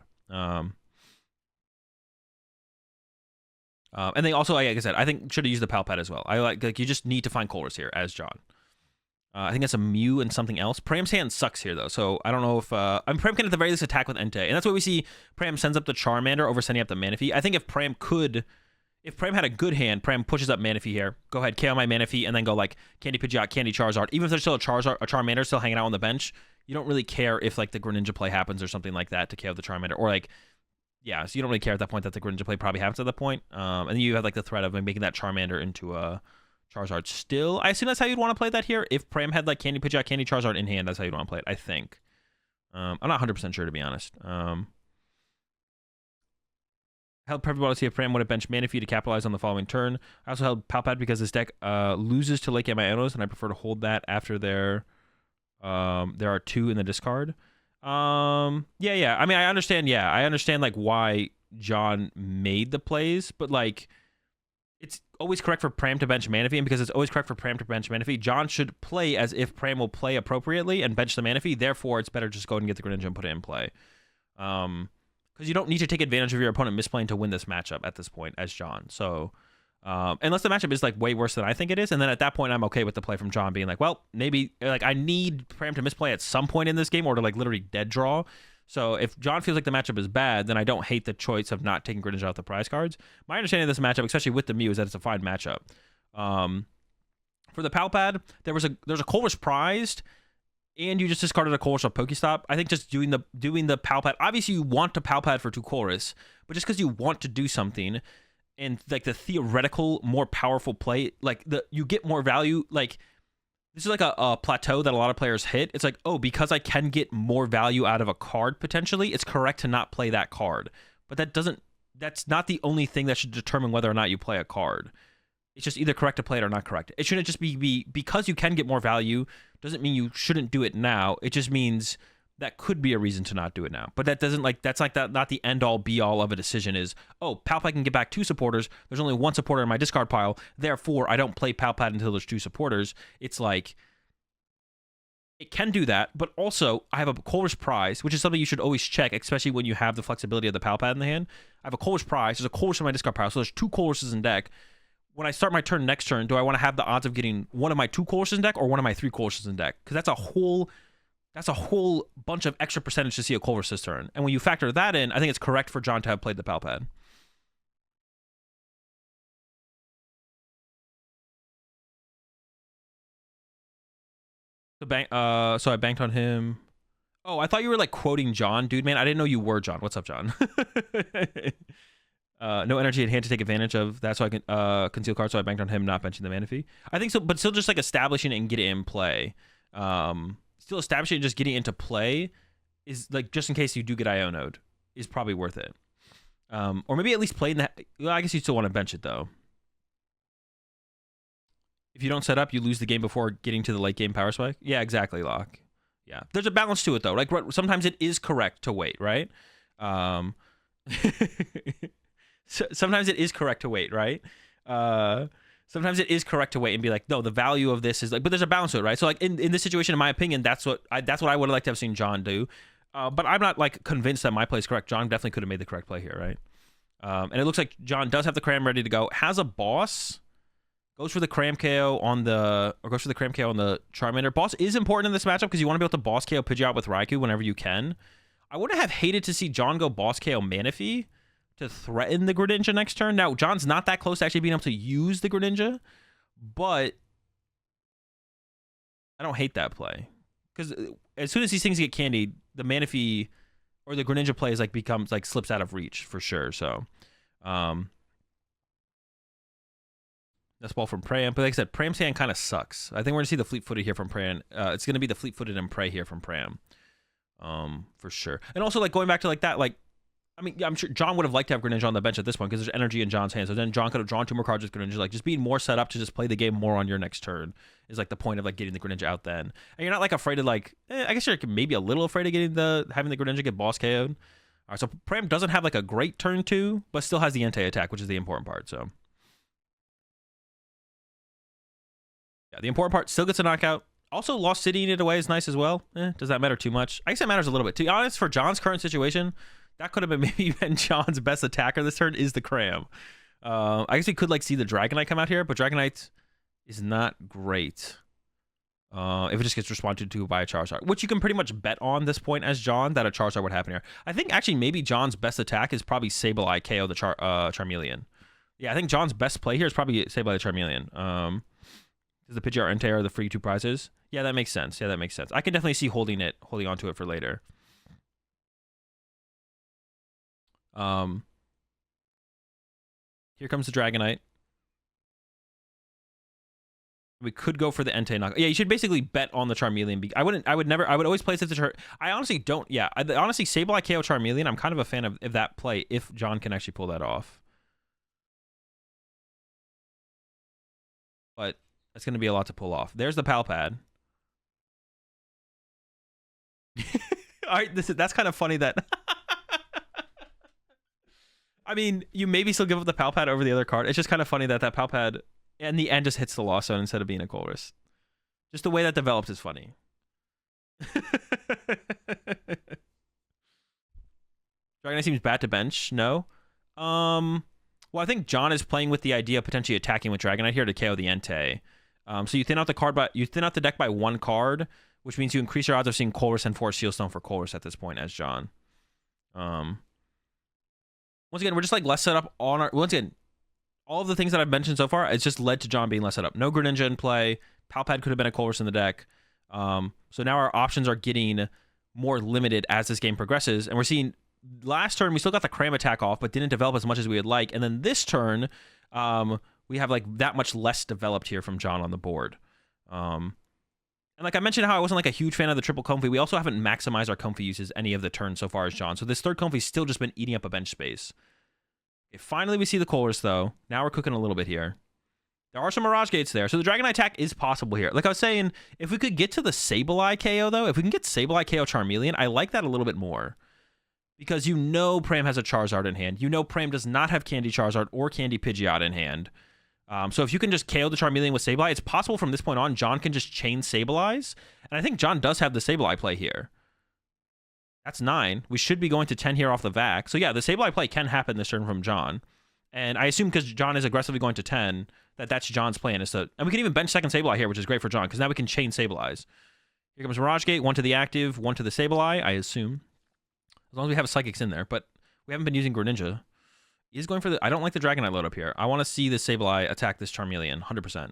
[SPEAKER 1] And then also, like I said, I think should have used the Palpad as well. I like you just need to find Colress here as John. I think that's a Mew and something else. Pram's hand sucks here though, so I don't know if Pram can at the very least attack with Entei, and that's why we see Pram sends up the Charmander over sending up the Manaphy. I think if Pram had a good hand, Pram pushes up Manaphy here. Go ahead, KO my Manaphy, and then go like Candy Pidgeot, Candy Charizard. Even if there's still a Charmander still hanging out on the bench, you don't really care if like the Greninja play happens or something like that to KO the Charmander, or like. Yeah, so you don't really care at that point that the Greninja play probably happens at that point. And then you have like the threat of making that Charmander into a Charizard still. I assume that's how you'd want to play that here. If Pram had like Candy Pidgeot, Candy Charizard in hand, that's how you'd want to play it, I think. I'm not 100% sure, to be honest. Held Purple to see if Pram would have benched Manaphy to capitalize on the following turn. I also held Palpad because this deck loses to Lake Ionos, and I prefer to hold that after there are 2 in the discard. Yeah. I mean, I understand. Yeah, I understand like why John made the plays, but like, it's always correct for Pram to bench Manaphy, and because it's always correct for Pram to bench Manaphy, John should play as if Pram will play appropriately and bench the Manaphy. Therefore, it's better just go ahead and get the Greninja and put it in play. Because you don't need to take advantage of your opponent misplaying to win this matchup at this point as John. So. Unless the matchup is like way worse than I think it is, and then at that point I'm okay with the play from John being like, well, maybe like I need Pram to misplay at some point in this game or to like literally dead draw. So if John feels like the matchup is bad, then I don't hate the choice of not taking Greninja off the prize cards. My understanding of this matchup, especially with the Mew, is that it's a fine matchup. For the Palpad, there's a Colress prized, and you just discarded a Colress off Pokestop. I think just doing the Palpad. Obviously, you want to Palpad for 2 Colress, but just because you want to do something. And like the theoretical, more powerful play, like you get more value. Like this is like a plateau that a lot of players hit. It's like, oh, because I can get more value out of a card potentially, it's correct to not play that card. But that's not the only thing that should determine whether or not you play a card. It's just either correct to play it or not correct. It shouldn't just be because you can get more value doesn't mean you shouldn't do it now. It just means that could be a reason to not do it now. But that doesn't that's not the end all be all of a decision is, oh, Palpad can get back 2 supporters. There's only 1 supporter in my discard pile. Therefore, I don't play Palpad until there's 2 supporters. It's like, it can do that, but also I have a Colress prize, which is something you should always check, especially when you have the flexibility of the Palpad in the hand. I have a Colress prize. There's a Colress in my discard pile, so there's 2 Colresses in deck. When I start my turn next turn, do I want to have the odds of getting one of my 2 Colresses in deck or one of my 3 Colresses in deck? Because that's a whole bunch of extra percentage to see a Colress this turn. And when you factor that in, I think it's correct for John to have played the Palpad. So I banked on him. Oh, I thought you were like quoting John, dude, man. I didn't know you were John. What's up, John? No energy at hand to take advantage of that, so I can conceal cards. So I banked on him not benching the Manaphy. I think so, but still just like establishing it and get it in play. Still establishing and just getting into play is like just in case you do get Iono'd is probably worth it. Or maybe at least play in the. Well, I guess you still want to bench it though. If you don't set up, you lose the game before getting to the late game power spike. Yeah, exactly, Locke. Yeah, there's a balance to it though. Like sometimes it is correct to wait, right? Sometimes it is correct to wait, right? Sometimes it is correct to wait and be like, no, the value of this is like, but there's a balance to it, right? So like in this situation, in my opinion, that's what I would have liked to have seen John do. But I'm not like convinced that my play is correct. John definitely could have made the correct play here, right? And it looks like John does have the Cram ready to go. Has a boss. Goes for the Cram KO on the Charmander. Boss is important in this matchup because you want to be able to boss KO Pidgeot with Raikou whenever you can. I would have hated to see John go boss KO Manaphy to threaten the Greninja next turn. Now, John's not that close to actually being able to use the Greninja, but I don't hate that play. Because as soon as these things get candied, the Manaphy or the Greninja play is like becomes like slips out of reach for sure. So that's ball from Pram. But like I said, Pram's hand kind of sucks. I think we're gonna see the fleet-footed here from Pram. It's gonna be the fleet-footed and Prey here from Pram. For sure. And also like going back to like that, like I mean, I'm sure John would have liked to have Greninja on the bench at this point because there's energy in John's hand. So then John could have drawn 2 more cards with Greninja. Like, just being more set up to just play the game more on your next turn is like the point of like getting the Greninja out then. And you're not like afraid of like, I guess you're maybe a little afraid of getting having the Greninja get boss KO'd. All right, so Pram doesn't have like a great turn 2, but still has the Entei attack, which is the important part. So yeah, the important part, still gets a knockout. Also, Lost City in it away is nice as well. Does that matter too much? I guess it matters a little bit. To be honest, for John's current situation, that could have been maybe been John's best attacker this turn is the Cram. I guess we could like see the Dragonite come out here, but Dragonite is not great. If it just gets responded to by a Charizard, which you can pretty much bet on this point as John that a Charizard would happen here. I think actually maybe John's best attack is probably Sableye KO the Charmeleon. Yeah, I think John's best play here is probably Sableye the Charmeleon. Is the Pidgeot Entei or the free 2 prizes? Yeah, that makes sense. Yeah, that makes sense. I can definitely see holding on to it for later. Here comes the Dragonite. We could go for the Entei knock. Yeah, you should basically bet on the Charmeleon. I would always place it to I honestly don't. Yeah, honestly, Sableye KO Charmeleon, I'm kind of a fan of that play if John can actually pull that off. But that's going to be a lot to pull off. There's the Palpad. All right, that's kind of funny that... I mean, you maybe still give up the Palpad over the other card. It's just kind of funny that Palpad, in the end, just hits the Lost Zone instead of being a Colress. Just the way that develops is funny. Dragonite seems bad to bench. No. Well, I think John is playing with the idea of potentially attacking with Dragonite here to KO the Entei. So you thin out the deck by 1 card, which means you increase your odds of seeing Colress and Force Seal Stone for Colress at this point as John. Once again, we're just like less set up on our... Once again, all of the things that I've mentioned so far, it's just led to John being less set up. No Greninja in play. Palpad could have been a Colress in the deck. So now our options are getting more limited as this game progresses. And we're seeing... Last turn, we still got the Cram attack off, but didn't develop as much as we would like. And then this turn, we have like that much less developed here from John on the board. And like I mentioned how I wasn't like a huge fan of the triple Comfey, we also haven't maximized our Comfey uses any of the turns so far as John. So this third Comfey's still just been eating up a bench space. Okay, finally, we see the Colress, though. Now we're cooking a little bit here. There are some Mirage Gates there. So the Dragonite attack is possible here. Like I was saying, if we could get to the Sableye KO, though, if we can get Sableye KO Charmeleon, I like that a little bit more. Because you know Pram has a Charizard in hand. You know Pram does not have Candy Charizard or Candy Pidgeot in hand. So if you can just KO the Charmeleon with Sableye, it's possible from this point on, John can just chain Sableyes. And I think John does have the Sableye play here. That's 9. We should be going to 10 here off the vac. So yeah, the Sableye play can happen this turn from John. And I assume because John is aggressively going to 10, that's John's plan. And we can even bench second Sableye here, which is great for John, because now we can chain Sableyes. Here comes Mirage Gate, 1 to the active, 1 to the Sableye, I assume. As long as we have Psychics in there. But we haven't been using Greninja. He's going for the... I don't like the Dragonite load up here. I want to see the Sableye attack this Charmeleon, 100%. We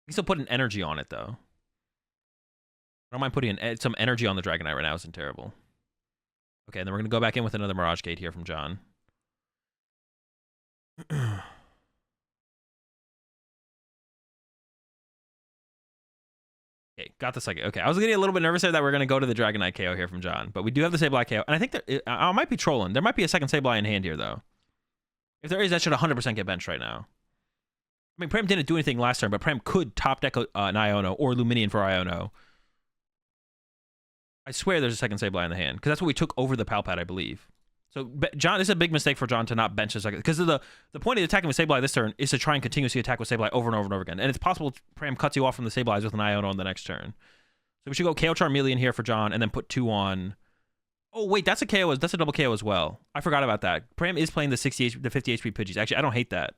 [SPEAKER 1] can still put an energy on it, though. I don't mind putting some energy on the Dragonite right now. Isn't terrible. Okay, and then we're going to go back in with another Mirage Gate here from John. Okay, got the Psychic. Okay, I was getting a little bit nervous there that we're going to go to the Dragonite KO here from John. But we do have the Sableye KO. And I think I might be trolling. There might be a second Sableye in hand here, though. If there is, that should 100% get benched right now. I mean, Pram didn't do anything last turn, but Pram could top deck an Iono or Luminion for Iono. I swear there's a second Sableye in the hand, because that's what we took over the Palpad, I believe. So, John, this is a big mistake for John to not bench a second, because the point of attacking with Sableye this turn is to try and continuously attack with Sableye over and over and over again. And it's possible Pram cuts you off from the Sableyes with an Iono on the next turn. So we should go KO Charmeleon here for John, and then put 2 on... Oh, wait, that's a KO. That's a double KO as well. I forgot about that. Pram is playing the 50 HP Pidgeys. Actually, I don't hate that.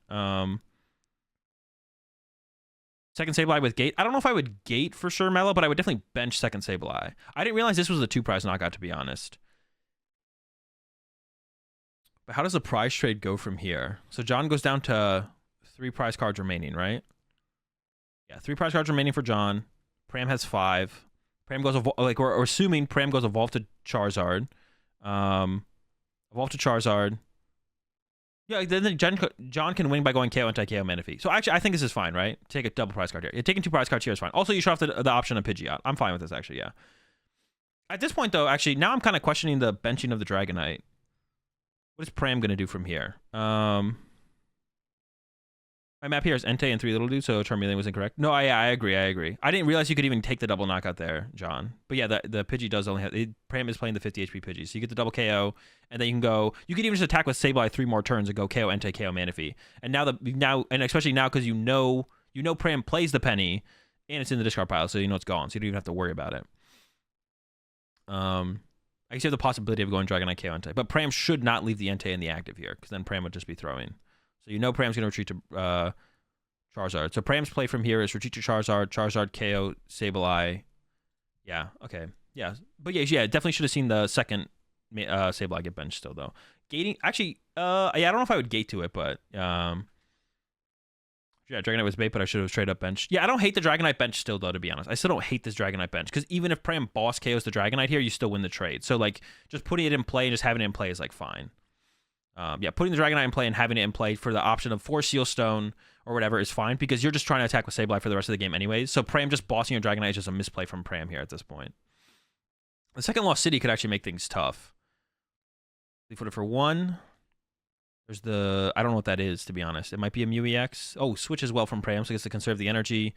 [SPEAKER 1] Second Sableye with Gate. I don't know if I would Gate for sure, Mello, but I would definitely bench second Sableye. I didn't realize this was a 2-prize knockout, to be honest. But how does the prize trade go from here? So John goes down to 3 prize cards remaining, right? Yeah, 3 prize cards remaining for John. Pram has 5. Pram goes, like, we're assuming Pram goes Evolve to Charizard. Evolve to Charizard. Yeah, then John can win by going KO anti-KO Manaphy. So actually, I think this is fine, right? Take a double prize card here. Yeah, taking 2 prize cards here is fine. Also, you show off the option of Pidgeot. I'm fine with this, actually, yeah. At this point, though, actually, now I'm kind of questioning the benching of the Dragonite. What is Pram going to do from here? My map here is Entei and 3 Little Dude, so Charmeleon was incorrect. No, I agree. I didn't realize you could even take the double knockout there, John. But yeah, the Pidgey does only have... Pram is playing the 50 HP Pidgey, so you get the double KO, and then you can go... You could even just attack with Sableye 3 more turns and go KO Entei, KO Manaphy. And and especially now, because you know Pram plays the Penny, and it's in the discard pile, so you know it's gone, so you don't even have to worry about it. I guess you have the possibility of going Dragonite, KO Entei, but Pram should not leave the Entei in the active here, because then Pram would just be throwing. So you know Pram's going to retreat to Charizard. So Pram's play from here is retreat to Charizard, Charizard, KO, Sableye. Yeah, okay. Yeah, but yeah, definitely should have seen the second Sableye get benched still, though. Gating, actually, yeah, I don't know if I would gate to it, but yeah, Dragonite was bait, but I should have straight up benched. Yeah, I don't hate the Dragonite bench still, though, to be honest. I still don't hate this Dragonite bench, because even if Pram boss KOs the Dragonite here, you still win the trade. So, like, just putting it in play and just having it in play is, like, fine. Yeah, putting the Dragonite in play and having it in play for the option of 4 Seal Stone or whatever is fine, because you're just trying to attack with Sableye for the rest of the game anyways. So Pram just bossing your Dragonite is just a misplay from Pram here at this point. The second Lost City could actually make things tough. We put it for 1. There's the... I don't know what that is, to be honest. It might be a Mew EX. Oh, switch as well from Pram, so it gets to conserve the energy.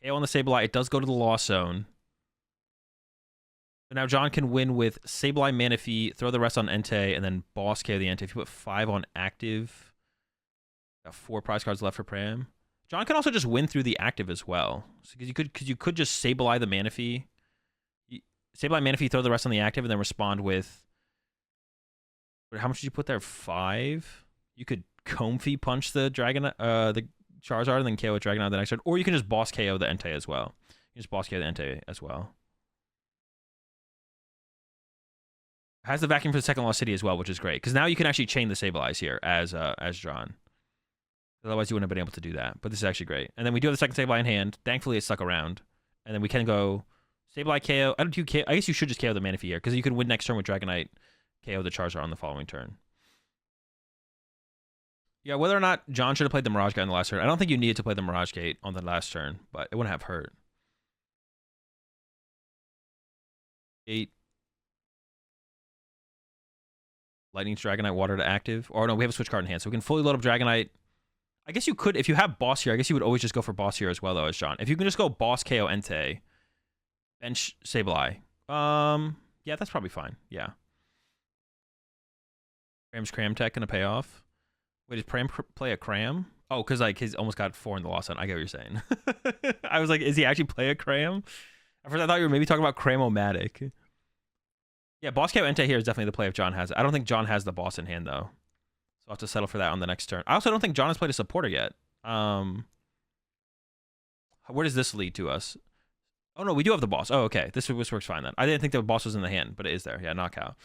[SPEAKER 1] KO on the Sableye. It does go to the Lost Zone. So now John can win with Sableye, Manaphy, throw the rest on Entei, and then boss KO the Entei. If you put 5 on active, got 4 prize cards left for Pram. John can also just win through the active as well. So because you could just Sableye the Manaphy. Sableye, Manaphy, throw the rest on the active, and then respond with... How much did you put there? 5? You could Comfy punch the Charizard and then KO with Dragonite the next turn. Or you can just boss KO the Entei as well. You just boss KO the Entei as well. Has the vacuum for the second Lost City as well, which is great, because now you can actually chain the Sableyes here as John. Otherwise, you wouldn't have been able to do that. But this is actually great. And then we do have the second Sableye in hand. Thankfully, it stuck around. And then we can go Sableye KO. I guess you should just KO the Manaphy here, because you can win next turn with Dragonite, KO the Charizard on the following turn. Yeah, whether or not John should have played the Mirage Gate on the last turn, I don't think you needed to play the Mirage Gate on the last turn, but it wouldn't have hurt. 8. Lightning's Dragonite, Water to active. Or no, we have a switch card in hand, so we can fully load up Dragonite. I guess you could, if you have boss here, I guess you would always just go for boss here as well, though, as John. If you can just go boss KO Entei, bench Sableye. Yeah, that's probably fine. Yeah. Pram's Cram Tech gonna pay off. Wait, did Pram play a Cram? Oh, because like he's almost got 4 in the Lost Zone. I get what you're saying. I was like, is he actually play a Cram? At first I thought you were maybe talking about Cram-O-Matic. Yeah, boss KO Entei here is definitely the play if John has it. I don't think John has the boss in hand, though. So I'll have to settle for that on the next turn. I also don't think John has played a supporter yet. Where does this lead to us? Oh, no, we do have the boss. Oh, okay. This works fine, then. I didn't think the boss was in the hand, but it is there. Yeah, knockout.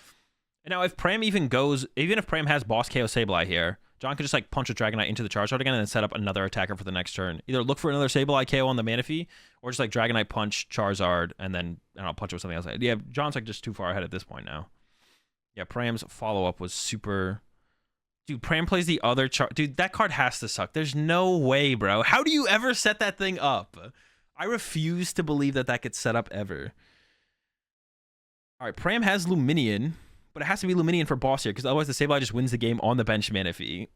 [SPEAKER 1] And now if Pram even if Pram has boss KO Sableye here, John could just like punch a Dragonite into the Charizard again and then set up another attacker for the next turn. Either look for another Sableye KO on the Manaphy, or just like Dragonite punch Charizard and then I'll punch it with something else. Yeah, John's like just too far ahead at this point now. Yeah, Pram's follow-up was super... Dude, Pram plays the other Dude, that card has to suck. There's no way, bro. How do you ever set that thing up? I refuse to believe that gets set up ever. All right, Pram has Luminion, but it has to be Luminion for boss here, because otherwise the Sableye just wins the game on the bench Manaphy.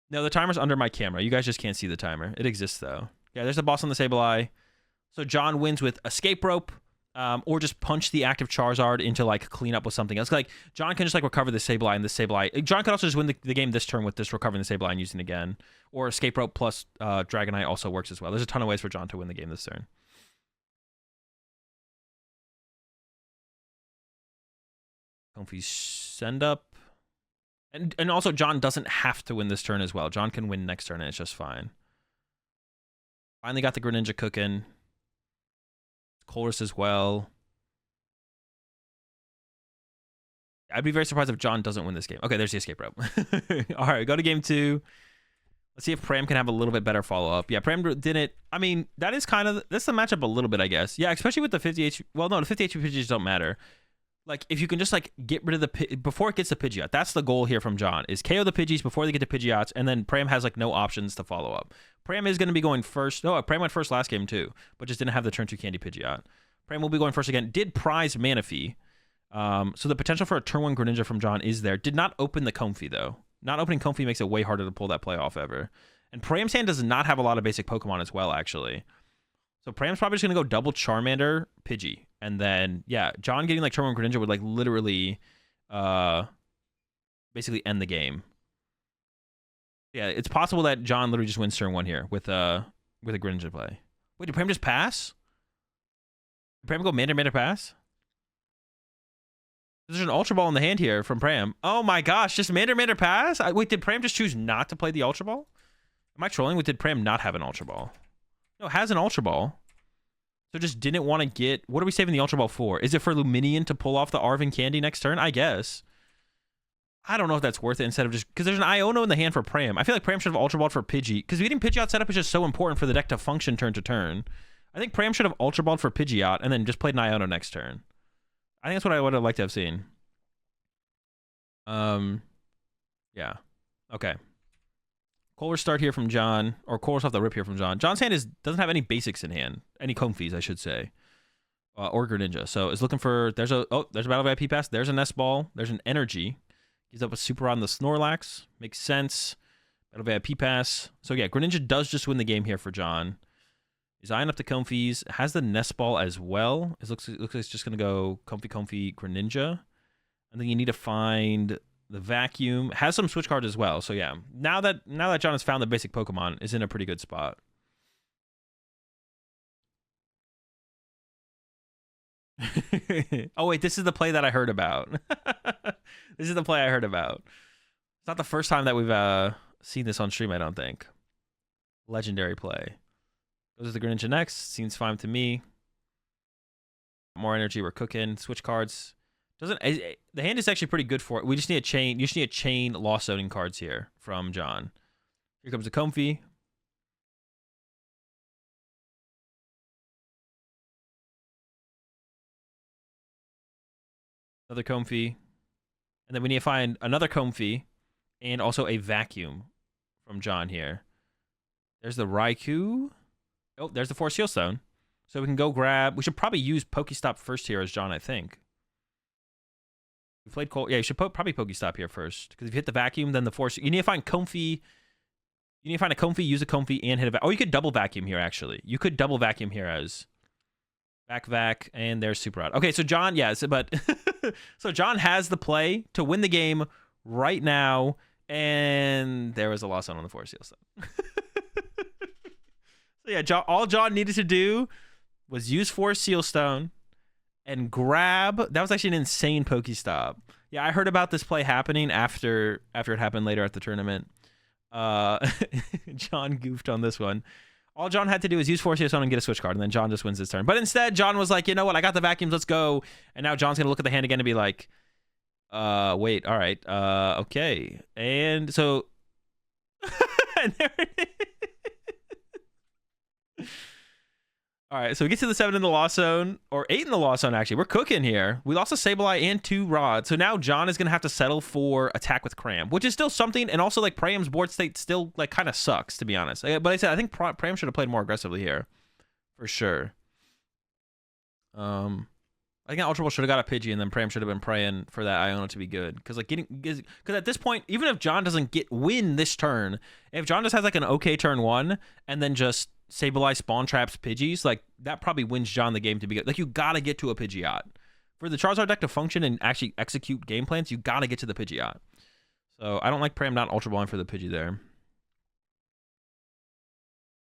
[SPEAKER 1] No, the timer's under my camera. You guys just can't see the timer. It exists, though. Yeah, there's a boss on the Sableye. So John wins with Escape Rope, or just punch the active Charizard into, like, clean up with something else. Like, John can just, like, recover the Sableye and the Sableye. John could also just win the game this turn with this recovering the Sableye and using it again. Or Escape Rope plus Dragonite also works as well. There's a ton of ways for John to win the game this turn. Comfy's Send Up. And also, John doesn't have to win this turn as well. John can win next turn, and it's just fine. Finally got the Greninja cooking. Colress as well. I'd be very surprised if John doesn't win this game. Okay, there's the Escape Rope. All right, go to game 2. Let's see if Pram can have a little bit better follow-up. Yeah, Pram didn't... I mean, that's the matchup a little bit, I guess. Yeah, especially with the 50 HP... Well, no, the 50 HP Pidgeys don't matter. Like, if you can just, like, get rid of the... Before it gets to Pidgeot. That's the goal here from John, is KO the Pidgeys before they get to Pidgeots, and then Pram has, like, no options to follow up. Pram is going to be going first... No, Pram went first last game, too, but just didn't have the turn 2 Candy Pidgeot. Pram will be going first again. Did prize Manaphy. So the potential for a turn 1 Greninja from John is there. Did not open the Comfey, though. Not opening Comfey makes it way harder to pull that play off ever. And Pram's hand does not have a lot of basic Pokemon as well, actually. So Pram's probably just going to go double Charmander, Pidgey. And then, yeah, John getting like turn 1 Greninja would like literally basically end the game. Yeah, it's possible that John literally just wins turn 1 here with a Greninja play. Wait, did Pram just pass? Did Pram go Mander pass? There's an Ultra Ball in the hand here from Pram. Oh my gosh, just Mander pass? Wait, did Pram just choose not to play the Ultra Ball? Am I trolling? Did Pram not have an Ultra Ball? No, it has an Ultra Ball. So just didn't want to get... What are we saving the Ultra Ball for? Is it for Luminion to pull off the Arvin Candy next turn? I guess. I don't know if that's worth it instead of just... Because there's an Iono in the hand for Pram. I feel like Pram should have Ultra Balled for Pidgey. Because getting Pidgeot set up is just so important for the deck to function turn to turn. I think Pram should have Ultra Balled for Pidgeot and then just played an Iono next turn. I think that's what I would have liked to have seen. Yeah. Okay. Kohler start here from John, or Kohler's off the rip here from John. John's hand doesn't have any basics in hand, any Comfeys, I should say, or Greninja. So is looking for there's a Battle VIP pass. There's a Nest Ball. There's an Energy. Gives up a Super Rod on the Snorlax. Makes sense. Battle VIP pass. So yeah, Greninja does just win the game here for John. He's eyeing up the Comfeys. Has the Nest Ball as well. It looks like it's just gonna go Comfey Greninja. I think you need to find the Vacuum. Has some switch cards as well. So yeah, now that John has found the basic Pokemon, is in a pretty good spot. Oh wait, this is the play that I heard about. This is the play I heard about. It's not the first time that we've seen this on stream, I don't think. Legendary play. Goes to the Greninja next. Seems fine to me. More energy, we're cooking. Switch cards. The hand is actually pretty good for it. We just need a chain. You just need a chain lost zoning cards here from John. Here comes the Comfey. Another Comfey. And then we need to find another Comfey and also a Vacuum from John here. There's the Raikou. Oh, there's the Force Seal Stone. So we can go grab... We should probably use Pokestop first here as John, I think. We played Cold. Yeah, you should probably Pokestop here first. Because if you hit the Vacuum, then the Force... You need to find Comfey. You need to find a Comfey, use a Comfey, and hit a Vacuum. Oh, you could double Vacuum here, actually. You could double Vacuum here as... Vac, and there's Super Rod. Okay, so John, yeah, but... so John has the play to win the game right now, and there was a loss on the Force Seal Stone. So yeah, all John needed to do was use Force Seal Stone and grab... That was actually an insane Pokestop. Yeah, I heard about this play happening after it happened later at the tournament. John goofed on this one. All John had to do is use Force Seal Stone and get a switch card, and then John just wins his turn. But instead, John was like, you know what? I got the Vacuums. Let's go. And now John's going to look at the hand again and be like, wait, all right. Okay. And so... and there it is. All right, so we get to the 7 in the lost zone, or 8 in the lost zone, actually. We're cooking here. We lost a Sableye and 2 Rods. So now John is going to have to settle for attack with Cram, which is still something. And also, like, Pram's board state still, like, kind of sucks, to be honest. But I said, I think Pram should have played more aggressively here. For sure. I think Ultra Ball should have got a Pidgey, and then Pram should have been praying for that Iono to be good. Because, like, because at this point, even if John doesn't win this turn, if John just has, like, an okay turn 1, and then just Sableye spawn traps Pidgeys, like, that probably wins John the game to be good. Like, you gotta get to a Pidgeot. For the Charizard deck to function and actually execute game plans, you gotta get to the Pidgeot. So I don't like Pram not Ultra Balling for the Pidgey there.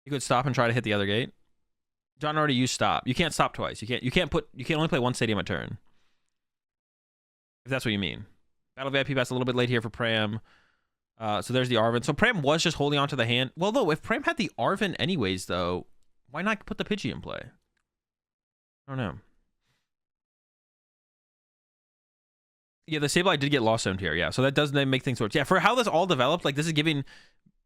[SPEAKER 1] You could stop and try to hit the other gate. John already used stop. You can't stop twice. You can only play one stadium a turn. If that's what you mean. Battle VIP pass a little bit late here for Pram. So there's the Arvin. So Pram was just holding on to the hand. Well, though, if Pram had the Arvin anyways, though, why not put the Pidgey in play? I don't know. Yeah, the Sableye did get lost zoned here. Yeah, so that does make things worse. Yeah, for how this all developed, like, this is giving,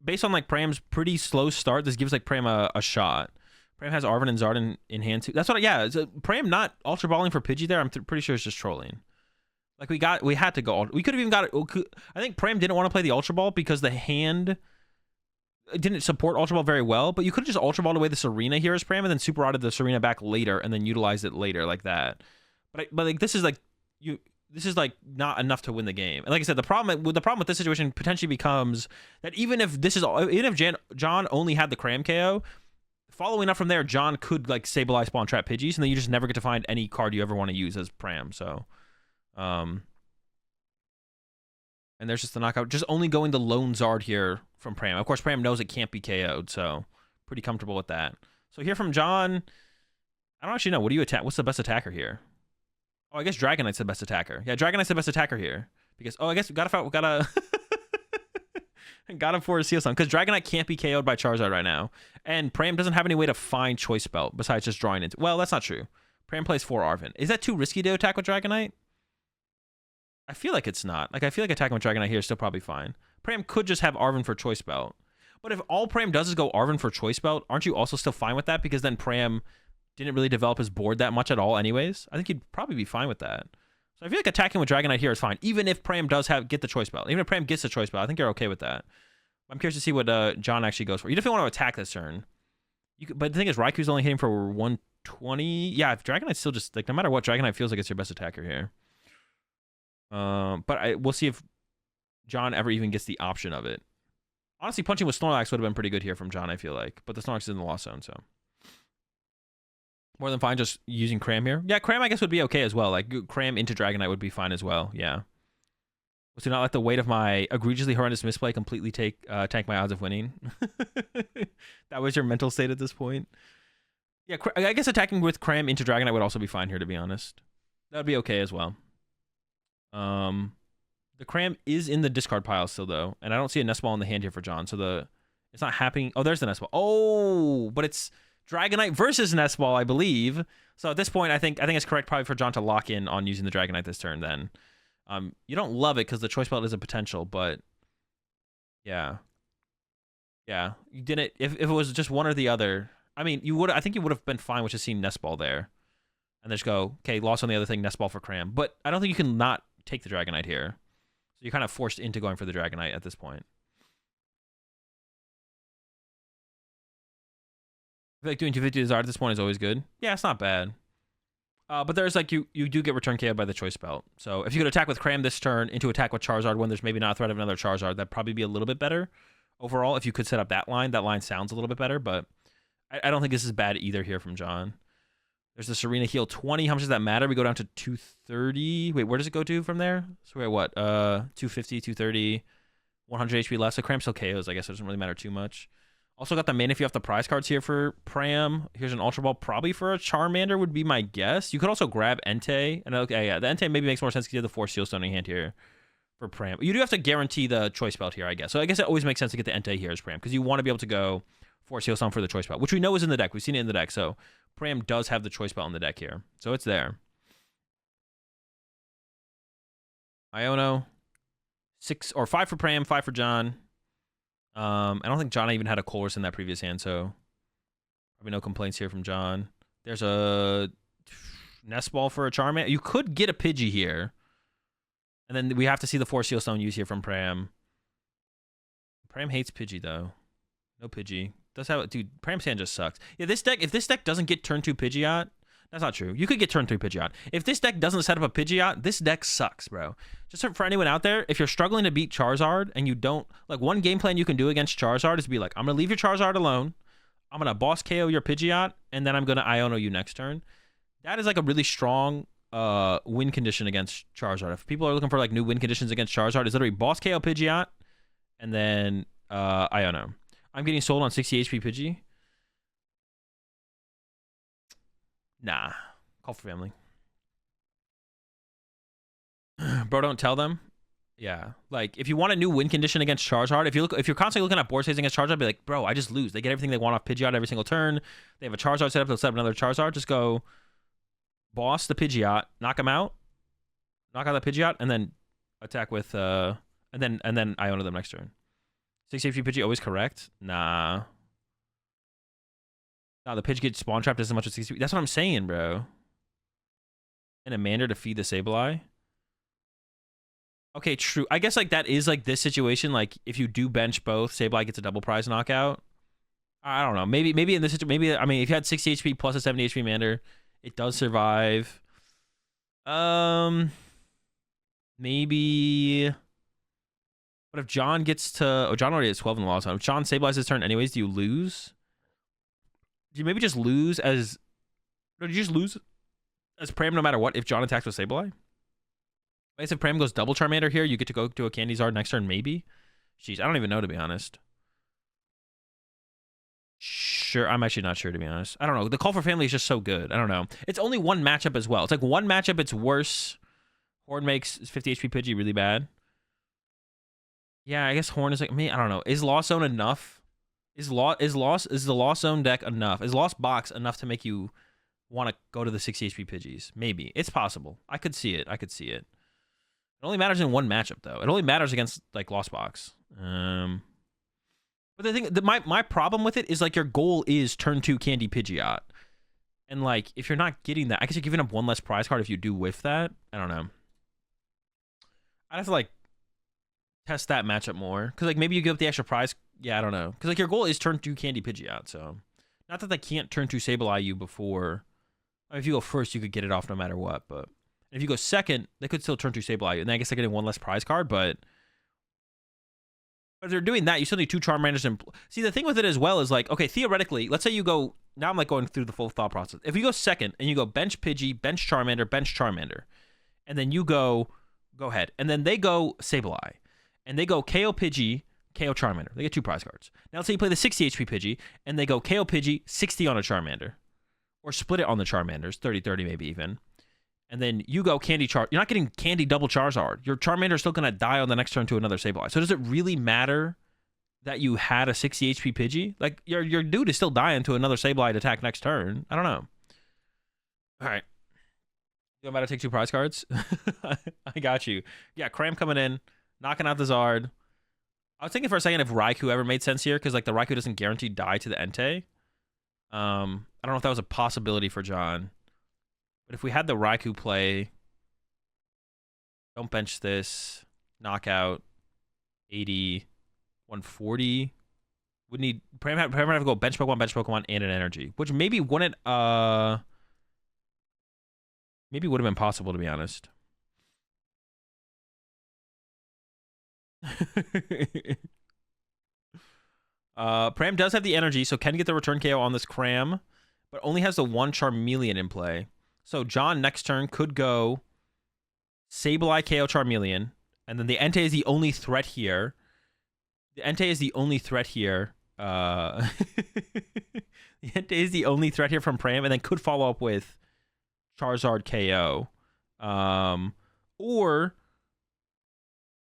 [SPEAKER 1] based on, like, Pram's pretty slow start, this gives, like, Pram a shot. Pram has Arvin and Zard in hand, too. That's what, yeah, Pram not Ultra Balling for Pidgey there, I'm pretty sure it's just trolling. Like, we had to go. We could have even got it. I think Pram didn't want to play the Ultra Ball because the hand... didn't support Ultra Ball very well, but you could have just Ultra Balled away the Serena here as Pram and then Super Rotted the Serena back later and then utilized it later like that. But like this is like not enough to win the game. And like I said, the problem with this situation potentially becomes that even if John only had the Cram KO, following up from there, John could like stabilize spawn trap Pidgeys, and then you just never get to find any card you ever want to use as Pram. So, and there's just the knockout. Just only going the lone Zard here from Pram. Of course, Pram knows it can't be KO'd, so pretty comfortable with that. So here from John, I don't actually know. What do you attack? What's the best attacker here? Oh, I guess Dragonite's the best attacker. Yeah, Dragonite's the best attacker here because I guess we gotta got him for a Seal Stone because Dragonite can't be KO'd by Charizard right now, and Pram doesn't have any way to find Choice Belt besides just drawing it. Well, that's not true. Pram plays 4 Arven. Is that too risky to attack with Dragonite? I feel like it's not. Like I feel like attacking with Dragonite here is still probably fine. Pram could just have Arven for Choice Belt, but if all Pram does is go Arven for Choice Belt, aren't you also still fine with that? Because then Pram didn't really develop his board that much at all anyways. I think he'd probably be fine with that. So I feel like attacking with Dragonite here is fine, even if Pram does get the Choice Belt. Even if Pram gets the Choice Belt, I think you're okay with that. I'm curious to see what John actually goes for. You definitely want to attack this turn. But the thing is, Raikou's only hitting for 120. Yeah, if Dragonite's still just, like, no matter what, Dragonite feels like it's your best attacker here. But we'll see if John ever even gets the option of it. Honestly, punching with Snorlax would have been pretty good here from John, I feel like. But the Snorlax is in the lost zone, so. More than fine just using Cram here. Yeah, Cram I guess would be okay as well. Like, Cram into Dragonite would be fine as well, yeah. Do not let the weight of my egregiously horrendous misplay completely tank my odds of winning. That was your mental state at this point. Yeah, I guess attacking with Cram into Dragonite would also be fine here, to be honest. That would be okay as well. The Cram is in the discard pile still, though, and I don't see a Nest Ball in the hand here for John, so it's not happening. Oh, there's the Nest Ball. Oh, but it's Dragonite versus Nest Ball, I believe. So at this point, I think it's correct probably for John to lock in on using the Dragonite this turn then. You don't love it because the Choice Belt is a potential, but yeah. Yeah, you didn't. If it was just one or the other, I mean, I think you would have been fine with just seeing Nest Ball there. And just go, okay, lost on the other thing, Nest Ball for Cram. But I don't think you can not take the Dragonite here. So you're kind of forced into going for the Dragonite at this point. I feel like doing 250 Zard at this point is always good. Yeah, it's not bad. But there's like, you do get return KO'd by the Choice Belt. So if you could attack with Cram this turn into attack with Charizard when there's maybe not a threat of another Charizard, that'd probably be a little bit better. Overall, if you could set up that line sounds a little bit better, but I don't think this is bad either here from John. There's the Serena heal 20. How much does that matter? We go down to 230. Wait, where does it go to from there? So we're at what? 250, 230, 100 HP less. So Cram still KOs. I guess it doesn't really matter too much. Also got the Manaphy off the prize cards here for Pram. Here's an Ultra Ball probably for a Charmander would be my guess. You could also grab Entei. And okay, yeah, the Entei maybe makes more sense because you have the 4 Seal Stone in hand here for Pram. You do have to guarantee the Choice Belt here, I guess. So I guess it always makes sense to get the Entei here as Pram because you want to be able to go 4 Seal Stone for the Choice Belt, which we know is in the deck. We've seen it in the deck. So Pram does have the Choice Belt in the deck here. So it's there. Iono. 6 or 5 for Pram, 5 for John. I don't think John even had a Colress in that previous hand, so probably no complaints here from John. There's a Nest Ball for a Charmander. You could get a Pidgey here. And then we have to see the 4 Seal Stone use here from Pram. Pram hates Pidgey, though. No Pidgey. Does have dude, Pram's hand just sucks. Yeah, this deck, if this deck doesn't get turn 2 Pidgeot, that's not true. You could get turn 3 Pidgeot. If this deck doesn't set up a Pidgeot, this deck sucks, bro. Just for anyone out there, if you're struggling to beat Charizard and you don't, like, one game plan you can do against Charizard is be like, I'm going to leave your Charizard alone. I'm going to boss KO your Pidgeot, and then I'm going to Iono you next turn. That is, like, a really strong win condition against Charizard. If people are looking for, like, new win conditions against Charizard, it's literally boss KO Pidgeot, and then Iono. I'm getting sold on 60 HP Pidgey. Nah. Call for family. Bro, don't tell them. Yeah. Like, if you want a new win condition against Charizard, if you're constantly looking at board states against Charizard, be like, bro, I just lose. They get everything they want off Pidgeot every single turn. They have a Charizard set up, they'll set up another Charizard. Just go boss the Pidgeot, knock him out, knock out the Pidgeot, and then attack with and then Iono them next turn. 6 HP Pidgey always correct? Nah. Nah, the Pidgey gets spawn trapped as much as 60. That's what I'm saying, bro. And a Mander to feed the Sableye. Okay, true. I guess like that is like this situation. Like if you do bench both, Sableye gets a double prize knockout. I don't know. Maybe in this situation, maybe I mean if you had 60 HP plus a 70 HP Mander, it does survive. Maybe. But if John gets to, oh, John already has 12 in the loss zone. If John stabilizes his turn anyways, do you lose? Do you maybe just lose as, or do you just lose as Pram no matter what if John attacks with Sableye? I guess if Pram goes double Charmander here, you get to go to a Candy Zard next turn, maybe? Jeez, I don't even know, to be honest. Sure, I'm actually not sure, to be honest. I don't know. The Call for Family is just so good. I don't know. It's only one matchup as well. It's like one matchup, it's worse. Horn makes 50 HP Pidgey really bad. Yeah, I guess Horn is like me. I don't know. Is Lost Zone enough? Is the Lost Zone deck enough? Is Lost Box enough to make you want to go to the 60 HP Pidgeys? Maybe. It's possible. I could see it. It only matters in one matchup though. It only matters against like Lost Box. But the thing, my problem with it is like your goal is turn 2 Candy Pidgeot, and like if you're not getting that, I guess you're giving up one less prize card if you do whiff that. I don't know. I'd have to like test that matchup more, because like maybe you give up the extra prize. Yeah, I don't know, because like your goal is turn 2 Candy Pidgeot, so not that they can't turn 2 Sableye you before. I mean, if you go first, you could get it off no matter what, but if you go second, they could still turn 2 Sableye you, and then I guess they're getting one less prize card, but if they're doing that, you still need 2 Charmanders. And see, the thing with it as well is like, okay, theoretically, let's say you go, now I'm like going through the full thought process. If you go second and you go bench Pidgey, bench Charmander, and then you go ahead, and then they go Sableye, and they go KO Pidgey, KO Charmander. They get 2 prize cards. Now let's say you play the 60 HP Pidgey, and they go KO Pidgey, 60 on a Charmander. Or split it on the Charmanders, 30-30 maybe even. And then you go Candy Char. You're not getting Candy double Charizard. Your Charmander is still going to die on the next turn to another Sableye. So does it really matter that you had a 60 HP Pidgey? Like, your dude is still dying to another Sableye to attack next turn. I don't know. All right. You about to take 2 prize cards? I got you. Yeah, Cram coming in, knocking out the Zard. I was thinking for a second if Raikou ever made sense here, because like the Raikou doesn't guarantee die to the Entei. I don't know if that was a possibility for John. But if we had the Raikou play, don't bench this, knockout, 80, 140, would need Pram have to go bench Pokemon, and an energy, which maybe wouldn't maybe would have been possible, to be honest. Pram does have the energy, so can get the return KO on this Cram, but only has the 1 Charmeleon in play. So John next turn could go Sableye KO Charmeleon, and then the Entei is the only threat here. The Entei is the only threat here. The Entei is the only threat here from Pram, and then could follow up with Charizard KO. Or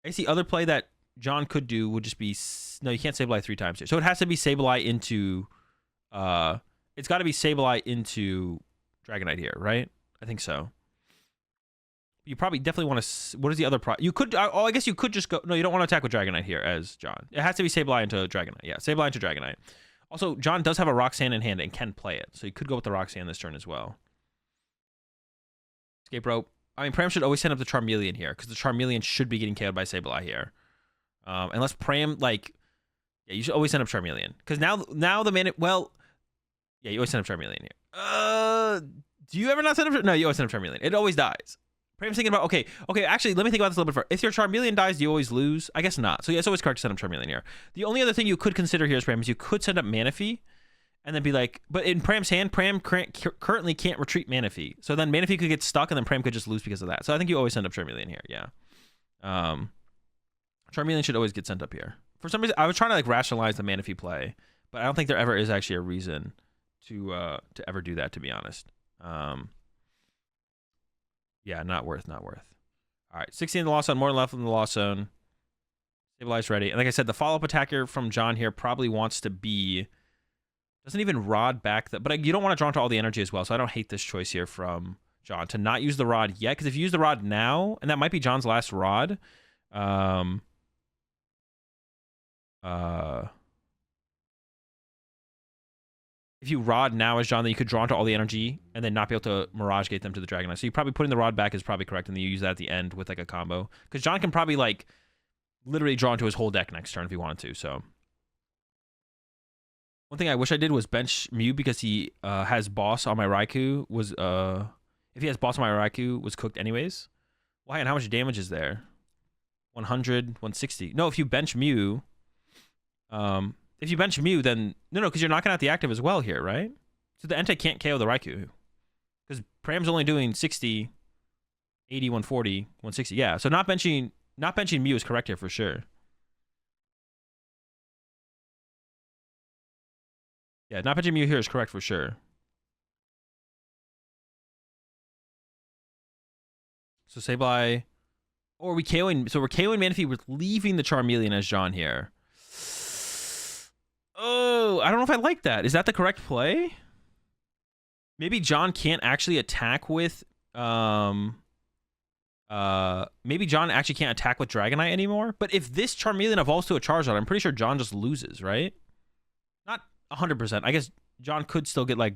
[SPEAKER 1] I guess the other play that John could do would just be, no, you can't Sableye 3 times here. So it has to be Sableye into it's got to be Sableye into Dragonite here, right? I think so. You probably definitely want to, what is the other you could, I guess you could just go, no, you don't want to attack with Dragonite here as John. It has to be Sableye into Dragonite. Yeah, Sableye into Dragonite. Also, John does have a Rock Sand in hand and can play it, so you could go with the Rock Sand this turn as well. Escape Rope. I mean, Pram should always send up the Charmeleon here, because the Charmeleon should be getting KO'd by Sableye here. Unless Pram, like, yeah, you should always send up Charmeleon. Because now the man, well, yeah, you always send up Charmeleon here. Do you ever not send up? No, you always send up Charmeleon. It always dies. Pram's thinking about, okay, actually, let me think about this a little bit further. If your Charmeleon dies, do you always lose? I guess not. So yeah, it's always correct to send up Charmeleon here. The only other thing you could consider here is Pram is you could send up Manaphy, and then be like, but in Pram's hand, Pram currently can't retreat Manaphy. So then Manaphy could get stuck, and then Pram could just lose because of that. So I think you always send up Charmeleon here, yeah. Charmeleon should always get sent up here. For some reason, I was trying to like rationalize the Manaphy play, but I don't think there ever is actually a reason to ever do that, to be honest. Yeah, not worth. All right, 16 in the loss zone, more left in the loss zone. Stabilize ready. And like I said, the follow-up attacker from John here probably wants to be, doesn't even rod back the, but you don't want to draw into all the energy as well, so I don't hate this choice here from John to not use the rod yet, because if you use the rod now, and that might be John's last rod, if you Rod now as John, then you could draw into all the energy and then not be able to Mirage Gate them to the Dragonite. So you probably putting the Rod back is probably correct, and then you use that at the end with like a combo. Because John can probably like literally draw into his whole deck next turn if he wanted to. So one thing I wish I did was bench Mew because he has Boss on my Raikou. If he has Boss on my Raikou, was cooked anyways. Why, and how much damage is there? 100, 160. No, if you bench Mew, then no, because you're knocking out the active as well here, right? So the Entei can't KO the Raikou because Pram's only doing 60, 80, 140, 160. Yeah, so not benching Mew is correct here for sure. Yeah, not benching Mew here is correct for sure. So Sableye, or we KOing. So we're KOing Manaphy with leaving the Charmeleon as John here. Oh, I don't know if I like that. Is that the correct play? Maybe John can't actually attack with maybe John actually can't attack with Dragonite anymore. But if this Charmeleon evolves to a Charizard, I'm pretty sure John just loses, right? Not 100%. I guess John could still get like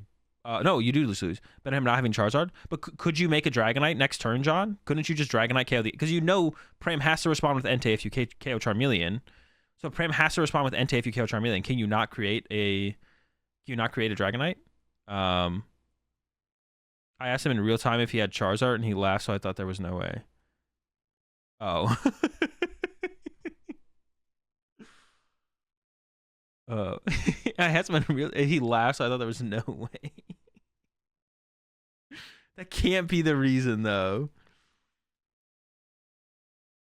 [SPEAKER 1] no, you do lose, but him not having Charizard. But could you make a Dragonite next turn, John? Couldn't you just Dragonite KO the... Because you know Pram has to respond with Entei if you KO Charmeleon. So Pram has to respond with Entei if you KO Charmeleon. Can you not create a Dragonite? I asked him in real time if he had Charizard, and he laughed, so I thought there was no way. Oh. I asked him in real... He laughed, so I thought there was no way. That can't be the reason, though.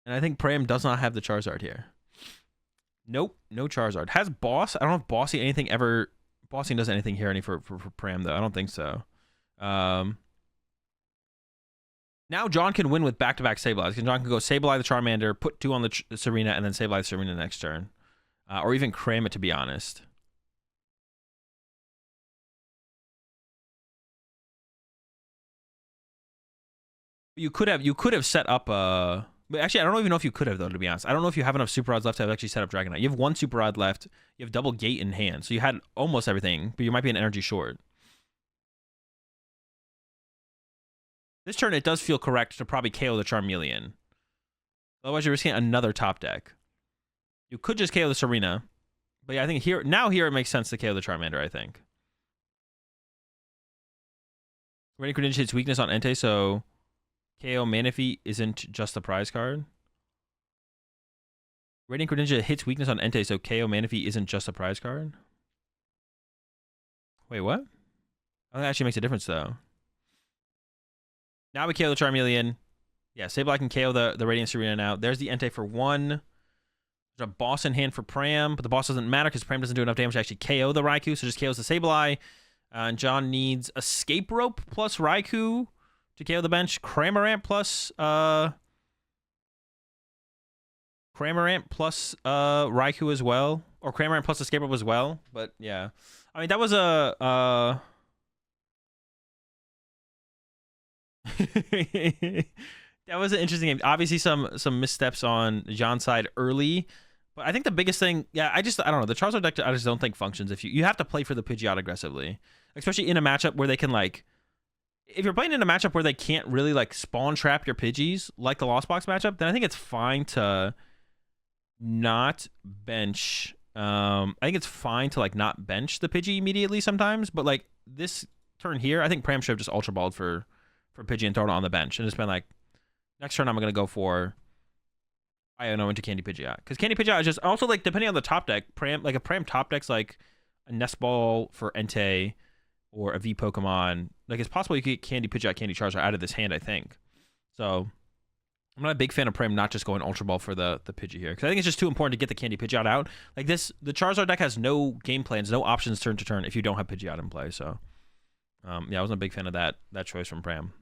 [SPEAKER 1] And I think Pram does not have the Charizard here. Nope, no Charizard. Has Boss? I don't know if Bossing does anything here for Pram, though. I don't think so. Now John can win with back-to-back Sableyes. John can go Sableye the Charmander, put 2 on the Serena, and then Sableye the Serena next turn. Or even cram it, to be honest. You could have set up but actually I don't even know if you could have, though, to be honest. I don't know if you have enough Super Rods left to have actually set up Dragonite. You have 1 Super Rod left. You have double Gate in hand. So you had almost everything, but you might be an energy short. This turn, it does feel correct to probably KO the Charmeleon. Otherwise, you're risking another top deck. You could just KO the Serena. But yeah, I think here it makes sense to KO the Charmander, I think. Radiant Greninja hits weakness on Entei, so KO Manaphy isn't just a prize card. Radiant Greninja hits weakness on Entei, so KO Manaphy isn't just a prize card. Wait, what? I think that actually makes a difference, though. Now we KO the Charmeleon. Yeah, Sableye can KO the Radiant Serena now. There's the Entei for 1. There's a Boss in hand for Pram, but the Boss doesn't matter because Pram doesn't do enough damage to actually KO the Raikou, so just KOs the Sableye. And John needs Escape Rope plus Raikou to KO the bench. Cramorant plus Raikou as well. Or Cramorant plus Escape Rope as well. But yeah. I mean, that was a that was an interesting game. Obviously some missteps on John's side early. But I think the biggest thing, yeah, I don't know. The Charizard deck I just don't think functions if you have to play for the Pidgeot aggressively. Especially in a matchup where they can like, if you're playing in a matchup where they can't really like spawn trap your Pidgeys, like the Lost Box matchup, then I think it's fine to not bench. I think it's fine to like not bench the Pidgey immediately sometimes, but like this turn here, I think Pram should have just Ultra Balled for Pidgey and thrown it on the bench and just been like, next turn I'm gonna go for Iono into Candy Pidgeot, because Candy Pidgeot is just also like depending on the top deck, if Pram top deck's like a Nest Ball for Entei or a V Pokemon, like it's possible you could get Candy Pidgeot, Candy Charizard out of this hand, I think. So I'm not a big fan of Pram not just going Ultra Ball for the Pidgey here, because I think it's just too important to get the Candy Pidgeot out. Like this, the Charizard deck has no game plans, no options turn to turn if you don't have Pidgeot in play. So yeah, I wasn't a big fan of that choice from Pram.